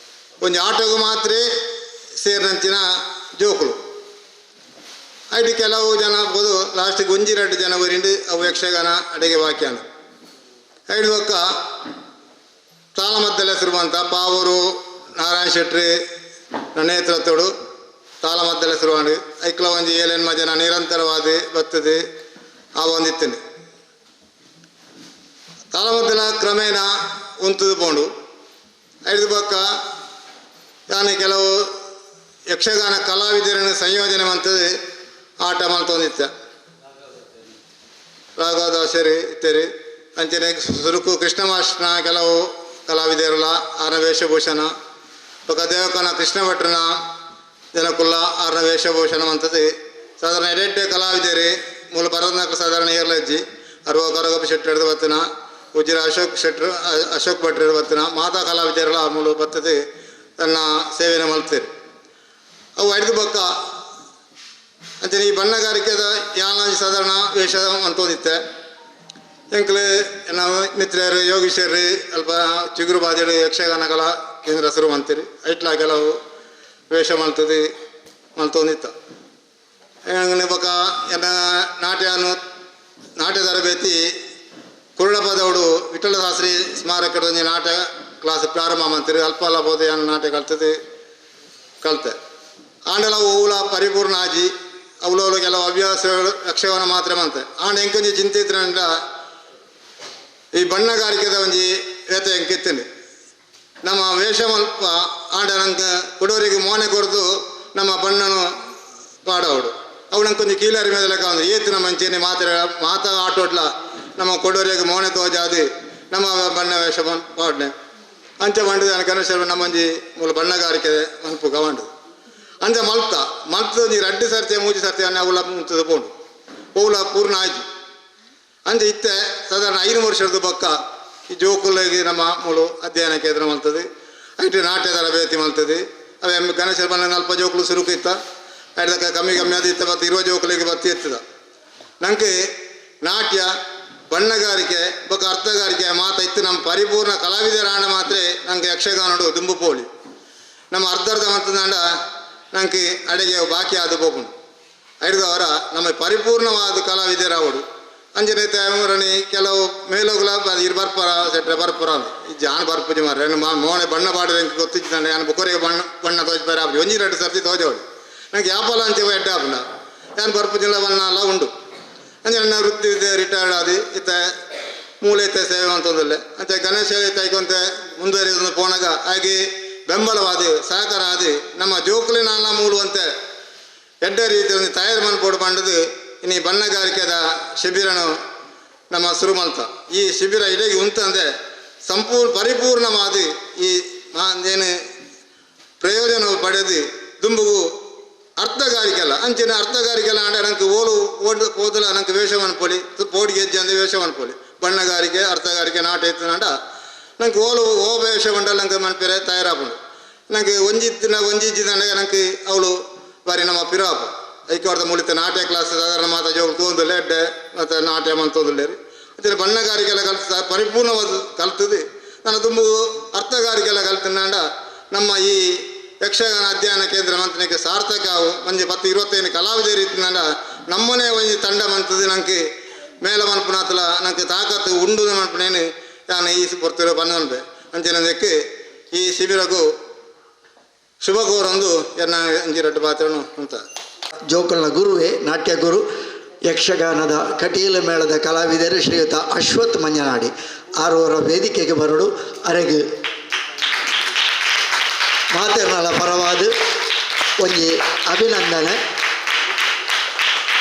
ಒಂಜಿ ಆಟಗೂ ಮಾತ್ರ ಸೇರಿನಂಚಿನ ಜೋಕುಲು ಐಟಿ ಕೆಲವು ಜನ ಬೋದು ಲಾಸ್ಟಿಗೆ 1-2 ಜನ ಬರಿಂಡು ಅವು ಯಕ್ಷಗಾನ ಅಡೆಗೆ ವಾಕ್ಯಾನ 5 ಪಕ್ಕ ತಾಳ ಮದ್ದಲೆ ಶುರುವಂತ ಪಾವೂರು ನಾರಾಯಣ ಶೆಟ್ಟಿ ನೇತೃತ್ವಡು ತಾಳ ಮದ್ದಲೆ ಶುರುವಾಂಡು ಐಕ್ಲ ಒಂಜಿ 7-8 ಜನ ನಿರಂತರವಾದ ಬರ್ತದೆ ಆ ಒಂದಿತ್ತೇನೆ. ತಾಳ ಮದ್ದಲ ಕ್ರಮೇಣ ಉಂತದು ಪೋಂಡು 5 ಪಕ್ಕ ನಾನು ಕೆಲವು ಯಕ್ಷಗಾನ ಕಲಾವಿದರನ್ನು ಸಂಯೋಜನೆ ಮಂತದ್ದು ಆಟ ಮಲ್ತೊಂದಿತ್ತ ರಾಘವದಾಸರಿ ಇತ್ತೇರಿ ಅಂಚನೆ ಸುರುಕು ಕೃಷ್ಣ ಮಾಸ್ಟರ್ನ ಕೆಲವು ಕಲಾವಿದರಲ್ಲ ಆರನ ವೇಷಭೂಷಣ ಪಕ್ಕ ದೇವಕನ ಕೃಷ್ಣ ಭಟ್ರನ ಜನಕುಲ್ಲ ಆರನ ವೇಷಭೂಷಣ ಅಂತದ್ದು ಸಾಧಾರಣ 2 ಕಲಾವಿದರಿ ಮೂಲ ಭರತನಾಕ ಸಾಧಾರಣ ಏರ್ಲಜ್ಜಿ ಕರಗಪ್ಪ ಶೆಟ್ಟಿ ಹಿಡಿದು ಬತ್ತನ ಉಜಿರ ಅಶೋಕ್ ಭಟ್ರು ಹಿಡಿದು ಬತ್ತನ ಮಾತಾ ಕಲಾವಿದರೆಲ್ಲ ಮೂಲ ಬರ್ತದೆ ತನ್ನ ಸೇವೆಯನ್ನು ಮಲ್ತೀರಿ. ಅವು 5 ಪಕ್ಕ ಅಂಚನೆ ಈ ಬಣ್ಣಗಾರಿಕೆದ ಯಾನ ಸಾಧಾರಣ ವೇಷ ಅಂತಂದಿತ್ತೆ ಎಂಕ್ಲೆ ನಾವು ಮಿತ್ರರು ಯೋಗೀಶ್ವರಿ ಅಲ್ಪ ಚಿಗುರು ಬಾದಿಡು ಯಕ್ಷಗಾನ ಕಲಾ ಕೇಂದ್ರ ಶುರು ಅಂತೀರಿ ಐಟ್ಲ ಕೆಲವು ವೇಷ ಮಲ್ತೊಂದಿತ್ತ ಪಕ್ಕ ನಾಟ್ಯ ತರಬೇತಿ ಕುರುಡಪದವಡು ವಿಠಲದಾಸರಿ ಸ್ಮಾರಕದ ನಾಟ್ಯ ಕ್ಲಾಸ್ ಪ್ರಾರಂಭ ಮಾಡ್ತೀರಿ ಅಲ್ಪ ಬೋದು ಏನು ನಾಟ್ಯ ಕಲ್ತೆ ಆಂಡೆಲ್ಲ ಹೂಲ ಪರಿಪೂರ್ಣ ಆಜಿ ಅವಳು ಕೆಲವು ಹವ್ಯಾಸಗಳು ಯಕ್ಷಗಾನ ಮಾತ್ರ ಮಂತೆ ಆಂಡ ಎಂಕೊಂಜಿ ಚಿಂತಿದ್ರಂಡ ಈ ಬಣ್ಣಗಾರಿಕೆದ ಒಂಜಿ ವ್ಯತೆ ಎಂಕಿತ್ತೇನೆ ನಮ್ಮ ವೇಷ ಮಲ್ಪ ಆಂಡ ನಂಗೆ ಕೊಡೋರಿಗೆ ಮೋನೆ ಕೊಡ್ದು ನಮ್ಮ ಬಣ್ಣನು ಪಾಡವಡು ಅವು ನಂಗೆ ಕೊಂಚ ಕೀಲರಿ ಮೇಲೆ ಲೆಕ್ಕ ಅಂದ್ರೆ ಏತಿನ ಮಂಚೇನೆ ಮಾತಾ ಆಟೋಟ್ಲ ನಮ್ಮ ಕೊಡೋರಿಗೆ ಮೋನೆ ತೋಜಾದಿ ನಮ್ಮ ಬಣ್ಣ ವೇಷ ಪಾಡ್ನೆ ಅಂಚೆ ಮಂಡಿದ ಕನಸ ನಮ್ಮಂಜಿ ಮೂಲ ಬಣ್ಣಗಾರಿಕೆ ಮನ್ಪು ಕವಂಡು ಅಂಚೆ ಮಲ್ತ 2 ಸರ್ತಿ 3 ಸರ್ತಿ ಅನ್ನ ಅವಳ ಮುಂತದ ಪೋಂಡು ಪೌಲ ಪೂರ್ಣ ಆಯ್ತು ಅಂಚೆ ಇತ್ತೆ ಸಾಧಾರಣ 5 ವರ್ಷದ ಪಕ್ಕ ಈ ಜೋಕುಲಿಗೆ ನಮ್ಮ ಮೂಲು ಅಧ್ಯಯನ ಕೇಂದ್ರ ಮಲ್ತದೆ ಐಟಿ ನಾಟ್ಯ ತರಬೇತಿ ಮಲ್ತದೆ ಅವೇ ಗಣೇಶ ಬಣ್ಣ ಅಲ್ಪ ಜೋಕುಲು ಸುರುಕಿತ್ತ ಐದಕ್ಕ ಕಮ್ಮಿ ಆದಿತ್ತ ಮತ್ತು 20 ಜೋಕುಲಿಗೆ ಬತ್ತಿ ಎತ್ತದ ನಂಗೆ ನಾಟ್ಯ ಬಣ್ಣಗಾರಿಕೆ ಬೊಕ್ಕ ಅರ್ಥಗಾರಿಕೆ ಮಾತ ಇತ್ತು ನಮ್ಮ ಪರಿಪೂರ್ಣ ಕಲಾವಿದರ ಆಂಡ ಮಾತ್ರ ನಂಗೆ ಯಕ್ಷಗಾನಡು ದುಂಬು ಪೋಳಿ ನಮ್ಮ ಅರ್ಧ ಮಂತದಾಂಡ ನಂಗೆ ಅಡೆಗೆ ಬಾಕಿ ಆದ ಹೋಗುಂಡು 5 ಅವರ ನಮ್ಮ ಪರಿಪೂರ್ಣವಾದ ಕಲಾವಿದರಾವಡು ಅಂಜನೆ ತೇಮರಣಿ ಕೆಲವು ಮೇಲೋಗ್ಲ ಬರ್ಪರ ಸೆಟ್ರೆ ಬರ್ಪರ ಈ ಜಾನ್ ಬರ್ಪುಜಿ ಮಾರ ಮೋನೆ ಬಣ್ಣ ಬಾಡಿದ ಗೊತ್ತಿದ್ದಾನೆ ನಾನು ಬುಕೊರೆಗೆ ಬಣ್ಣ ತೋಜ್ಬಾರ 1-2 ಸರ್ತಿ ತೋಜೋಡು ನಂಗೆ ಯಾಪಲ್ಲ ಅಂಚೆ ಎಡ್ಡ ಆಪುಂಡ ನಾನು ಬರ್ಪುಜಿಲ್ಲ ಬಣ್ಣ ಎಲ್ಲ ಉಂಡು ಅಂಜೆ ನನ್ನ ವೃತ್ತಿ ರಿಟೈರ್ಡ್ ಆದಿ ಇತ್ತ ಮೂಲೈತೆ ಸೇವೆ ಅಂತಂದಿಲ್ಲ ಅಂತೆ ಗಣೇಶ ತೈಕೊಂತ ಮುಂದುವರಿಯೋದು ಪೋನಾಗ ಹಾಗೆ ಬೆಂಬಲವಾದ ಸಹಕಾರ ಆದಿ ನಮ್ಮ ಜೋಕುಲಿನ ಮೂಲವಂತೆ ಎಡ್ಡ ರೀತಿಯಲ್ಲಿ ತಯಾರು ಮನ್ಪೋಡು ಬಂಡದು ಇನ್ನು ಬಣ್ಣಗಾರಿಕೆದ ಶಿಬಿರನು ನಮ್ಮ ಸುರುಮಂತ ಈ ಶಿಬಿರ ಇಡೀ ಉಂತಂದೆ ಪರಿಪೂರ್ಣವಾದ ಈ ಏನು ಪ್ರಯೋಜನ ಪಡೆದು ದುಂಬುಗು ಅರ್ಥಗಾರಿಕೆಲ್ಲ ಅಂಚಿನ ಅರ್ಥಗಾರಿಕೆಲ್ಲ ಆಡ ನನಗೆ ಓದಲ ನನಗೆ ವೇಷವನ್ನು ಪೊಲಿ ಪೋಡಿ ಗೆಜ್ಜೆ ಅಂದರೆ ವೇಷವನ್ನು ಪೊಲಿ ಬಣ್ಣಗಾರಿಕೆ ಅರ್ಥಗಾರಿಕೆ ನಾಟ ಇತ್ತು ನಾಡ ನಂಗೆ ಓ ವೇಷ ಬಂಡಲ್ಲ ನಂಗೆ ಮನ್ಪೇರೆ ತಯಾರಾಪುಂಡು ನಂಗೆ ಒಂಜಿದ್ದಂಡಾಗ ನಂಗೆ ಅವಳು ಬಾರಿ ನಮ್ಮ ಪಿರಾಪ ಐಕ್ಯವಾದ ಮುಳಿತ ನಾಟ್ಯ ಕ್ಲಾಸ್ ಸಾಧಾರಣ ಮಾತಾ ಜೋಗ ತೋಂದಿಲ್ಲ ಎಡ್ಡೆ ಮತ್ತು ನಾಟ್ಯ ಮನ್ ತೋಂದಿಲ್ಲೇರಿ ಅಂಚನೆ ಬಣ್ಣಗಾರಿಕೆ ಎಲ್ಲ ಕಲ್ತ ಪರಿಪೂರ್ಣವಾದ ಕಲ್ತದೆ ನಾನು ತುಂಬ ಅರ್ಥಗಾರಿಕೆ ಎಲ್ಲ ಕಲ್ತಿನಾಂಡ ನಮ್ಮ ಈ ಯಕ್ಷಗಾನ ಅಧ್ಯಯನ ಕೇಂದ್ರ ಮಂತ್ನಿಗೆ ಸಾರ್ಥಕ ಅವು ಒಂಜಿ 10-25 ಕಲಾವಿದರು ಇತ್ತಿನಾಂಡ ನಮ್ಮನೆ ಒಂಜಿ ತಂಡ ಮಂತದ್ದು ನಂಗೆ ಮೇಲ ಮನ್ಪುನಾತಲ ನಂಗೆ ತಾಕತ್ತು ಉಂಡು ಮನ್ಪನೇನು ನಾನು ಈ ಪೊರ್ತಿರೋ ಬನ್ನೊಂದೆ ಅಂಚೆನದಕ್ಕೆ ಈ ಶಿಬಿರಗೂ ಶುಭ ಕೋರೊಂದು ಎನ್ನ ಅಂಜಿರಟ್ಟು ಪಾತ್ರನು ಅಂತ ಜೋಕಲ್ನ ಗುರುವೇ ನಾಟ್ಯ ಗುರು ಯಕ್ಷಗಾನದ ಕಟೀಲು ಮೇಳದ ಕಲಾವಿದರು ಶ್ರೀಯುತ ಅಶ್ವಥ್ ಮಂಜನಾಡಿ ಆರೂರ ವೇದಿಕೆಗೆ ಬರಡು ಅರೆಗೆ ಮಾತೆರ್ನಲ ಪರವಾದ ಒಂಜಿ ಅಭಿನಂದನೆ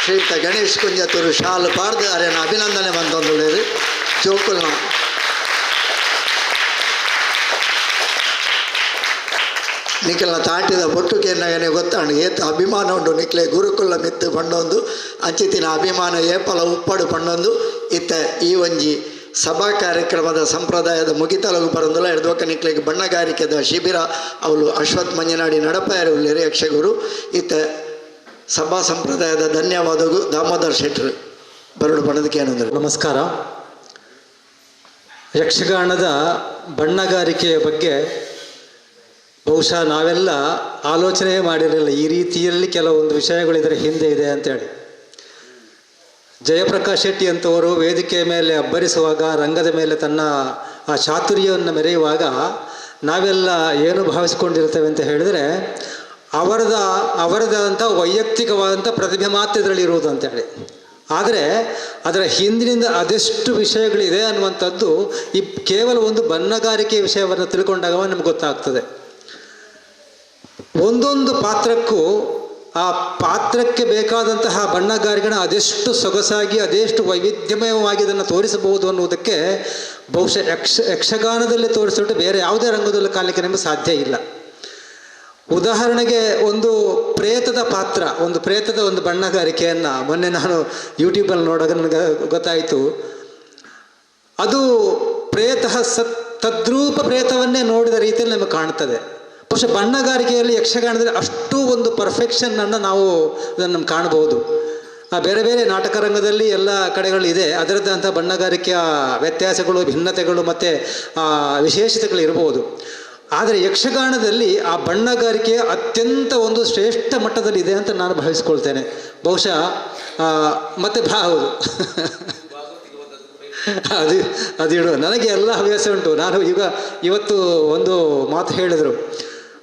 ಶ್ರೀಯುತ ಗಣೇಶ್ ಕುಂಜತ್ತೂರು ಶಾಲು ಪಾಡ್ದು ಅರೆನ ಅಭಿನಂದನೆ ಬಂದೊಂದುಳ್ಳೇರು ಜೋಕುಲ್ನ ನಿಖಲ್ನ ತಾಟಿದ ಬೊಟ್ಟುಗೆ ನನಗೆ ಗೊತ್ತಾಂಡು ಏತ ಅಭಿಮಾನ ಉಂಡು ನಿಕ್ಲೆ ಗುರುಕುಲ ಮಿತ್ತು ಪಂಡೊಂದು ಅಂಚಿತಿನ ಅಭಿಮಾನ ಏಪಲ ಉಪ್ಪಡು ಪಂಡೊಂದು ಇತ್ತ ಈ ಒಂಜಿ ಸಭಾ ಕಾರ್ಯಕ್ರಮದ ಸಂಪ್ರದಾಯದ ಮುಗಿತಲಗು ಬರಂದುಲ್ಲ ಹಿಡ್ದೋಕ ನಿಕ್ಲೆಗೆ ಬಣ್ಣಗಾರಿಕೆದ ಶಿಬಿರ ಅವಳು ಅಶ್ವಥ್ ಮಂಜನಾಡಿ ನಡಪಾಯರು ಉಳ್ಳೇರು ಯಕ್ಷಗುರು ಇತ್ತ ಸಭಾ ಸಂಪ್ರದಾಯದ ಧನ್ಯವಾದಗಳು ದಾಮೋದರ್ ಶೆಟ್ರು ಬರಡು ಬಣ್ಣದಕ್ಕೆ ಏನಂದ್ರೆ ನಮಸ್ಕಾರ. ಯಕ್ಷಗಾನದ ಬಣ್ಣಗಾರಿಕೆಯ ಬಗ್ಗೆ ಬಹುಶಃ ನಾವೆಲ್ಲ ಆಲೋಚನೆ ಮಾಡಿರಲಿಲ್ಲ ಈ ರೀತಿಯಲ್ಲಿ ಕೆಲವೊಂದು ವಿಷಯಗಳು ಇದರ ಹಿಂದೆ ಇದೆ ಅಂತೇಳಿ. ಜಯಪ್ರಕಾಶ್ ಶೆಟ್ಟಿ ಅಂತವರು ವೇದಿಕೆಯ ಮೇಲೆ ಅಬ್ಬರಿಸುವಾಗ ರಂಗದ ಮೇಲೆ ತನ್ನ ಆ ಚಾತುರ್ಯವನ್ನು ಮೆರೆಯುವಾಗ ನಾವೆಲ್ಲ ಏನು ಭಾವಿಸ್ಕೊಂಡಿರ್ತೇವೆ ಅಂತ ಹೇಳಿದರೆ ಅವರದಂಥ ವೈಯಕ್ತಿಕವಾದಂಥ ಪ್ರತಿಭೆ ಮಾತ್ರ ಇದರಲ್ಲಿ ಇರುವುದು ಅಂತೇಳಿ. ಆದರೆ ಅದರ ಹಿಂದಿನಿಂದ ಅದೆಷ್ಟು ವಿಷಯಗಳಿದೆ ಅನ್ನುವಂಥದ್ದು ಈ ಕೇವಲ ಒಂದು ಬಣ್ಣಗಾರಿಕೆ ವಿಷಯವನ್ನು ತಿಳ್ಕೊಂಡಾಗ ನಮ್ಗೆ ಗೊತ್ತಾಗ್ತದೆ. ಒಂದೊಂದು ಪಾತ್ರಕ್ಕೂ ಆ ಪಾತ್ರಕ್ಕೆ ಬೇಕಾದಂತಹ ಬಣ್ಣಗಾರಿಕೆನ ಅದೆಷ್ಟು ಸೊಗಸಾಗಿ ಅದೆಷ್ಟು ವೈವಿಧ್ಯಮಯವಾಗಿ ಇದನ್ನು ತೋರಿಸಬಹುದು ಅನ್ನುವುದಕ್ಕೆ ಬಹುಶಃ ಯಕ್ಷಗಾನದಲ್ಲಿ ತೋರಿಸಿಬಿಟ್ಟು ಬೇರೆ ಯಾವುದೇ ರಂಗದಲ್ಲಿ ಕಾಣಲಿಕ್ಕೆ ನಮಗೆ ಸಾಧ್ಯ ಇಲ್ಲ. ಉದಾಹರಣೆಗೆ ಒಂದು ಪ್ರೇತದ ಪಾತ್ರ, ಒಂದು ಪ್ರೇತದ ಒಂದು ಬಣ್ಣಗಾರಿಕೆಯನ್ನು ಮೊನ್ನೆ ನಾನು ಯೂಟ್ಯೂಬಲ್ಲಿ ನೋಡೋಕೆ ನನಗೆ ಗೊತ್ತಾಯಿತು. ಅದು ತದ್ರೂಪ ಪ್ರೇತವನ್ನೇ ನೋಡಿದ ರೀತಿಯಲ್ಲಿ ನಮಗೆ ಕಾಣ್ತದೆ. ಬಹುಶಃ ಬಣ್ಣಗಾರಿಕೆಯಲ್ಲಿ ಯಕ್ಷಗಾನದಲ್ಲಿ ಅಷ್ಟು ಒಂದು ಪರ್ಫೆಕ್ಷನನ್ನು ನಾವು ಅದನ್ನು ಕಾಣಬಹುದು. ಬೇರೆ ಬೇರೆ ನಾಟಕ ರಂಗದಲ್ಲಿ ಎಲ್ಲ ಕಡೆಗಳಿದೆ, ಅದರದ್ದಂಥ ಬಣ್ಣಗಾರಿಕೆಯ ವ್ಯತ್ಯಾಸಗಳು, ಭಿನ್ನತೆಗಳು ಮತ್ತು ವಿಶೇಷತೆಗಳು ಇರ್ಬೋದು. ಆದರೆ ಯಕ್ಷಗಾನದಲ್ಲಿ ಆ ಬಣ್ಣಗಾರಿಕೆ ಅತ್ಯಂತ ಒಂದು ಶ್ರೇಷ್ಠ ಮಟ್ಟದಲ್ಲಿ ಇದೆ ಅಂತ ನಾನು ಭಾವಿಸ್ಕೊಳ್ತೇನೆ. ಬಹುಶಃ ಮತ್ತೆ ಹೌದು ಅದು ಇಡುವ ನನಗೆ ಎಲ್ಲ ಹವ್ಯಾಸ ಉಂಟು. ನಾನು ಇವತ್ತು ಒಂದು ಮಾತು ಹೇಳಿದರು,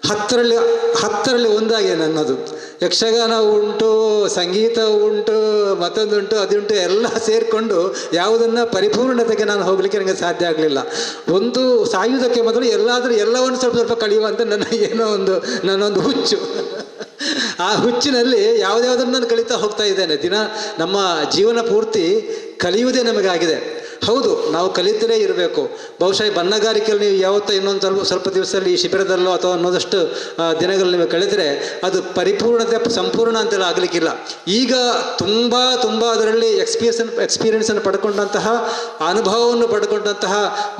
10ರಲ್ಲಿ ಒಂದಾಗಿದೆ ನನ್ನದು. ಯಕ್ಷಗಾನ ಉಂಟು, ಸಂಗೀತ ಉಂಟು, ಮತ್ತೊಂದುಂಟು, ಅದುಂಟು, ಎಲ್ಲ ಸೇರಿಕೊಂಡು ಯಾವುದನ್ನು ಪರಿಪೂರ್ಣತೆಗೆ ನಾನು ಹೋಗಲಿಕ್ಕೆ ನನಗೆ ಸಾಧ್ಯ ಆಗಲಿಲ್ಲ. ಒಂದು ಸಾಯುವುದಕ್ಕೆ ಮೊದಲು ಎಲ್ಲವನ್ನು ಸ್ವಲ್ಪ ಕಳೆಯುವಂತ ನನ್ನೊಂದು ಹುಚ್ಚು. ಆ ಹುಚ್ಚಿನಲ್ಲಿ ಯಾವುದ್ಯಾವುದನ್ನು ನಾನು ಕಲಿತಾ ಹೋಗ್ತಾ ಇದ್ದೇನೆ. ದಿನ ನಮ್ಮ ಜೀವನ ಪೂರ್ತಿ ಕಲಿಯುವುದೇ ನಮಗಾಗಿದೆ. ಹೌದು, ನಾವು ಕಲಿತಲೇ ಇರಬೇಕು. ಬಹುಶಃ ಈ ಬಣ್ಣಗಾರಿಕೆಯಲ್ಲಿ ನೀವು ಯಾವತ್ತೋ ಇನ್ನೊಂದು ಸ್ವಲ್ಪ ದಿವಸದಲ್ಲಿ ಈ ಶಿಬಿರದಲ್ಲೋ ಅಥವಾ ಅನ್ನೋದಷ್ಟು ದಿನಗಳು ನೀವು ಕಳೆದರೆ ಅದು ಪರಿಪೂರ್ಣತೆ ಸಂಪೂರ್ಣ ಅಂತೆಲ್ಲ ಆಗಲಿಕ್ಕಿಲ್ಲ. ಈಗ ತುಂಬ ಅದರಲ್ಲಿ ಎಕ್ಸ್ಪೀರಿಯನ್ಸನ್ನು ಪಡ್ಕೊಂಡಂತಹ ಅನುಭವವನ್ನು ಪಡ್ಕೊಂಡಂತಹ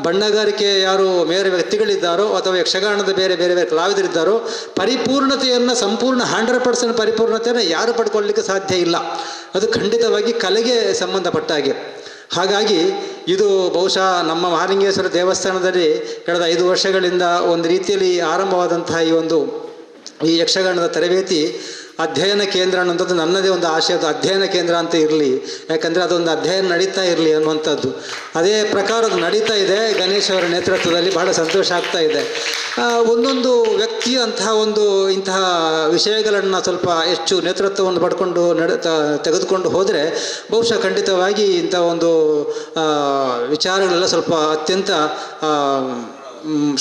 ಬಣ್ಣಗಾರಿಕೆ ಯಾರು ಬೇರೆ ವ್ಯಕ್ತಿಗಳಿದ್ದಾರೋ ಅಥವಾ ಯಕ್ಷಗಾನದ ಬೇರೆ ಬೇರೆ ಕಲಾವಿದರಿದ್ದಾರೋ ಪರಿಪೂರ್ಣತೆಯನ್ನು ಸಂಪೂರ್ಣ 100% ಪರಿಪೂರ್ಣತೆಯನ್ನು ಯಾರು ಪಡ್ಕೊಳ್ಳಲಿಕ್ಕೆ ಸಾಧ್ಯ ಇಲ್ಲ. ಅದು ಖಂಡಿತವಾಗಿ ಕಲೆಗೆ ಸಂಬಂಧಪಟ್ಟ ಹಾಗೆ. ಹಾಗಾಗಿ ಇದು ಬಹುಶಃ ನಮ್ಮ ಮಹಾಲಿಂಗೇಶ್ವರ ದೇವಸ್ಥಾನದಲ್ಲಿ ಕಳೆದ 5 ವರ್ಷಗಳಿಂದ ಒಂದು ರೀತಿಯಲ್ಲಿ ಆರಂಭವಾದಂತಹ ಈ ಯಕ್ಷಗಾನದ ತರಬೇತಿ ಅಧ್ಯಯನ ಕೇಂದ್ರ ಅನ್ನುವಂಥದ್ದು ನನ್ನದೇ ಒಂದು ಆಶೆ. ಅದು ಅಧ್ಯಯನ ಕೇಂದ್ರ ಅಂತ ಇರಲಿ, ಯಾಕಂದರೆ ಅದೊಂದು ಅಧ್ಯಯನ ನಡೀತಾ ಇರಲಿ ಅನ್ನುವಂಥದ್ದು. ಅದೇ ಪ್ರಕಾರ ಅದು ನಡೀತಾ ಇದೆ. ಗಣೇಶ್ ಅವರ ನೇತೃತ್ವದಲ್ಲಿ ಬಹಳ ಸಂತೋಷ ಆಗ್ತಾ ಇದೆ. ಒಂದೊಂದು ವ್ಯಕ್ತಿ ವ್ಯಕ್ತಿಯ ಅಂತಹ ಒಂದು ಇಂತಹ ವಿಷಯಗಳನ್ನು ಸ್ವಲ್ಪ ಹೆಚ್ಚು ನೇತೃತ್ವವನ್ನು ಪಡ್ಕೊಂಡು ತೆಗೆದುಕೊಂಡು ಹೋದರೆ ಬಹುಶಃ ಖಂಡಿತವಾಗಿ ಇಂಥ ಒಂದು ವಿಚಾರಗಳೆಲ್ಲ ಸ್ವಲ್ಪ ಅತ್ಯಂತ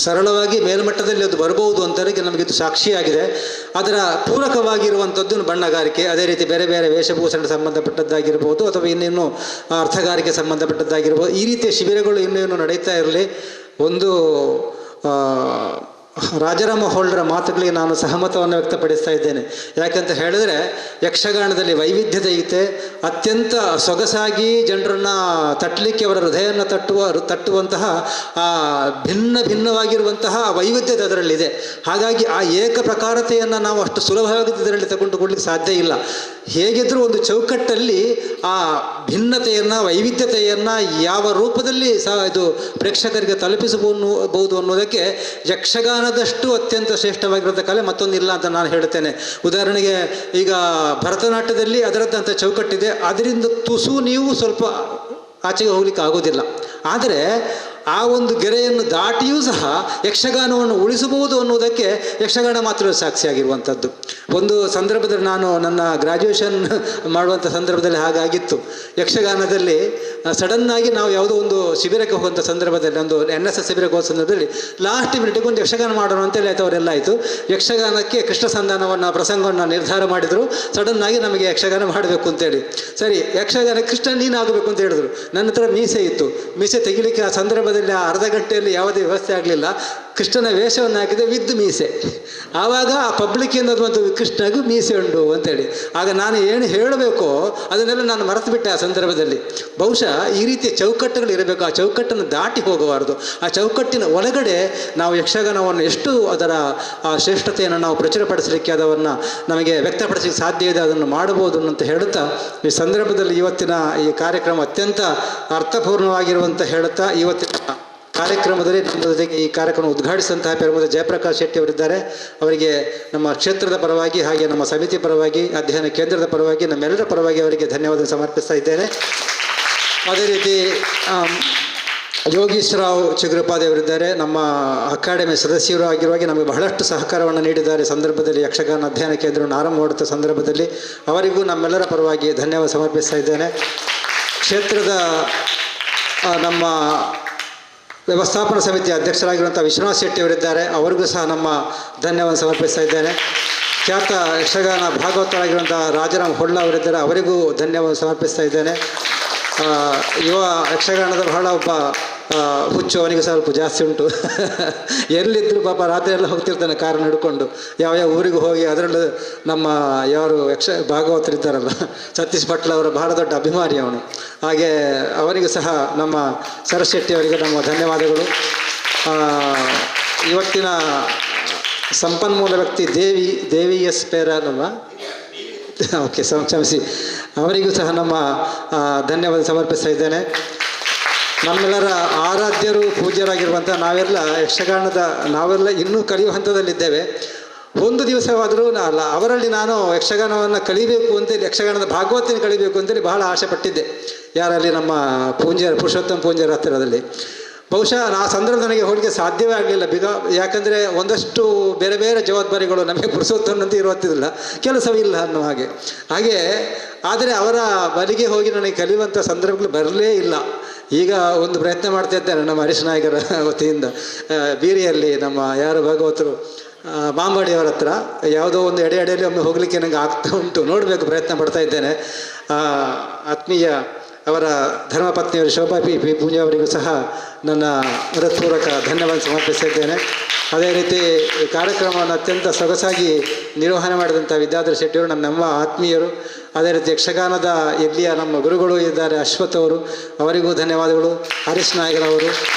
ಸರಳವಾಗಿ ಮೇಲ್ಮಟ್ಟದಲ್ಲಿ ಅದು ಬರ್ಬೋದು ಅಂತೇಳಿ ನಮಗಿದು ಸಾಕ್ಷಿಯಾಗಿದೆ. ಅದರ ಪೂರಕವಾಗಿರುವಂಥದ್ದು ಬಣ್ಣಗಾರಿಕೆ, ಅದೇ ರೀತಿ ಬೇರೆ ಬೇರೆ ವೇಷಭೂಷಣ ಸಂಬಂಧಪಟ್ಟದ್ದಾಗಿರ್ಬೋದು ಅಥವಾ ಇನ್ನೇನು ಅರ್ಥಗಾರಿಕೆ ಸಂಬಂಧಪಟ್ಟದ್ದಾಗಿರ್ಬೋದು. ಈ ರೀತಿಯ ಶಿಬಿರಗಳು ಇನ್ನೇನು ನಡೀತಾ ಇರಲಿ. ಒಂದು ರಾಜಾರಾಮ ಹೊಳ್ಳ ಮಾತುಗಳಿಗೆ ನಾನು ಸಹಮತವನ್ನು ವ್ಯಕ್ತಪಡಿಸ್ತಾ ಇದ್ದೇನೆ. ಯಾಕಂತ ಹೇಳಿದ್ರೆ ಯಕ್ಷಗಾನದಲ್ಲಿ ವೈವಿಧ್ಯತೆ ಐತೆ, ಅತ್ಯಂತ ಸೊಗಸಾಗಿ ಜನರನ್ನು ತಟ್ಟಲಿಕ್ಕೆ ಅವರ ಹೃದಯವನ್ನು ತಟ್ಟುವಂತಹ ಭಿನ್ನವಾಗಿರುವಂತಹ ವೈವಿಧ್ಯತೆ ಅದರಲ್ಲಿದೆ. ಹಾಗಾಗಿ ಆ ಏಕ ಪ್ರಕಾರತೆಯನ್ನು ನಾವು ಅಷ್ಟು ಸುಲಭವಾಗಿ ಇದರಲ್ಲಿ ತಗೊಂಡುಕೊಳ್ಳಲಿಕ್ಕೆ ಸಾಧ್ಯ ಇಲ್ಲ. ಹೇಗಿದ್ದರೂ ಒಂದು ಚೌಕಟ್ಟಲ್ಲಿ ಆ ಭಿನ್ನತೆಯನ್ನು ವೈವಿಧ್ಯತೆಯನ್ನು ಯಾವ ರೂಪದಲ್ಲಿ ಇದು ಪ್ರೇಕ್ಷಕರಿಗೆ ತಲುಪಿಸಬಹುದು ಅನ್ನೋದಕ್ಕೆ ಯಕ್ಷಗಾನದಷ್ಟು ಅತ್ಯಂತ ಶ್ರೇಷ್ಠವಾಗಿರೋದ ಕಲೆ ಮತ್ತೊಂದಿಲ್ಲ ಅಂತ ನಾನು ಹೇಳ್ತೇನೆ. ಉದಾಹರಣೆಗೆ ಈಗ ಭರತನಾಟ್ಯದಲ್ಲಿ ಅದರದ್ದಂಥ ಚೌಕಟ್ಟಿದೆ, ಅದರಿಂದ ತುಸು ನೀವು ಸ್ವಲ್ಪ ಆಚೆಗೆ ಹೋಗ್ಲಿಕ್ಕೆ ಆಗೋದಿಲ್ಲ. ಆದರೆ ಆ ಒಂದು ಗೆರೆಯನ್ನು ದಾಟಿಯೂ ಸಹ ಯಕ್ಷಗಾನವನ್ನು ಉಳಿಸಬಹುದು ಅನ್ನೋದಕ್ಕೆ ಯಕ್ಷಗಾನ ಮಾತ್ರ ಸಾಕ್ಷಿಯಾಗಿರುವಂಥದ್ದು. ಒಂದು ಸಂದರ್ಭದಲ್ಲಿ ನಾನು ನನ್ನ ಗ್ರ್ಯಾಜುಯೇಷನ್ ಮಾಡುವಂಥ ಸಂದರ್ಭದಲ್ಲಿ ಹಾಗಾಗಿತ್ತು. ಯಕ್ಷಗಾನದಲ್ಲಿ ಸಡನ್ನಾಗಿ ನಾವು ಯಾವುದೋ ಒಂದು ಶಿಬಿರಕ್ಕೆ ಹೋಗುವಂಥ ಸಂದರ್ಭದಲ್ಲಿ, ಒಂದು NSS ಶಿಬಿರಕ್ಕೆ ಹೋದ ಸಂದರ್ಭದಲ್ಲಿ ಲಾಸ್ಟ್ ಮಿನಿಟಿಗೆ ಒಂದು ಯಕ್ಷಗಾನ ಮಾಡೋಣ ಅಂತೇಳಿ ಆಯ್ತು. ಅವರೆಲ್ಲ ಆಯಿತು. ಯಕ್ಷಗಾನಕ್ಕೆ ಕೃಷ್ಣ ಸಂಧಾನವನ್ನು ಪ್ರಸಂಗವನ್ನು ನಿರ್ಧಾರ ಮಾಡಿದರು. ಸಡನ್ನಾಗಿ ನಮಗೆ ಯಕ್ಷಗಾನ ಮಾಡಬೇಕು ಅಂತೇಳಿ. ಸರಿ, ಯಕ್ಷಗಾನ ಕೃಷ್ಣ ನೀನಾಗಬೇಕು ಅಂತ ಹೇಳಿದ್ರು. ನನ್ನ ಹತ್ರ ಮೀಸೆ ಇತ್ತು. ಮೀಸೆ ತೆಗಿಲಿಕ್ಕೆ ಆ ಸಂದರ್ಭದಲ್ಲಿ ಆ ಅರ್ಧ ಗಂಟೆಯಲ್ಲಿ ಯಾವುದೇ ವ್ಯವಸ್ಥೆ ಆಗಲಿಲ್ಲ. ಕೃಷ್ಣನ ವೇಷವನ್ನು ಹಾಕಿದೆ ವಿದ್ ಮೀಸೆ. ಆವಾಗ ಆ ಪಬ್ಲಿಕ್ ಏನದು ಅಂತ ಕೃಷ್ಣಗೂ ಮೀಸೆ ಉಂಟು ಅಂತೇಳಿ. ಆಗ ನಾನು ಏನು ಹೇಳಬೇಕೋ ಅದನ್ನೆಲ್ಲ ನಾನು ಮರೆತು ಬಿಟ್ಟೆ ಆ ಸಂದರ್ಭದಲ್ಲಿ. ಬಹುಶಃ ಈ ರೀತಿಯ ಚೌಕಟ್ಟುಗಳು ಇರಬೇಕು. ಆ ಚೌಕಟ್ಟನ್ನು ದಾಟಿ ಹೋಗಬಾರ್ದು. ಆ ಚೌಕಟ್ಟಿನ ಒಳಗಡೆ ನಾವು ಯಕ್ಷಗಾನವನ್ನು ಎಷ್ಟು ಅದರ ಆ ಶ್ರೇಷ್ಠತೆಯನ್ನು ನಾವು ಪ್ರಚುರಪಡಿಸಲಿಕ್ಕೆ ಅದನ್ನು ನಮಗೆ ವ್ಯಕ್ತಪಡಿಸಲಿಕ್ಕೆ ಸಾಧ್ಯ ಇದೆ, ಅದನ್ನು ಮಾಡಬಹುದು ಅಂತ ಹೇಳುತ್ತಾ ಈ ಸಂದರ್ಭದಲ್ಲಿ ಇವತ್ತಿನ ಈ ಕಾರ್ಯಕ್ರಮ ಅತ್ಯಂತ ಅರ್ಥಪೂರ್ಣವಾಗಿರುವಂತ ಹೇಳುತ್ತಾ, ಇವತ್ತಿನ ಕಾರ್ಯಕ್ರಮದಲ್ಲಿ ನಮ್ಮ ಜೊತೆಗೆ ಈ ಕಾರ್ಯಕ್ರಮ ಉದ್ಘಾಟಿಸಿದಂತಹ ಪೆರಮದ ಜಯಪ್ರಕಾಶ್ ಶೆಟ್ಟಿ ಅವರಿದ್ದಾರೆ. ಅವರಿಗೆ ನಮ್ಮ ಕ್ಷೇತ್ರದ ಪರವಾಗಿ ಹಾಗೆ ನಮ್ಮ ಸಮಿತಿ ಪರವಾಗಿ ಅಧ್ಯಯನ ಕೇಂದ್ರದ ಪರವಾಗಿ ನಮ್ಮೆಲ್ಲರ ಪರವಾಗಿ ಅವರಿಗೆ ಧನ್ಯವಾದ ಸಮರ್ಪಿಸ್ತಾ ಇದ್ದೇನೆ. ಅದೇ ರೀತಿ ಯೋಗೀಶ್ರಾವ್ ಚಿಗುರುಪಾದೆಯವರಿದ್ದಾರೆ. ನಮ್ಮ ಅಕಾಡೆಮಿ ಸದಸ್ಯರು ಆಗಿರುವಾಗ ನಮಗೆ ಬಹಳಷ್ಟು ಸಹಕಾರವನ್ನು ನೀಡಿದ್ದಾರೆ. ಸಂದರ್ಭದಲ್ಲಿ ಯಕ್ಷಗಾನ ಅಧ್ಯಯನ ಕೇಂದ್ರವನ್ನು ಆರಂಭ ಮಾಡುತ್ತ ಸಂದರ್ಭದಲ್ಲಿ ಅವರಿಗೂ ನಮ್ಮೆಲ್ಲರ ಪರವಾಗಿ ಧನ್ಯವಾದ ಸಮರ್ಪಿಸ್ತಾ ಇದ್ದೇನೆ. ಕ್ಷೇತ್ರದ ನಮ್ಮ ವ್ಯವಸ್ಥಾಪನಾ ಸಮಿತಿಯ ಅಧ್ಯಕ್ಷರಾಗಿರುವಂಥ ವಿಶ್ವನಾಥ್ ಶೆಟ್ಟಿ ಅವರಿದ್ದಾರೆ. ಅವರಿಗೂ ಸಹ ನಮ್ಮ ಧನ್ಯವಾದ ಸಮರ್ಪಿಸ್ತಾ ಇದ್ದೇನೆ. ಖ್ಯಾತ ಯಕ್ಷಗಾನ ಭಾಗವತರಾಗಿರುವಂಥ ರಾಜಾರಾಮ್ ಹೊಳ್ಳ ಅವರಿದ್ದಾರೆ. ಅವರಿಗೂ ಧನ್ಯವಾದ ಸಮರ್ಪಿಸ್ತಾ ಇದ್ದೇನೆ. ಯುವ ಯಕ್ಷಗಾನದ ಬಹಳ ಒಬ್ಬ ಹುಚ್ಚು, ಅವನಿಗೆ ಸ್ವಲ್ಪ ಜಾಸ್ತಿ ಉಂಟು. ಎಲ್ಲಿದ್ದರೂ ಪಾಪ ರಾತ್ರಿ ಎಲ್ಲ ಹೋಗ್ತಿರ್ತಾನೆ ಕಾರು ನಡ್ಕೊಂಡು ಯಾವ ಊರಿಗೆ ಹೋಗಿ. ಅದರಲ್ಲೂ ನಮ್ಮ ಯಾರು ಭಾಗವತರಿದ್ದಾರಲ್ಲ, ಸತೀಶ್ ಭಟ್ಲ ಅವರ ಬಹಳ ದೊಡ್ಡ ಅಭಿಮಾನಿ ಅವನು. ಹಾಗೆ ಅವರಿಗೂ ಸಹ ನಮ್ಮ ಸರಶೆಟ್ಟಿ ಅವರಿಗೆ ನಮ್ಮ ಧನ್ಯವಾದಗಳು. ಇವತ್ತಿನ ಸಂಪನ್ಮೂಲ ವ್ಯಕ್ತಿ ದೇವಿ ಎಸ್ ಪೇರಲ್ವಾ, ಓಕೆ, ಕ್ಷಮಿಸಿ, ಅವರಿಗೂ ಸಹ ನಮ್ಮ ಧನ್ಯವಾದ ಸಮರ್ಪಿಸ್ತಾ ಇದ್ದೇನೆ. ನಮ್ಮೆಲ್ಲರ ಆರಾಧ್ಯರು ಪೂಜ್ಯರಾಗಿರುವಂಥ ನಾವೆಲ್ಲ ಇನ್ನೂ ಕಲಿಯುವ ಹಂತದಲ್ಲಿದ್ದೇವೆ. ಒಂದು ದಿವಸವಾದರೂ ಅವರಲ್ಲಿ ನಾನು ಯಕ್ಷಗಾನವನ್ನು ಕಲಿಬೇಕು ಅಂತೇಳಿ, ಯಕ್ಷಗಾನದ ಭಾಗವತಿನ ಕಲಿಬೇಕು ಅಂತೇಳಿ ಬಹಳ ಆಸೆ ಪಟ್ಟಿದ್ದೆ. ಯಾರಲ್ಲಿ ನಮ್ಮ ಪುರುಷೋತ್ತಮ ಪೂಂಜರ ಹತ್ತಿರದಲ್ಲಿ. ಬಹುಶಃ ಆ ಸಂದರ್ಭ ನನಗೆ ಹೋಗಲಿಕ್ಕೆ ಸಾಧ್ಯವೇ ಆಗಲಿಲ್ಲ. ಯಾಕಂದರೆ ಒಂದಷ್ಟು ಬೇರೆ ಬೇರೆ ಜವಾಬ್ದಾರಿಗಳು ನಮಗೆ ಪುರುಷೋತ್ತಮನಂತೆ ಇರುತ್ತಿಲ್ಲ, ಕೆಲಸವಿಲ್ಲ ಅನ್ನೋ ಹಾಗೆ. ಆದರೆ ಅವರ ಬಳಿಗೆ ಹೋಗಿ ನನಗೆ ಕಲಿಯುವಂಥ ಸಂದರ್ಭಗಳು ಬರಲೇ ಇಲ್ಲ. ಈಗ ಒಂದು ಪ್ರಯತ್ನ ಮಾಡ್ತಾ ಇದ್ದೇನೆ ನಮ್ಮ ಹರೀಶ್ ನಾಯಕರ ವತಿಯಿಂದ. ಬೀರಿಯಲ್ಲಿ ನಮ್ಮ ಯಾರು ಭಾಗವತರು ಬಾಂಬಾಡಿಯವರ ಹತ್ರ ಯಾವುದೋ ಒಂದು ಎಡೆಯಲ್ಲಿ ಒಮ್ಮೆ ಹೋಗಲಿಕ್ಕೆ ನನಗೆ ಆಗ್ತಾ ಉಂಟು. ನೋಡಬೇಕು, ಪ್ರಯತ್ನ ಪಡ್ತಾ ಇದ್ದೇನೆ. ಆತ್ಮೀಯ ಅವರ ಧರ್ಮಪತ್ನಿಯವರು ಶೋಭಾ ಪಿ ಪೂಂಜಾ ಅವರಿಗೂ ಸಹ ನನ್ನ ಹೃತ್ಪೂರ್ವಕ ಧನ್ಯವಾದ ಸಮರ್ಪಿಸ್ತಾ ಇದ್ದೇನೆ. ಅದೇ ರೀತಿ ಕಾರ್ಯಕ್ರಮವನ್ನು ಅತ್ಯಂತ ಸೊಗಸಾಗಿ ನಿರ್ವಹಣೆ ಮಾಡಿದಂಥ ವಿದ್ಯಾಧರ ಶೆಟ್ಟಿಯವರು ನಮ್ಮ ಆತ್ಮೀಯರು. ಅದೇ ರೀತಿ ಯಕ್ಷಗಾನದ ಇಲ್ಲಿಯ ನಮ್ಮ ಗುರುಗಳು ಇದ್ದಾರೆ, ಅಶ್ವಥ್ ಅವರು, ಅವರಿಗೂ ಧನ್ಯವಾದಗಳು. ಹರೀಶ್ ನಾಯಕರವರು,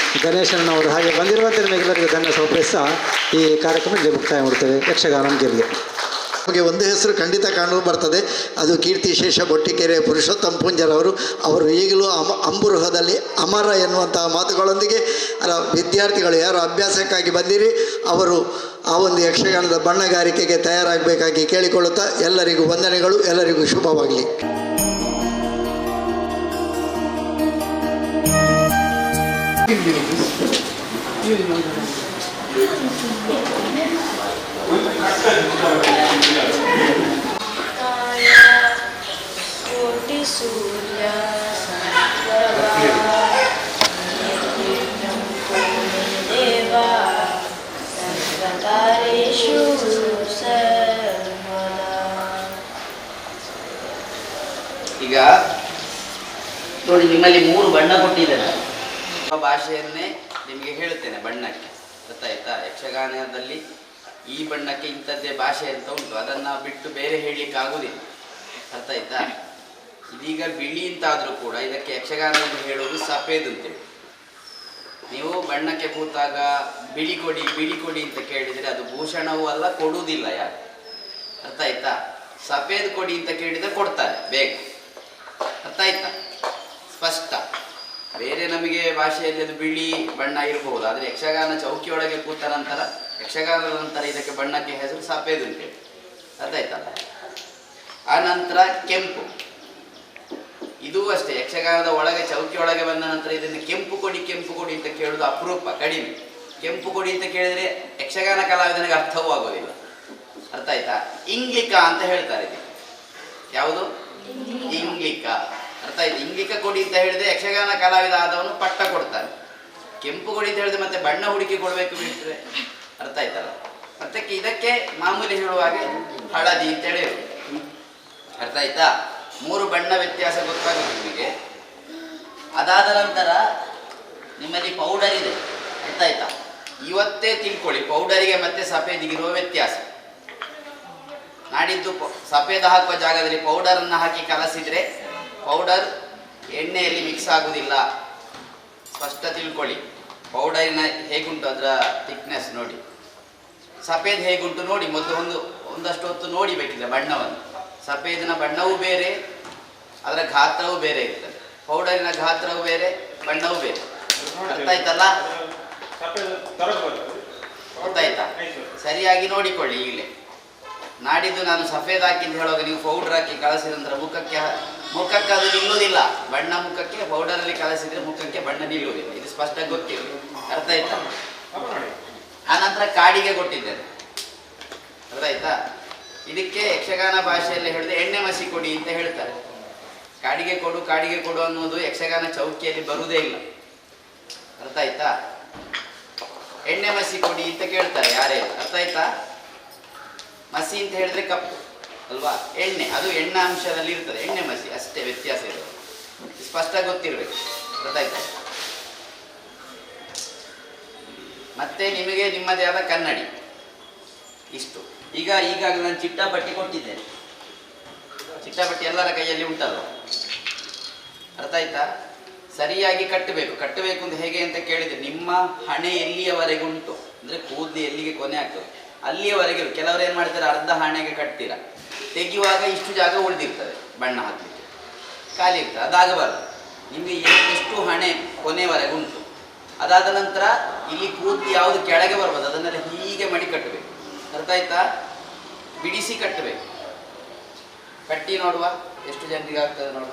ಗಣೇಶನವರು, ಹಾಗೆ ಬಂದಿರುವಂಥ ನಿಮಗೆಲ್ಲರಿಗೂ ಧನ್ಯವಾದ ಸಮರ್ಪಿಸ್ತಾ ಈ ಕಾರ್ಯಕ್ರಮ ಮುಕ್ತಾಯ ಮಾಡ್ತೇವೆ. ಯಕ್ಷಗಾನ ಗೆಲ್ಲಿಗೆ ನಮಗೆ ಒಂದು ಹೆಸರು ಖಂಡಿತ ಕಾಣಲು ಬರ್ತದೆ, ಅದು ಕೀರ್ತಿಶೇಷ ಬೊಟ್ಟಿಕೆರೆ ಪುರುಷೋತ್ತಮ ಪೂಂಜರವರು. ಅವರು ಈಗಲೂ ಅಂಬುರುಹದಲ್ಲಿ ಅಮರ ಎನ್ನುವಂತಹ ಮಾತುಗಳೊಂದಿಗೆ ವಿದ್ಯಾರ್ಥಿಗಳು ಯಾರು ಅಭ್ಯಾಸಕ್ಕಾಗಿ ಬಂದಿರಿ ಅವರು ಆ ಒಂದು ಯಕ್ಷಗಾನದ ಬಣ್ಣಗಾರಿಕೆಗೆ ತಯಾರಾಗಬೇಕಾಗಿ ಕೇಳಿಕೊಳ್ಳುತ್ತಾ ಎಲ್ಲರಿಗೂ ವಂದನೆಗಳು, ಎಲ್ಲರಿಗೂ ಶುಭವಾಗಲಿ. ಕೋಟಿ ಸೂರ್ಯ ದೇವ ಸರ್ವಕಾರೇಷು ಸರ್ವದಾ. ಈಗ ನೋಡಿ, ನಿಮ್ಮಲ್ಲಿ 3 ಬಣ್ಣ ಕೊಟ್ಟಿದ್ದೇನೆ. ಭಾಷೆಯನ್ನೇ ನಿಮಗೆ ಹೇಳುತ್ತೇನೆ ಬಣ್ಣಕ್ಕೆ, ಗೊತ್ತಾಯ್ತಾ? ಯಕ್ಷಗಾನದಲ್ಲಿ ಈ ಬಣ್ಣಕ್ಕೆ ಇಂಥದ್ದೇ ಭಾಷೆ ಅಂತ ಉಂಟು, ಅದನ್ನು ಬಿಟ್ಟು ಬೇರೆ ಹೇಳಲಿಕ್ಕೆ ಆಗುವುದಿಲ್ಲ, ಅರ್ಥ ಆಯ್ತಾ? ಇದೀಗ ಬಿಳಿ ಅಂತಾದರೂ ಕೂಡ ಇದಕ್ಕೆ ಯಕ್ಷಗಾನದಲ್ಲಿ ಹೇಳೋದು ಸಫೇದ್ ಅಂತೇಳಿ. ನೀವು ಬಣ್ಣಕ್ಕೆ ಕೂತಾಗ ಬಿಳಿ ಕೊಡಿ ಅಂತ ಕೇಳಿದರೆ ಅದು ಭೂಷಣವೂ ಅಲ್ಲ, ಕೊಡುವುದಿಲ್ಲ ಯಾರು, ಅರ್ಥ ಆಯ್ತಾ? ಸಫೇದ್ ಕೊಡಿ ಅಂತ ಕೇಳಿದರೆ ಕೊಡ್ತಾರೆ ಬೇಗ, ಅರ್ಥ ಆಯ್ತಾ? ಸ್ಪಷ್ಟ. ಬೇರೆ ನಮಗೆ ಭಾಷೆಯಲ್ಲಿ ಅದು ಬಿಳಿ ಬಣ್ಣ ಇರಬಹುದು, ಆದರೆ ಯಕ್ಷಗಾನ ಚೌಕಿಯೊಳಗೆ ಕೂತ ನಂತರ, ಯಕ್ಷಗಾನದ ನಂತರ ಇದಕ್ಕೆ ಬಣ್ಣಕ್ಕೆ ಹೆಸರು ಸಫೇದ್ ಅಂತೇಳಿ, ಅರ್ಥ ಆಯ್ತಲ್ಲ? ಆ ನಂತರ ಕೆಂಪು, ಇದೂ ಅಷ್ಟೇ. ಯಕ್ಷಗಾನದ ಒಳಗೆ ಚೌಕಿ ಒಳಗೆ ಬಂದ ನಂತರ ಇದನ್ನು ಕೆಂಪು ಕೊಡಿ ಅಂತ ಕೇಳೋದು ಅಪರೂಪ, ಕಡಿಮೆ. ಕೆಂಪು ಕೊಡಿ ಅಂತ ಕೇಳಿದರೆ ಯಕ್ಷಗಾನ ಕಲಾವಿದನಿಗೆ ಅರ್ಥವೂ ಆಗೋದಿಲ್ಲ, ಅರ್ಥ ಆಯ್ತಾ? ಇಂಗ್ಲಿಕ ಅಂತ ಹೇಳ್ತಾರೆ ಇದಕ್ಕೆ. ಯಾವುದು? ಇಂಗ್ಲಿಕ, ಅರ್ಥ ಆಯ್ತು? ಇಂಗ್ಲಿಕ ಕೊಡಿ ಅಂತ ಹೇಳಿದ್ರೆ ಯಕ್ಷಗಾನ ಕಲಾವಿದ ಆದವನು ಪಟ್ಟ ಕೊಡ್ತಾನೆ. ಕೆಂಪು ಕೊಡಿ ಅಂತ ಹೇಳಿದ್ರೆ ಮತ್ತೆ ಬಣ್ಣ ಹುಡುಕಿ ಕೊಡಬೇಕು ಬಿಟ್ಟರೆ, ಅರ್ಥ ಆಯ್ತಲ್ಲ? ಮತ್ತೆ ಇದಕ್ಕೆ ಮಾಮೂಲಿ ಹೇಳುವಾಗೆ ಹಳದಿ ಅಂತ ಹೇಳಿ, ಅರ್ಥ ಆಯ್ತಾ? 3 ಬಣ್ಣ ವ್ಯತ್ಯಾಸ ಗೊತ್ತಾಗುತ್ತೆ ನಿಮಗೆ. ಅದಾದ ನಂತರ ನಿಮ್ಮಲ್ಲಿ ಪೌಡರ್ ಇದೆ, ಅರ್ಥ ಆಯ್ತಾ? ಇವತ್ತೇ ತಿಳ್ಕೊಳ್ಳಿ ಪೌಡರಿಗೆ ಮತ್ತೆ ಸಫೇದಿಗಿರುವ ವ್ಯತ್ಯಾಸ. ನಾಡಿದ್ದು ಸಫೇದ ಹಾಕುವ ಜಾಗದಲ್ಲಿ ಪೌಡರನ್ನು ಹಾಕಿ ಕಲಸಿದರೆ ಪೌಡರ್ ಎಣ್ಣೆಯಲ್ಲಿ ಮಿಕ್ಸ್ ಆಗುವುದಿಲ್ಲ, ಸ್ಪಷ್ಟ ತಿಳ್ಕೊಳ್ಳಿ. ಪೌಡರಿನ ಹೇಗುಂಟು ಅದರ ಥಿಕ್ನೆಸ್ ನೋಡಿ, ಸಫೇದ್ ಹೇಗುಂಟು ನೋಡಿ. ಮೊದಲು ಒಂದಷ್ಟು ಹೊತ್ತು ನೋಡಿ ಬೇಕಿದೆ ಬಣ್ಣವನ್ನು. ಸಫೇದಿನ ಬಣ್ಣವೂ ಬೇರೆ, ಅದರ ಗಾತ್ರವೂ ಬೇರೆ ಇರ್ತದೆ. ಪೌಡರಿನ ಗಾತ್ರವೂ ಬೇರೆ, ಬಣ್ಣವೂ ಬೇರೆ, ಅರ್ಥ ಆಯ್ತಲ್ಲ? ಗೊತ್ತಾಯ್ತಾ? ಸರಿಯಾಗಿ ನೋಡಿಕೊಳ್ಳಿ ಈಗಲೇ. ನಾಡಿದ್ದು ನಾನು ಸಫೇದ್ ಹಾಕಿ ಅಂತ ಹೇಳುವಾಗ ನೀವು ಪೌಡರ್ ಹಾಕಿ ಕಲಸಿದ ನಂತರ ಮುಖಕ್ಕೆ ಅದು ನಿಲ್ಲುವುದಿಲ್ಲ. ಬಣ್ಣ ಮುಖಕ್ಕೆ ಪೌಡರಲ್ಲಿ ಕಲಸಿದ್ರೆ ಮುಖಕ್ಕೆ ಬಣ್ಣ ನಿಲ್ಲುವುದಿಲ್ಲ, ಇದು ಸ್ಪಷ್ಟ ಗೊತ್ತಿಲ್ಲ, ಅರ್ಥ ಆಯ್ತಾ? ಆನಂತರ ಕಾಡಿಗೆ ಕೊಟ್ಟಿದ್ದೇನೆ, ಅರ್ಥ ಆಯ್ತಾ? ಇದಕ್ಕೆ ಯಕ್ಷಗಾನ ಭಾಷೆಯಲ್ಲಿ ಹೇಳಿದ್ರೆ ಎಣ್ಣೆ ಮಸಿ ಕೊಡಿ ಅಂತ ಹೇಳ್ತಾರೆ. ಕಾಡಿಗೆ ಕೊಡು ಅನ್ನೋದು ಯಕ್ಷಗಾನ ಚೌಕಿಯಲ್ಲಿ ಬರುವುದೇ ಇಲ್ಲ, ಅರ್ಥ ಆಯ್ತಾ? ಎಣ್ಣೆ ಮಸಿ ಕೊಡಿ ಅಂತ ಕೇಳ್ತಾರೆ ಯಾರೇ, ಅರ್ಥ ಆಯ್ತಾ? ಮಸಿ ಅಂತ ಹೇಳಿದ್ರೆ ಕಪ್ಪು ಅಲ್ವಾ, ಎಣ್ಣೆ ಅದು ಎಣ್ಣೆ ಅಂಶದಲ್ಲಿ ಇರ್ತದೆ, ಎಣ್ಣೆ ಮಸಿ ಅಷ್ಟೇ ವ್ಯತ್ಯಾಸ ಇರೋದು, ಸ್ಪಷ್ಟ ಗೊತ್ತಿರಬೇಕು, ಅರ್ಥ ಆಯ್ತಾ? ಮತ್ತೆ ನಿಮಗೆ ನಿಮ್ಮದೇ ಆದ ಕನ್ನಡಿ ಇಷ್ಟು. ಈಗಾಗಲೇ ನಾನು ಚಿಟ್ಟಾಪಟ್ಟಿ ಕೊಟ್ಟಿದ್ದೇನೆ. ಚಿಟ್ಟಾಪಟ್ಟಿ ಎಲ್ಲರ ಕೈಯಲ್ಲಿ ಉಂಟಲ್ಲ, ಅರ್ಥ ಆಯ್ತಾ? ಸರಿಯಾಗಿ ಕಟ್ಟಬೇಕು ಅಂತ ಹೇಗೆ ಅಂತ ಕೇಳಿದರೆ, ನಿಮ್ಮ ಹಣೆ ಎಲ್ಲಿಯವರೆಗೆ ಉಂಟು ಅಂದರೆ ಕೂದಲು ಎಲ್ಲಿಗೆ ಕೊನೆ ಆಗ್ತದೆ ಅಲ್ಲಿಯವರೆಗೆ. ಕೆಲವರು ಏನು ಮಾಡ್ತಾರೆ, ಅರ್ಧ ಹಣೆಗೆ ಕಟ್ತೀರಾ, ತೆಗೆಯುವಾಗ ಇಷ್ಟು ಜಾಗ ಉಳಿದಿರ್ತದೆ ಬಣ್ಣ ಹಾಕಲಿಕ್ಕೆ, ಖಾಲಿ ಇರ್ತದೆ, ಅದಾಗಬಾರ್ದು. ನಿಮಗೆ ಎಷ್ಟು ಹಣೆ ಕೊನೆಯವರೆಗೆ ಉಂಟು, ಅದಾದ ನಂತರ ಇಲ್ಲಿ ಕೂದಲು ಯಾವುದು ಕೆಳಗೆ ಬರ್ಬೋದು ಅದನ್ನೆಲ್ಲ ಹೀಗೆ ಮಾಡಿ ಕಟ್ಟಬೇಕು, ಅರ್ಥ ಆಯ್ತಾ? ಬಿಡಿಸಿ ಕಟ್ಟಬೇಕು. ಕಟ್ಟಿ ನೋಡುವ ಎಷ್ಟು ಜನರಿಗೆ ಆಗ್ತದೆ ನೋಡುವ.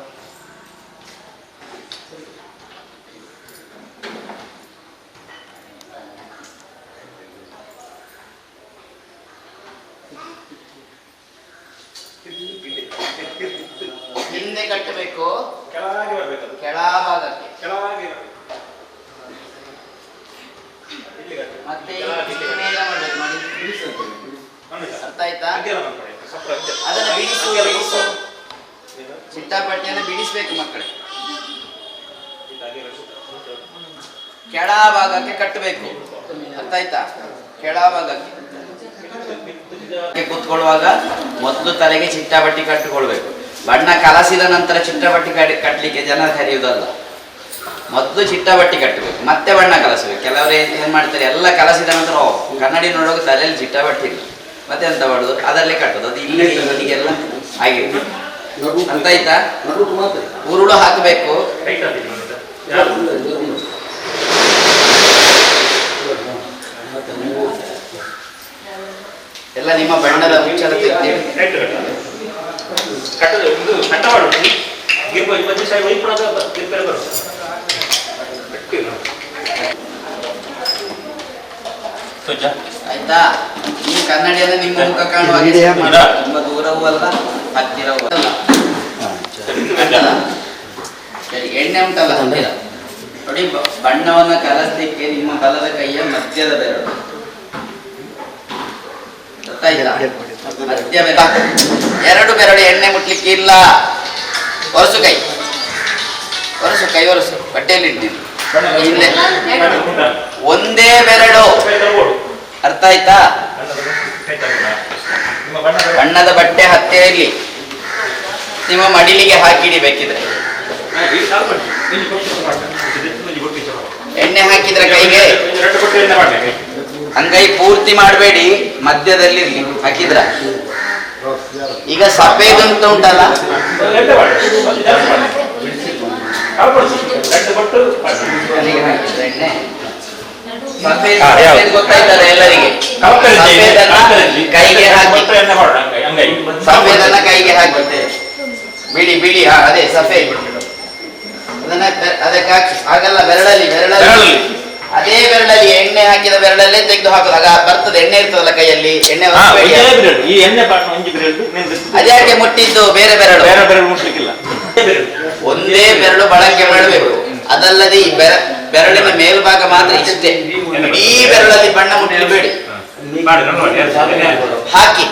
ಹಿಂದೆ ಕಟ್ಟಬೇಕು, ಕೆಳಭಾಗಕ್ಕೆ, ಮತ್ತೆ ಮೇಲೆ ಮಾಡಬೇಕು ನೋಡಿ, ಅರ್ಥ ಆಯ್ತಾ? ಅದನ್ನ ಬಿಡಿಸು. ಚಿಟ್ಟಾಪಟ್ಟಿಯನ್ನು ಬಿಡಿಸ್ಬೇಕು ಮಕ್ಕಳೇ. ಕೆಳಭಾಗಕ್ಕೆ ಕಟ್ಟಬೇಕು, ಅರ್ಥ ಆಯ್ತಾ? ಕೆಳಭಾಗಕ್ಕೆ ಕೂತ್ಕೊಳ್ಳುವಾಗ ಮೊದಲು ತಲೆಗೆ ಚಿಟ್ಟಾಪಟ್ಟಿ ಕಟ್ಟಿಕೊಳ್ಬೇಕು. ಬಣ್ಣ ಕಲಸಿದ ನಂತರ ಚಿಟ್ಟಾಪಟ್ಟಿ ಕಟ್ಟಲಿಕ್ಕೆ ಜನ ಕರೆಯುವುದಲ್ಲ, ಮೊದಲು ಚಿಟ್ಟಾಪಟ್ಟಿ ಕಟ್ಟಬೇಕು, ಮತ್ತೆ ಬಣ್ಣ ಕಲಸಬೇಕು. ಕೆಲವರು ಏನ್ ಮಾಡ್ತಾರೆ, ಎಲ್ಲ ಕಲಸಿದ ನಂತರ ಕನ್ನಡಿ ನೋಡುವಾಗ ತಲೆಯಲ್ಲಿ ಚಿಟ್ಟಾಪಟ್ಟಿ ಇಲ್ಲ, ಮತ್ತೆ ಎಂತ ಮಾಡುದು, ಅದರಲ್ಲಿ ಕಟ್ಟೋದು, ಅದು ಇಲ್ಲಿಗೆಲ್ಲ ಆಗಿರುತ್ತೆ, ಅರ್ಥ ಆಯ್ತಾ? ಉರುಳು ಹಾಕಬೇಕು. ಎಲ್ಲ ನಿಮ್ಮ ಬಣ್ಣದ ಮುಚ್ಚಳ ಆಯ್ತಾ? ನಿಮ್ಮ ಕನ್ನಡಿಯನ್ನು ನಿಮ್ಮ ಮುಖ ಕಾಣುವ ಹಾಗೆ set ಮಾಡಿ. ತುಂಬ ದೂರವೂ ಅಲ್ಲ ಹತ್ತಿರವೂ ಅಲ್ಲ. ಅಲ್ಲ? ಸರಿ, ಎಣ್ಣೆ ಉಂಟಲ್ಲ ಹತ್ತಿರ ನೋಡಿ. ಬಣ್ಣವನ್ನು ಕಲಸಲಿಕ್ಕೆ ನಿಮ್ಮ ಬಲದ ಕೈಯ ಮಧ್ಯದ ಬೆರಳು, ಗೊತ್ತಾಯ್ತಾ? ಮಧ್ಯ ಬೆರಳು, ಎರಡು ಬೆರಳು ಎಣ್ಣೆ ಮುಟ್ಲಿಕ್ಕೆ ಇಲ್ಲ. ಒರೆಸು ಕೈ, ಒರೆಸು ಕೈ, ಒರೆಸು. ಬಟ್ಟೆಯಲ್ಲಿ ಇಡ್ತೀನಿ. ಇಲ್ಲೇ ಒಂದೇ ಬೆರಳು, ಅರ್ಥ ಆಯ್ತಾ? ಬಣ್ಣದ ಬಟ್ಟೆ ಹತ್ತಿರ ಇರಲಿ. ನಿಮ್ಮ ಮಡಿಲಿಗೆ ಹಾಕಿಡಿ ಬೇಕಿದ್ರೆ. ಎಣ್ಣೆ ಹಾಕಿದ್ರೆ ಕೈಗೆ ಅಂಗೈ ಪೂರ್ತಿ ಮಾಡಬೇಡಿ, ಮಧ್ಯದಲ್ಲಿ ಹಾಕಿದ್ರ. ಈಗ ಸಫೇದ್ ಅಂತ ಉಂಟಲ್ಲ, ಎಣ್ಣೆ ಸಫೇದ್ ಗೊತ್ತಾಯ್ತಲ್ಲ ಎಲ್ಲರಿಗೆ. ಕೈಗೆ ಹಾಕಿ, ಸಫೇದನ್ನ ಕೈಗೆ ಹಾಕಿ. ಬಿಳಿ ಬಿಳಿ, ಅದೇ ಸಫೇದ್. ಅದನ್ನ ಅದಕ್ಕೆ ಹಾಕಿ. ಆಗಲ್ಲ, ಬೆರಳಲ್ಲಿ ಅದೇ ಬೆರಳಲ್ಲಿ ಎಣ್ಣೆ ಹಾಕಿದ ಬೆರಳಲ್ಲೇ ತೆಗೆದು ಹಾಕೋದು. ಆಗ ಬರ್ತದೆ, ಎಣ್ಣೆ ಇರ್ತದಲ್ಲ ಕೈಯಲ್ಲಿ. ಎಣ್ಣೆ ಅದ್ಯಾಕೆ ಮುಟ್ಟಿದ್ದು ಬೇರೆ ಬೆರಳು? ಒಂದೇ ಬೆರಳು ಬಳಕೆ ಮಾಡಬೇಕು. ಅದಲ್ಲದೆ ಈ ಬೆರಳಿನ ಮೇಲ್ಭಾಗ ಮಾತ್ರ ಇಷ್ಟೇ. ಇಡೀ ಬೆರಳಲ್ಲಿ ಬಣ್ಣ ಮುಟ್ಟಬೇಡಿ. ಹಾಕಿ,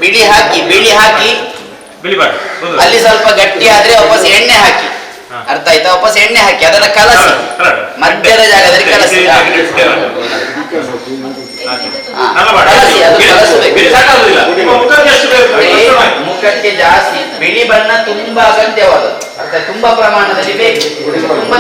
ಬಿಳಿ ಹಾಕಿ, ಬಿಳಿ ಹಾಕಿ. ಅಲ್ಲಿ ಸ್ವಲ್ಪ ಗಟ್ಟಿ ಆದ್ರೆ ವಾಪಸ್ ಎಣ್ಣೆ ಹಾಕಿ. ಅರ್ಥ ಆಯ್ತಾ? ವಾಪಸ್ ಎಣ್ಣೆ ಹಾಕಿ ಅದನ್ನ ಕಲಸಿ, ಮಧ್ಯದ ಜಾಗದಲ್ಲಿ ಕಲಸಿ. ಮುಖಕ್ಕೆ ಜಾಸ್ತಿ ಬಿಳಿ ಬಣ್ಣ ತುಂಬಾ ಅಗತ್ಯವಾದದ್ದು. ಅರ್ಥ? ತುಂಬಾ ಪ್ರಮಾಣದಲ್ಲಿ ಬೇಕು. ತುಂಬಾ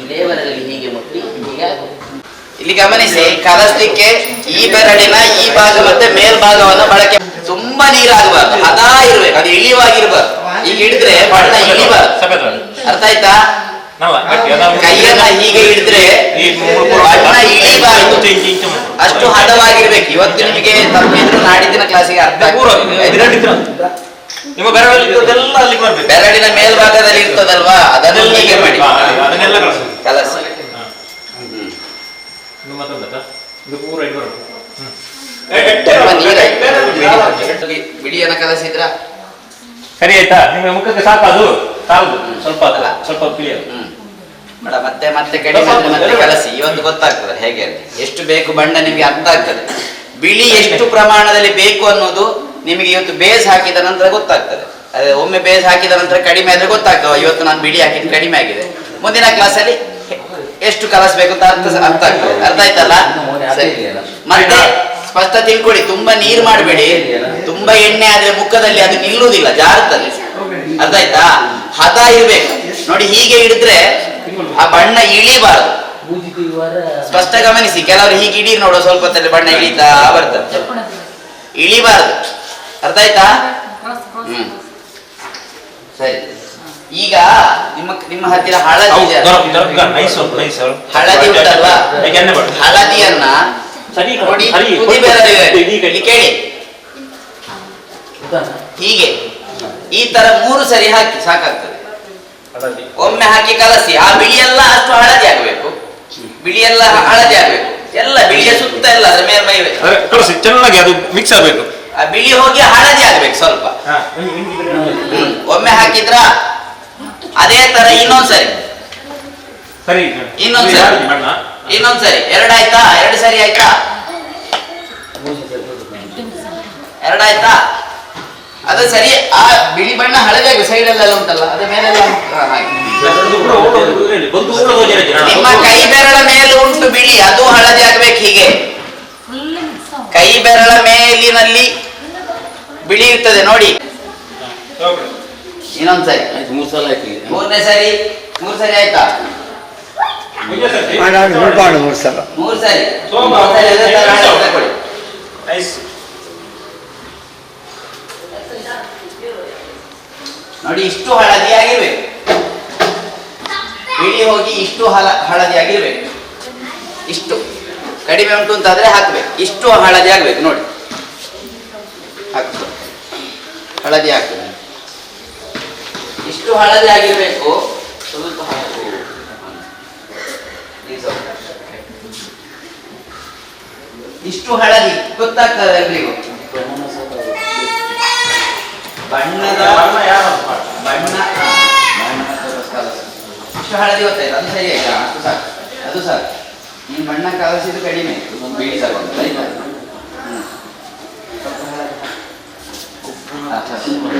ಇದೇ ಬೆರಳಲ್ಲಿ ಹೀಗೆ ಮುಟ್ಟಿ ಹೀಗೆ. ಇಲ್ಲಿ ಗಮನಿಸಿ, ಕಲಸ್ಲಿಕ್ಕೆ ಈ ಬೆರಳಿನ ಈ ಭಾಗ ಮತ್ತೆ ಮೇಲ್ಭಾಗವನ್ನು ಬಳಕೆ. ತುಂಬಾ ನೀರಾಗಬಾರ್ದು, ಹದಾ ಇರ್ಬೇಕು, ಅದು ಇಳಿವಾಗಿರ್ಬಾರ್ದು. ಈಗ ಹಿಡಿದ್ರೆ ಬಣ್ಣ ಇಳಿಬಾರ್ದು. ಅರ್ಥ ಆಯ್ತಾ? ಕೈಯನ್ನ ಹೀಗೆ ಹಿಡಿದ್ರೆ ಬಣ್ಣ ಇಳಿಬಾರ್ದು, ಅಷ್ಟು ಹದವಾಗಿರ್ಬೇಕು. ಇವತ್ತು ನಿಮಗೆ ತಪ್ಪಿದ್ರು ನಾಡಿದ್ದಿನ ಕ್ಲಾಸಿಗೆ ಅರ್ಥ ನಿಮ್ಮ ಬೆರಳಿನ ಅಲ್ಲಿ ಬರ್ಬೇಕು. ಬೆರಳಿನ ಮೇಲ್ಭಾಗದಲ್ಲಿ ಇರ್ತದಲ್ವಾ, ಅದನ್ನು ಹೀಗೆ ಮಾಡಿ ಕಲಸಿ. ಬಿಳಿಯನ್ನ ಕಲಸಿದ್ರ ಸರಿ ಆಯ್ತಾ? ನಿಮ್ಮ ಮುಖಕ್ಕೆ ಸಾಕು, ಅದು ಸಾಕು. ಸ್ವಲ್ಪ ಸ್ವಲ್ಪ ಬೇಡ, ಮತ್ತೆ ಮತ್ತೆ ಕಡಿಮೆ ಮತ್ತೆ ಕಲಸಿ. ಇವತ್ತು ಗೊತ್ತಾಗ್ತದೆ ಹೇಗೆ ಅಂತ. ಎಷ್ಟು ಬೇಕು ಬಣ್ಣ ನಿಮ್ಗೆ ಅರ್ಥ ಆಗ್ತದೆ. ಬಿಳಿ ಎಷ್ಟು ಪ್ರಮಾಣದಲ್ಲಿ ಬೇಕು ಅನ್ನೋದು ನಿಮಗೆ ಇವತ್ತು ಬೇಸ್ ಹಾಕಿದ ನಂತರ ಗೊತ್ತಾಗ್ತದೆ. ಅದೇ ಒಮ್ಮೆ ಬೇಸ್ ಹಾಕಿದ ನಂತರ ಕಡಿಮೆ ಆದ್ರೆ ಗೊತ್ತಾಗ್ತದೆ, ಇವತ್ತು ನಾನು ಬಿಳಿ ಹಾಕಿದ್ದು ಕಡಿಮೆ ಆಗಿದೆ. ಮುಂದಿನ ಕ್ಲಾಸಲ್ಲಿ ಎಷ್ಟು ಕಲಸಬೇಕು ಅಂತ ಅರ್ಥ ಆಗ್ತದೆ. ಅರ್ಥ ಆಯ್ತಲ್ಲ? ಸರಿ, ಮತ್ತೆ ಸ್ಪಷ್ಟ ತಿಳ್ಕೊಳ್ಳಿ. ತುಂಬಾ ನೀರು ಮಾಡಬೇಡಿ. ತುಂಬಾ ಎಣ್ಣೆ ಆದ್ರೆ ಮುಖದಲ್ಲಿ ಅದು ನಿಲ್ಲುವುದಿಲ್ಲ, ಜಾರುತ್ತದೆ. ಅರ್ಥ ಆಯ್ತಾ? ಹದ ಇರ್ಬೇಕು ನೋಡಿ. ಹೀಗೆ ಹಿಡಿದ್ರೆ ಆ ಬಣ್ಣ ಇಳಿಬಾರದು. ಸ್ಪಷ್ಟ ಗಮನಿಸಿ. ಕೆಲವರು ಹೀಗೆ ಇಡೀ ನೋಡುವ, ಸ್ವಲ್ಪ ಹೊತ್ತಲ್ಲಿ ಬಣ್ಣ ಇಳಿತಾ ಬರ್ತದೆ, ಇಳಿಬಾರದು. ಅರ್ಥ ಆಯ್ತಾ? ಸರಿ. ಈಗ ನಿಮ್ಮ ಹತ್ತಿರ ಹಳದಿ ಇದೆ. ಹಳದಿ ಉಂಟಲ್ವಾ? ಹಳದಿಯನ್ನ ನೋಡಿ, ತುದಿ ಬೆರಳಿಗೆ ಕೇಳಿ, ಹೀಗೆ ಈ ತರ 3 ಸರಿ ಹಾಕಿ ಸಾಕಾಗ್ತದೆ. ಒಮ್ಮೆ ಹಾಕಿ ಕಲಸಿ. ಆ ಬಿಳಿಯೆಲ್ಲ ಅಷ್ಟು ಹಳದಿ ಆಗ್ಬೇಕು, ಬಿಳಿಯೆಲ್ಲ ಹಳದಿ ಆಗ್ಬೇಕು. ಎಲ್ಲ ಬಿಳಿಯ ಸುತ್ತ ಎಲ್ಲ ಅದ್ರ ಮೇಲ್ಮೈ ಕಲಸಿ ಚೆನ್ನಾಗಿ, ಅದು ಮಿಕ್ಸ್ ಆಗ್ಬೇಕು. ಆ ಬಿಳಿ ಹೋಗಿ ಹಳದಿ ಆಗ್ಬೇಕು ಸ್ವಲ್ಪ. ಒಮ್ಮೆ ಹಾಕಿದ್ರ ಅದೇ ತರ ಇನ್ನೊಂದ್ಸರಿ, ಇನ್ನೊಂದ್ಸರಿ. 2 ಆಯ್ತಾ? 2 ಸರಿ ಆಯ್ತಾ? 2 ಆಯ್ತಾ? ಅದು ಸರಿ. ಆ ಬಿಳಿ ಬಣ್ಣ ಹಳದಿ ಆಗಿ ಸೈಡ್ ಅಲ್ಲೆಲ್ಲ ಉಂಟಲ್ಲ, ಅದ್ರ ಮೇಲೆಲ್ಲ ನಿಮ್ಮ ಕೈ ಬೆರಳ ಮೇಲೆ ಉಂಟು ಬಿಳಿ, ಅದು ಹಳದಿ ಆಗ್ಬೇಕು. ಹೀಗೆ ಕೈ ಬೆರಳ ಮೇಲಿನಲ್ಲಿ ಬಿಳಿ ಇರ್ತದೆ ನೋಡಿ. ಇನ್ನೊಂದ್ಸರಿ, 3 ಸಲ ಆಯ್ತು. 3ನೇ ಸರಿ, 3 ಸರಿ ಆಯ್ತಾ? 3 ಸಲ. 3 ಸರಿ. ನೋಡಿ, ಇಷ್ಟು ಹಳದಿ ಆಗಿರ್ಬೇಕು. ಬಿಳಿ ಹೋಗಿ ಇಷ್ಟು ಹಳದಿ ಆಗಿರ್ಬೇಕು. ಇಷ್ಟು ಕಡಿಮೆ ಉಂಟು ಅಂತಾದ್ರೆ ಹಾಕ್ಬೇಕು. ಇಷ್ಟು ಹಳದಿ ಆಗ್ಬೇಕು ನೋಡಿ. ಹಾಕ್ಬೇಕು. ಹಳದಿ ಹಾಕ್ತೇನೆ. ಇಷ್ಟು ಹಳದಿ ಆಗಿರ್ಬೇಕು. ಸ್ವಲ್ಪ ಹಾಕು. ಇಷ್ಟು ಹಳದಿ ಗೊತ್ತಾಗ್ತದೆ ಎಲ್ರಿಗೂ. ಬಣ್ಣದ ಬಣ್ಣ ಇಷ್ಟು ಹಳದಿ ಗೊತ್ತಾಯ್ತು. ಅದು ಸರಿ ಆಯ್ತಾ? ಅಷ್ಟು ಸಾಕು, ಅದು ಸಾಕು. ನೀನು ಬಣ್ಣ ಕಲಸಿದ್ದು ಕಡಿಮೆ ಆಯ್ತು, ಬಿಳಿ ತಗೊಂಡು ಆಯ್ತಾ?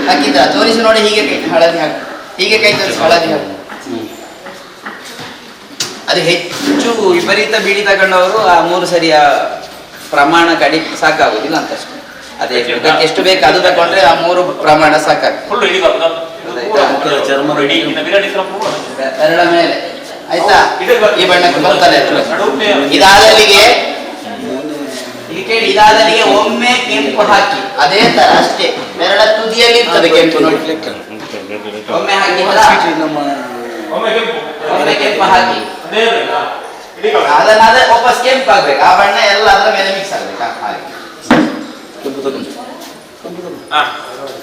ಹಾಕಿದ್ರ ತೋರಿಸಿ ನೋಡಿ. ಹೀಗೆ ಕೈ ಹಳದಿ ಹಾಕಿ, ಹೀಗೆ ಕೈ ತೋರಿಸಿ ಹಳದಿ ಹಾಕಿ. ಅದು ಹೆಚ್ಚು ವಿಪರೀತ ಬಿಳಿ ತಗೊಂಡವರು ಆ 3 ಸರಿಯ ಪ್ರಮಾಣ ಕಡಿಮೆ ಸಾಕಾಗುದಿಲ್ಲ ಅಂತ ಅಷ್ಟೇ. ಅದೇ ಎಷ್ಟು ಬೇಕು ಅದು ತಗೊಂಡ್ರೆ ಆ 3 ಪ್ರಮಾಣ ಸಾಕಾಗ್ತದೆ. ಬೆರಳ ಮೇಲೆ ಆಯ್ತಾ? ಈ ಬಣ್ಣಕ್ಕೆ ಬರ್ತಾರೆ. ಇದಾದಲ್ಲಿಗೆ ಇಲ್ಲಿ ಕೇಳಿ, ಇದಾದಲ್ಲಿಗೆ ಒಮ್ಮೆ ಕೆಂಪು ಹಾಕಿ ಅದೇ ತರ ಅಷ್ಟೇ ಬೆರಳ ತುದಿಯಲ್ಲಿ ಇರ್ತದೆ ಕೆಂಪು ನೋಡಿ. ಒಮ್ಮೆ ಹಾಕಿದ್ರ ಒಮ್ಮೆ ಕೆಂಪು ಹಾಕಿ ಅದನ್ನ ವಾಪಸ್ ಕೆಂಪು ಆಗ್ಬೇಕು. ಆ ಬಣ್ಣ ಎಲ್ಲ ಅದರ ಮೇಲೆ ಮಿಕ್ಸ್ ಆಗ್ಬೇಕು. ಹಾಗೆ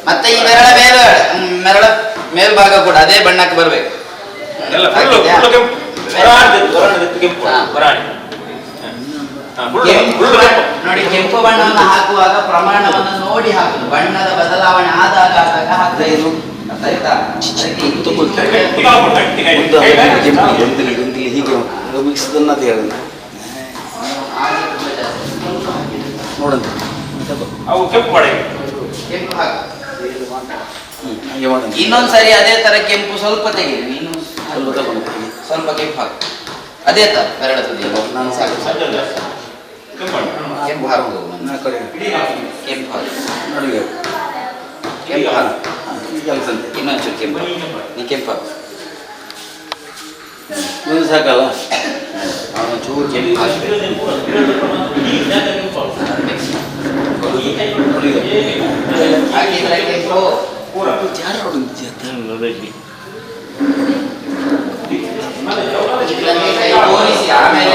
ಮತ್ತೆ ಈ ಬೆರಳ ಮೇಲ್ಭಾಗ ಕೂಡ ಅದೇ ಬಣ್ಣಕ್ಕೆ ಬರ್ಬೇಕು. ನೋಡಿ, ಕೆಂಪು ಬಣ್ಣವನ್ನು ಹಾಕುವಾಗ ಪ್ರಮಾಣವನ್ನು ನೋಡಿ ಹಾಕುದು. ಬಣ್ಣದ ಬದಲಾವಣೆ ಆದಾಗ ಹಾಕ್ತಾ ಇರು. ಆಯ್ತಾ? ಹೀಗೆ ಮಿಕ್ಸ್ದನ್ನದು ಹೇಳ ನೋಡಂತ ಅವು ಕೆಂಪು ಮಾಡಿ ಕೆಂಪು ಹಾಕು. ಇನ್ನೊಂದ್ಸರಿ ಅದೇ ತರ ಕೆಂಪು ಸ್ವಲ್ಪ ತೆಗೀರಿ. ನೀನು ಸ್ವಲ್ಪ ಕೆಂಪು ಹಾಕು ಅದೇ ತರ ಬೆರಳ ತುದಿ. ನಾನು ಸಾಕು ಕೆಂಪು ಹಾಕುದು. ಕೆಂಪು ಹಾಕು ನೋಡಿ, ಕೆಂಪು ಹಾಕು. ಇನ್ನೊಂಚೂರು ಕೆಂಪು. ನೀ ಕೆಂಪು ಹಾಕು. ಒಂದು ಸಾಕಲ್ಲ? ಚೂರು ಕೆಂಪು ಹಾಕಬೇಕು. ಹಾಕಿದ್ರೆ ಕೆಂಪು ತೋರಿಸಿ ಆಮೇಲೆ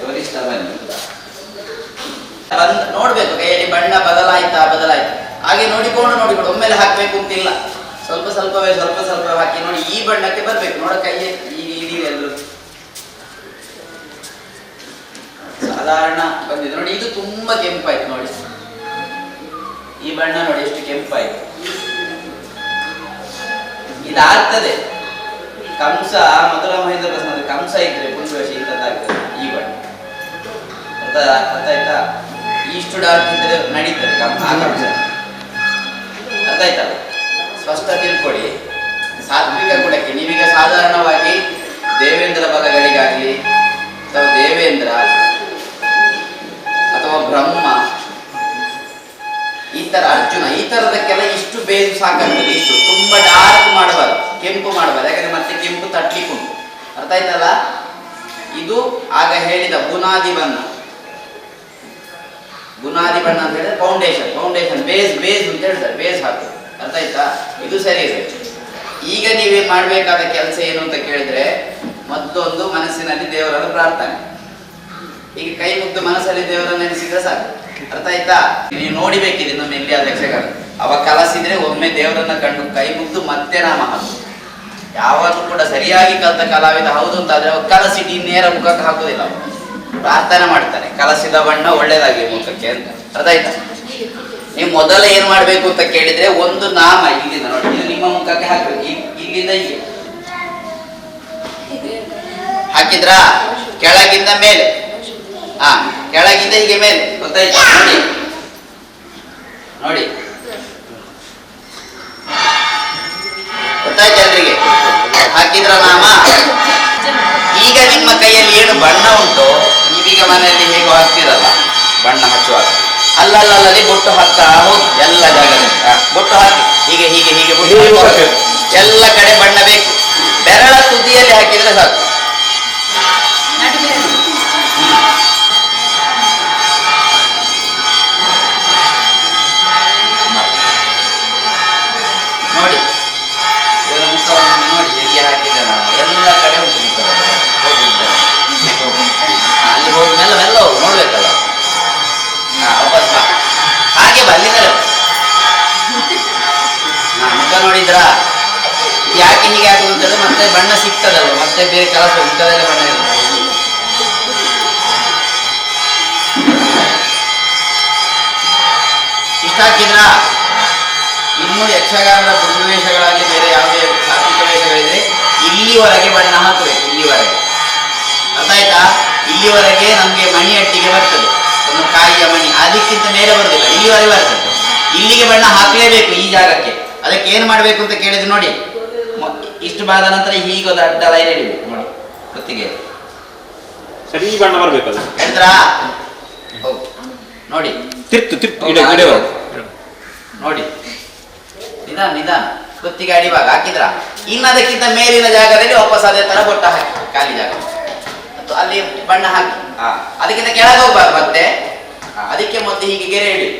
ತೋರಿಸ್ತಾ ಬನ್ನಿ. ನೋಡ್ಬೇಕು ಕೈಯಲ್ಲಿ ಬಣ್ಣ ಬದಲಾಯ್ತಾ ಹಾಗೆ ನೋಡಿಕೊಂಡು ಒಮ್ಮೆಲೆ ಹಾಕ್ಬೇಕು ಅಂತಿಲ್ಲ. ಸ್ವಲ್ಪ ಸ್ವಲ್ಪವೇ ಹಾಕಿ ನೋಡಿ ಈ ಬಣ್ಣಕ್ಕೆ ಬರ್ಬೇಕು. ನೋಡ ಕೈಯೇ ಈ ಎಲ್ಲರೂ ಸಾಧಾರಣ ಬಂದಿದೆ ನೋಡಿ. ಇದು ತುಂಬಾ ಕೆಂಪಾಯ್ತು ನೋಡಿ. ಈ ಬಣ್ಣ ನೋಡಿ ಎಷ್ಟು ಕೆಂಪಾಯ್ತು. ಇದಾಗ್ತದೆ. ಕಂಸ ಮೊದಲ ಮಹೇಂದ್ರ ಪ್ರಶ್ನೆ ಕಂಸ ಇದ್ರೆ ಪುಂಜುವಶಿ ಇಂಥದ್ದಾಗ್ತದೆ ಈ ಬಣ್ಣ. ಅರ್ಥ ಆಯ್ತಾ? ಇಷ್ಟು ಡಾರ್ಕ್ ಇದ್ರೆ ನಡೀತದೆ ಕಂಸ. ಅರ್ಥ ಆಯ್ತಲ್ಲ? ಸ್ಪಷ್ಟ ತಿಳ್ಕೊಳ್ಳಿ. ಸಾತ್ವಿಕ ಗುಣಕ್ಕೆ ನೀವೀಗ ಸಾಧಾರಣವಾಗಿ ದೇವೇಂದ್ರ ಬಲಗಳಿಗಾಗ್ಲಿ ಅಥವಾ ದೇವೇಂದ್ರ ಅಥವಾ ಬ್ರಹ್ಮ ಈ ತರ ಅರ್ಜುನ ಈ ತರದಕ್ಕೆಲ್ಲ ಇಷ್ಟು ಬೇಸ್ ಸಾಕಾಗ್ತದೆ. ಇಷ್ಟು ತುಂಬಾ ಡಾರ್ಕ್ ಮಾಡಬಾರ್ದು, ಕೆಂಪು ಮಾಡಬಾರ್ದು. ಯಾಕಂದ್ರೆ ಮತ್ತೆ ಕೆಂಪು ತಟ್ಲಿಕ್ಕುಂಟು. ಅರ್ಥ ಆಯ್ತಲ್ಲ? ಇದು ಆಗ ಹೇಳಿದ ಬುನಾದಿ ಬಣ್ಣ. ಬುನಾದಿ ಬಣ್ಣ ಅಂತ ಹೇಳಿದ್ರೆ ಫೌಂಡೇಶನ್ ಬೇಸ್ ಅಂತ ಹೇಳ್ತಾರೆ. ಬೇಸ್ ಹಾಕು. ಅರ್ಥ ಆಯ್ತಾ? ಇದು ಸರಿ ಇದೆ. ಈಗ ನೀವೇ ಮಾಡಬೇಕಾದ ಕೆಲಸ ಏನು ಅಂತ ಕೇಳಿದ್ರೆ, ಮತ್ತೊಂದು ಮನಸ್ಸಿನಲ್ಲಿ ದೇವರನ್ನು ಪ್ರಾರ್ಥನೆ. ಈಗ ಕೈ ಮುಗ್ದು ಮನಸ್ಸಲ್ಲಿ ದೇವರನ್ನು ನೆನೆಸಿದ್ರೆ ಸಾಕು. ಅರ್ಥ ಆಯ್ತಾ? ನೀವು ನೋಡಿಬೇಕಿದೆ ಇನ್ನೊಮ್ಮೆ ಎಲ್ಲಿ ಆದ ಯಕ್ಷಗಾನ ಅವ ಕಲಸಿದ್ರೆ ಒಮ್ಮೆ ದೇವರನ್ನ ಕಂಡು ಕೈ ಮುಗ್ದು ಮತ್ತೆ ನಾಮ ಹಾಕು. ಯಾವಾಗಲೂ ಕೂಡ ಸರಿಯಾಗಿ ಕಲಿತ ಕಲಾವಿದ ಹೌದು ಅಂತಾದ್ರೆ ಅವ ಕಲಸಿಟ್ಟು ನೇರ ಮುಖಕ್ಕೆ ಹಾಕುದಿಲ್ಲ. ಪ್ರಾರ್ಥನೆ ಮಾಡ್ತಾನೆ, ಕಲಸಿದ ಬಣ್ಣ ಒಳ್ಳೇದಾಗಿ ಮುಖಕ್ಕೆ ಅಂತ. ಅರ್ಥ ಆಯ್ತಾ? ನೀವು ಮೊದಲ ಏನ್ ಮಾಡ್ಬೇಕು ಅಂತ ಕೇಳಿದ್ರೆ, ಒಂದು ನಾಮ ಇಲ್ಲಿಂದ ನೋಡಿ, ಇದು ನಿಮ್ಮ ಮುಖಕ್ಕೆ ಹಾಕ್ಬೇಕು. ಇಲ್ಲಿಂದ ಹೀಗೆ ಹಾಕಿದ್ರ ಕೆಳಗಿಂದ ಮೇಲೆ, ಕೆಳಗಿಂದ ಹೀಗೆ ಮೇಲೆ. ಗೊತ್ತಾಯ್ತಾ? ನೋಡಿ ನೋಡಿ, ಗೊತ್ತಾಯ್ತು ಎಲ್ರಿಗೆ? ಹಾಕಿದ್ರ ನಾಮ. ಈಗ ನಿಮ್ಮ ಕೈಯಲ್ಲಿ ಏನು ಬಣ್ಣ ಉಂಟು, ನೀವೀಗ ಮನೆಯಲ್ಲಿ ಹೇಗೋ ಹಾಕ್ತಿರಲ್ಲ ಬಣ್ಣ ಹಚ್ಚುವಾಗ, ಅಲ್ಲಲ್ಲಿ ಬೊಟ್ಟು ಹಾಕ್ತಾ ಹೋಗಿ ಎಲ್ಲ ಜಾಗದಲ್ಲಿ ಬೊಟ್ಟು ಹಾಕಿ ಹೀಗೆ ಹೀಗೆ ಹೀಗೆ ಬೊಟ್ಟು ಎಲ್ಲ ಕಡೆ ಬಣ್ಣ ಬೇಕು. ಬೆರಳ ತುದಿಯಲ್ಲಿ ಹಾಕಿದ್ರೆ ಸಾಕು. ನೋಡಿ ಇವರ ಮುಖವನ್ನು ನೋಡಿ ಹೇಗೆ ಹಾಕಿದ್ದೆ ನಾನು. ಎಲ್ಲ ಕಡೆ ಉಂಟು ಮುಖ ಹೋಗಿದ್ದೆ. ಹಾಕಿದ್ರಾ? ಯಾಕೆ ಹೀಗೆ ಆಗುದು ಅಂತಂದ್ರೆ ಮತ್ತೆ ಬಣ್ಣ ಸಿಗ್ತದಲ್ಲ, ಮತ್ತೆ ಬೇರೆ ಕೆಲಸ ಇಂಥದೆಲ್ಲ ಬಣ್ಣ ಇರ್ತದೆ. ಇಷ್ಟ ಹಾಕಿದ್ರಾ? ಇನ್ನು ಯಕ್ಷಗಾನದ ವೇಷಗಳಾಗಲಿ ಬೇರೆ ಯಾವುದೇ ಸಾತ್ವಿಕ ವೇಷಗಳಿದ್ರೆ ಇಲ್ಲಿವರೆಗೆ ಬಣ್ಣ ಹಾಕಬೇಕು. ಇಲ್ಲಿವರೆಗೆ ಅರ್ಥ ಆಯ್ತಾ? ಇಲ್ಲಿವರೆಗೆ ನಮಗೆ ಮಣಿ ಅಟ್ಟಿಗೆ ಬರ್ತದೆ, ಒಂದು ಕಾಯಿಯ ಮಣಿ, ಅದಕ್ಕಿಂತ ಮೇಲೆ ಬರುದಿಲ್ಲ, ಇಲ್ಲಿವರೆಗೆ ಬರ್ತದೆ. ಇಲ್ಲಿಗೆ ಬಣ್ಣ ಹಾಕಲೇಬೇಕು ಈ ಜಾಗಕ್ಕೆ. ಅದಕ್ಕೆ ಏನು ಮಾಡಬೇಕು ಅಂತ ಕೇಳಿದ್ರೆ ನೋಡಿ, ಇಷ್ಟು ಬಾದ ನಂತರ ಹೀಗೊಂದು ಅಡ್ಡ ಲೈನ್ ಹಿಡಿಬೇಕು ನೋಡಿ ಹೊತ್ತಿಗೆ, ಸರಿ ಈ ಬಣ್ಣ ಬರ್ಬೇಕಲ್ಲ, ಹೇಳಿದ್ರಾ? ನೋಡಿ ನೋಡಿ, ನಿಧಾನ ನಿಧಾನ ಕುತ್ತಿಗೆ ಅಡಿವಾಗ ಹಾಕಿದ್ರ. ಇನ್ನು ಅದಕ್ಕಿಂತ ಮೇಲಿನ ಜಾಗದಲ್ಲಿ ವಾಪಸ್ ಅದೇ ತರ ಬೊಟ್ಟ ಹಾಕಿ, ಖಾಲಿ ಜಾಗ ಅಲ್ಲಿ ಬಣ್ಣ ಹಾಕಿ. ಅದಕ್ಕಿಂತ ಕೆಳಗೆ ಹೋಗ್ಬಾರ್ದು ಮತ್ತೆ. ಅದಕ್ಕೆ ಮತ್ತೆ ಹೀಗೆ ಗೆರೆ ಹಿಡಿ.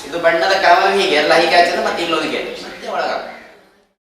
ಇದು ಬಣ್ಣದ ಕ್ರಮ ಹೀಗೆ ಎಲ್ಲ ಹೀಗೆ ಹಾಕಿದ್ರೆ ಮತ್ತೆ ಇಲ್ಲೊಂದು ಗೆರೆ ಮತ್ತೆ ಒಳಗ